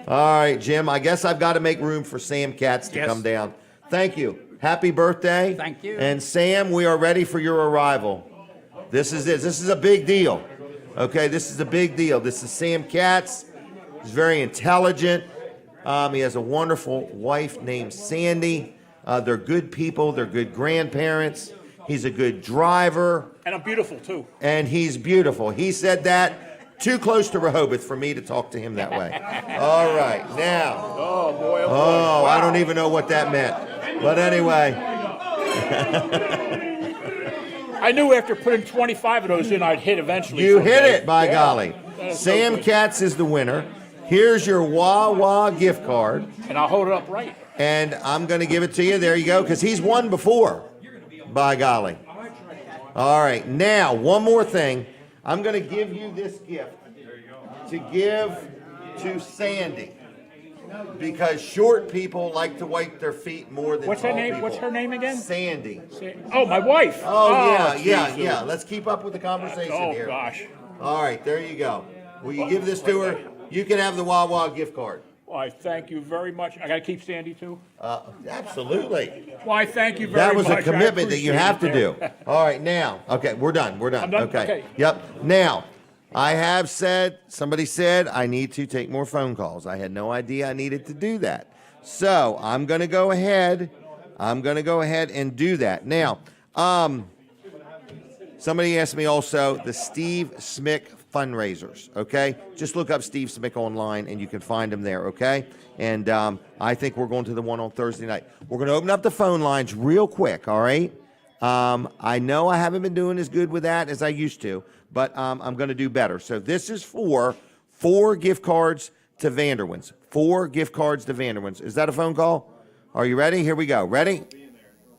All right, Jim, I guess I've got to make room for Sam Katz to come down. Thank you. Happy birthday. Thank you. And Sam, we are ready for your arrival. This is it. This is a big deal. Okay, this is a big deal. This is Sam Katz. He's very intelligent. He has a wonderful wife named Sandy. They're good people. They're good grandparents. He's a good driver. And I'm beautiful, too. And he's beautiful. He said that. Too close to Rehoboth for me to talk to him that way. All right, now. Oh, boy. Oh, I don't even know what that meant. But anyway. I knew after putting 25 of those in, I'd hit eventually. You someday. hit it, by Yeah. golly. That is so Sam good. Katz is the winner. Here's your Wawa gift card. And I'll hold it up right. And I'm going to give it to you. There you go, because he's won before, by golly. All right, now, one more thing. I'm going to give you this gift to give to Sandy, because short people like to wipe their feet more than What's her tall name? people. What's her name again? Sandy. Oh, my wife. Oh, yeah. Jesus. Let's keep up with the conversation Oh, here. gosh. All right, there you go. Will you give this to her? You can have the Wawa gift card. Why, thank you very much. I got to keep Sandy, too? Absolutely. Why, thank you very much. That was a I commitment that you appreciate have to it do. there. All right, now. Okay, we're done. We're done. I'm done? Okay. Okay. Yep. Now, I have said, somebody said I need to take more phone calls. I had no idea I needed to do that. So I'm going to go ahead. And do that. Now, somebody asked me also the Steve Smyk fundraisers, okay? Just look up Steve Smyk online and you can find him there, okay? And I think we're going to the one on Thursday night. We're going to open up the phone lines real quick, all right? I know I haven't been doing as good with that as I used to, but I'm going to do better. So this is for 4 gift cards to Vanderwins. 4 gift cards to Vanderwins. Is that a phone call? Are you ready? Here we go. Ready?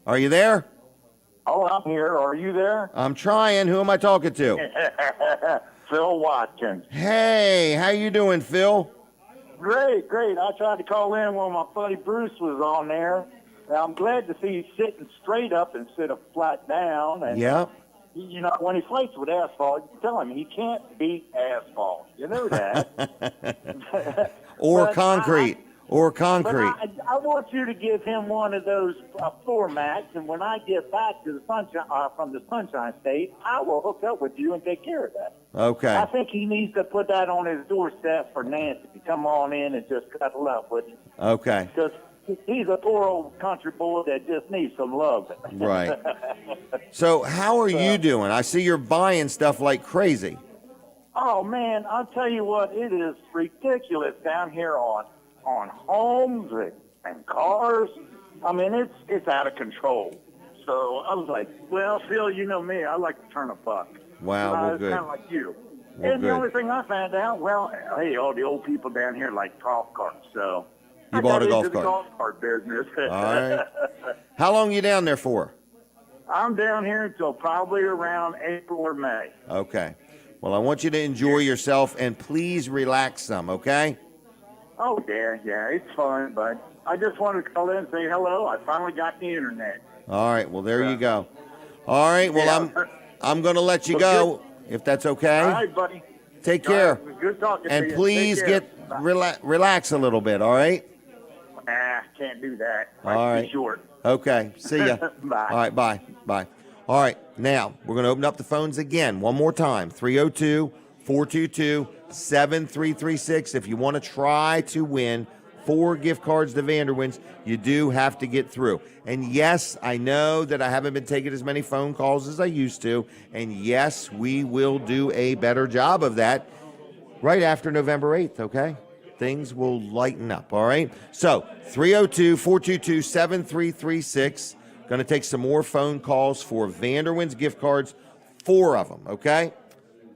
Are you there? Oh, I'm here. Are you there? I'm trying. Who am I talking to? Phil Watkins. Hey, how you doing, Phil? Great, great. I tried to call in when my buddy Bruce was on there. And I'm glad to see he's sitting straight up instead of flat down. And Yep. you know, when he fights with asphalt, you tell him he can't beat asphalt. You know that. Or But concrete. Or concrete. But I want you to give him one of those floor mats, and when I get back to the sunshine from the Sunshine State, I will hook up with you and take care of that. Okay. I think he needs to put that on his doorstep for Nancy to come on in and just cuddle up with him. Okay. Because he's a poor old country boy that just needs some love. Right. So how are you doing? I see you're buying stuff like crazy. Oh, man, I'll tell you what, it is ridiculous down here on homes and cars. I mean, it's out of control. So I was like, well, Phil, you know me. I like to turn a buck. Wow, well, it's good. kind of like you. Well, And the good. only thing I found out, well, hey, all the old people down here like golf carts, so You I bought got a golf into the cart. golf cart business. All right. How long you down there for? I'm down here until probably around April or May. Okay. Well, I want you to enjoy yourself and please relax some, okay? Oh, yeah, it's fun, but I just wanted to call in and say hello. I finally got the internet. All right. Well, there you go. All right. Well, I'm going to let you go if that's okay. All right, buddy. Take care. All right, good talking to And you. please Take care. get relax a little bit, all right? Can't do that. All Life's right. too short. Okay. See ya. Bye. All right. Bye. Bye. All right. Now, we're going to open up the phones again one more time. 302-422-7336. If you want to try to win 4 gift cards to Vanderwins, you do have to get through. And yes, I know that I haven't been taking as many phone calls as I used to. And yes, we will do a better job of that right after November 8th, okay? Things will lighten up, all right? So, 302-422-7336. Going to take some more phone calls for Vanderwins gift cards, 4 of them, okay?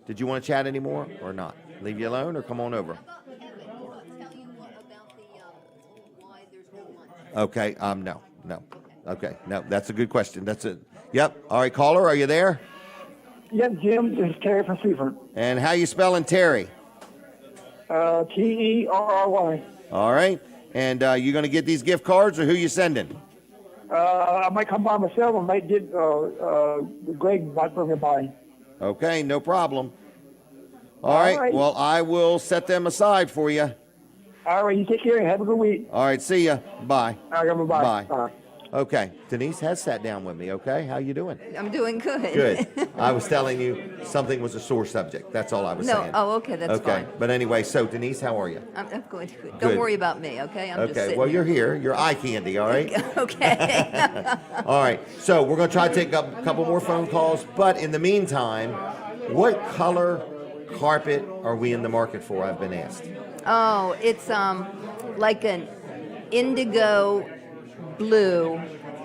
Did you want to chat anymore or not? Leave you alone or come on over? Okay, no. Okay, no, that's a good question. That's it. Yep. All right, caller, are you there? Yep, Jim. This is Terry from Seaford. And how you spelling Terry? Terry. All right. And you going to get these gift cards or who you sending? I might come by myself. I might get Greg might bring it by. Okay, no problem. All right. Well, I will set them aside for you. All right, you take care. Have a good week. All right, see ya. Bye. All right, bye. Bye. Okay, Denise has sat down with me, okay? How you doing? I'm doing good. Good. I was telling you something was a sore subject. That's all I was saying. Oh, okay, that's okay. fine. But anyway, so Denise, how are you? I'm good. Good. Don't worry about me, okay? I'm just Okay, sitting well, you're here. You're eye candy, all right? Okay. All right, so we're going to try to take a couple more phone calls, but in the meantime, what color carpet are we in the market for, I've been asked? Oh, it's like an indigo blue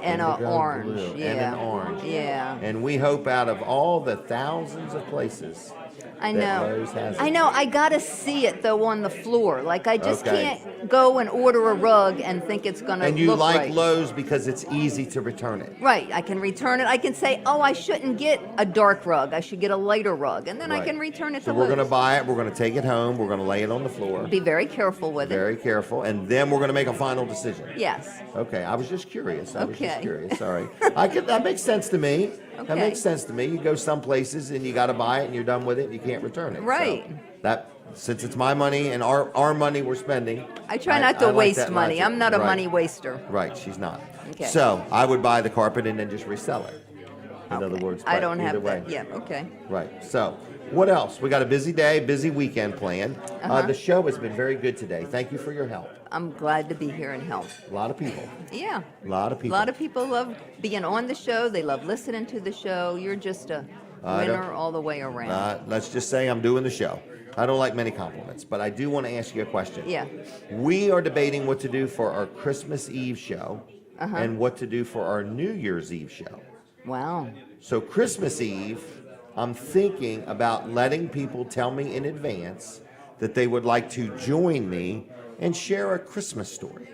and an Indigo orange. blue Yeah. and an orange. Yeah. And we hope out of all the thousands of places I that know. Lowe's has it. I know. I gotta see it though on the floor. Like I just Okay. can't go and order a rug and think it's gonna And you look like right. Lowe's because it's easy to return it. Right. I can return it. I can say, oh, I shouldn't get a dark rug. I should get a lighter rug, and then I Right. can return it So to we're going to Lowe's. buy it, we're going to take it home, we're going to lay it on the floor. Be very careful with it. Very careful, and then we're going to make a final decision. Yes. Okay, I was just curious. I was just Okay. curious. All right. That makes sense to me. That Okay. makes sense to me. You go some places and you got to buy it and you're done with it and you can't return it. So Right. that since it's my money and our money we're spending. I try not to like waste that money. logic. I'm not a Right. money waster. Right, she's not. Okay. So I would buy the carpet and then just resell it. In other words, I but don't either have way. that. Yeah. Okay. Right. So, what else? We got a busy day, busy weekend planned. Uh-huh. The show has been very good today. Thank you for your help. I'm glad to be here and help. A lot of people. Yeah. A lot of A people. lot of people love being on the show. They love listening to the show. You're just a I don't- winner all the way around. Let's just say I'm doing the show. I don't like many compliments, but I do want to ask you a question. Yeah. We are debating what to do for our Christmas Eve show Uh-huh. and what to do for our New Year's Eve show. Wow. So Christmas Eve, I'm thinking about letting people tell me in advance that they would like to join me and share a Christmas story.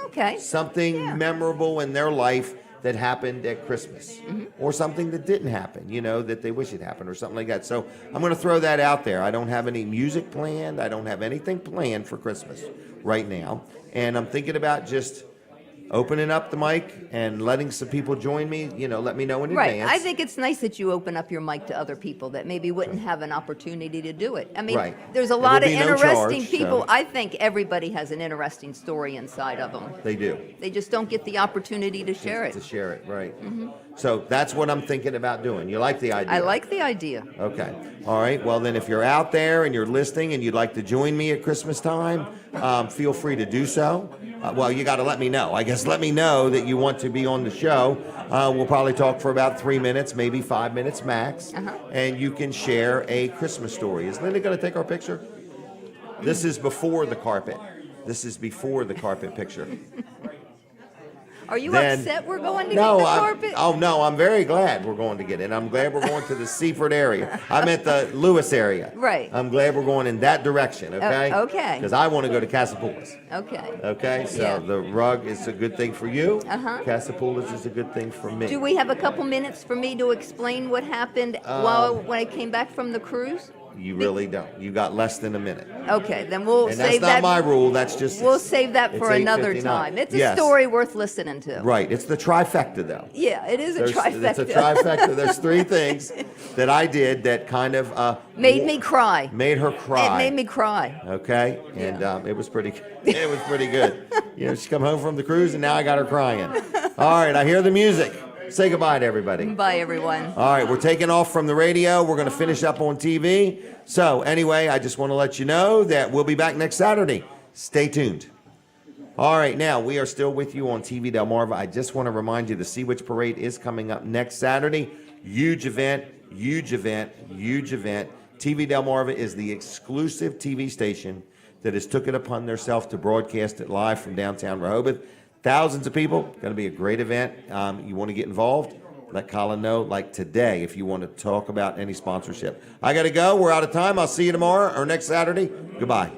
Okay. Something memorable in their life that happened at Christmas, or something that didn't happen, that they wish it happened, or something like that. So I'm going to throw that out there. I don't have any music planned. I don't have anything planned for Christmas right now. And I'm thinking about just opening up the mic and letting some people join me, let me know in Right. advance. I think it's nice that you open up your mic to other people that maybe wouldn't have an opportunity to do it. I mean, Right. there's a It lot will of be no interesting charge, people. so- I think everybody has an interesting story inside of them. They do. They just don't get the opportunity to share it. To share it, right. Mhm. So that's what I'm thinking about doing. You like the idea? I like the idea. Okay. All right. Well, then, if you're out there and you're listening and you'd like to join me at Christmas time, feel free to do so. Well, you got to let me know. I guess let me know that you want to be on the show. We'll probably talk for about 3 minutes, maybe 5 minutes max, and you can share a Christmas story. Is Linda going to take our picture? This is before the carpet. This is before the carpet picture. Are you then, upset we're going to no, get the carpet? no, I'm very glad we're going to get it. I'm glad we're going to the Seaford area. I meant the Lewis area. Right. I'm glad we're going in that direction, okay? Okay. Because I want to go to Casapoulas. Okay. Okay, so Yeah. the rug is a good thing for you. Uh-huh. Casapoulas is a good thing for me. Do we have a couple minutes for me to explain what happened when I came back from the cruise? You really don't. You got less than a minute. Okay, then we'll And save that's not that. my rule. That's just. We'll save that it's for another 8:59. time. It's a Yes. story worth listening to. Right. It's the trifecta, though. Yeah, it is a trifecta. It's a trifecta. There's three things that I did that kind of Made me cry. made her cry. It made me cry. Okay, and it was pretty. It was pretty good. She come home from the cruise, and now I got her crying. All right, I hear the music. Say goodbye to everybody. Bye, everyone. All right, we're taking off from the radio. We're going to finish up on TV. So anyway, I just want to let you know that we'll be back next Saturday. Stay tuned. All right, now we are still with you on TV Delmarva. I just want to remind you the Sea Witch Parade is coming up next Saturday. Huge event, huge event, huge event. TV Delmarva is the exclusive TV station that has took it upon themselves to broadcast it live from downtown Rehoboth. Thousands of people. Going to be a great event. You want to get involved? Let Colin know, like today, if you want to talk about any sponsorship. I got to go. We're out of time. I'll see you tomorrow or next Saturday. Goodbye.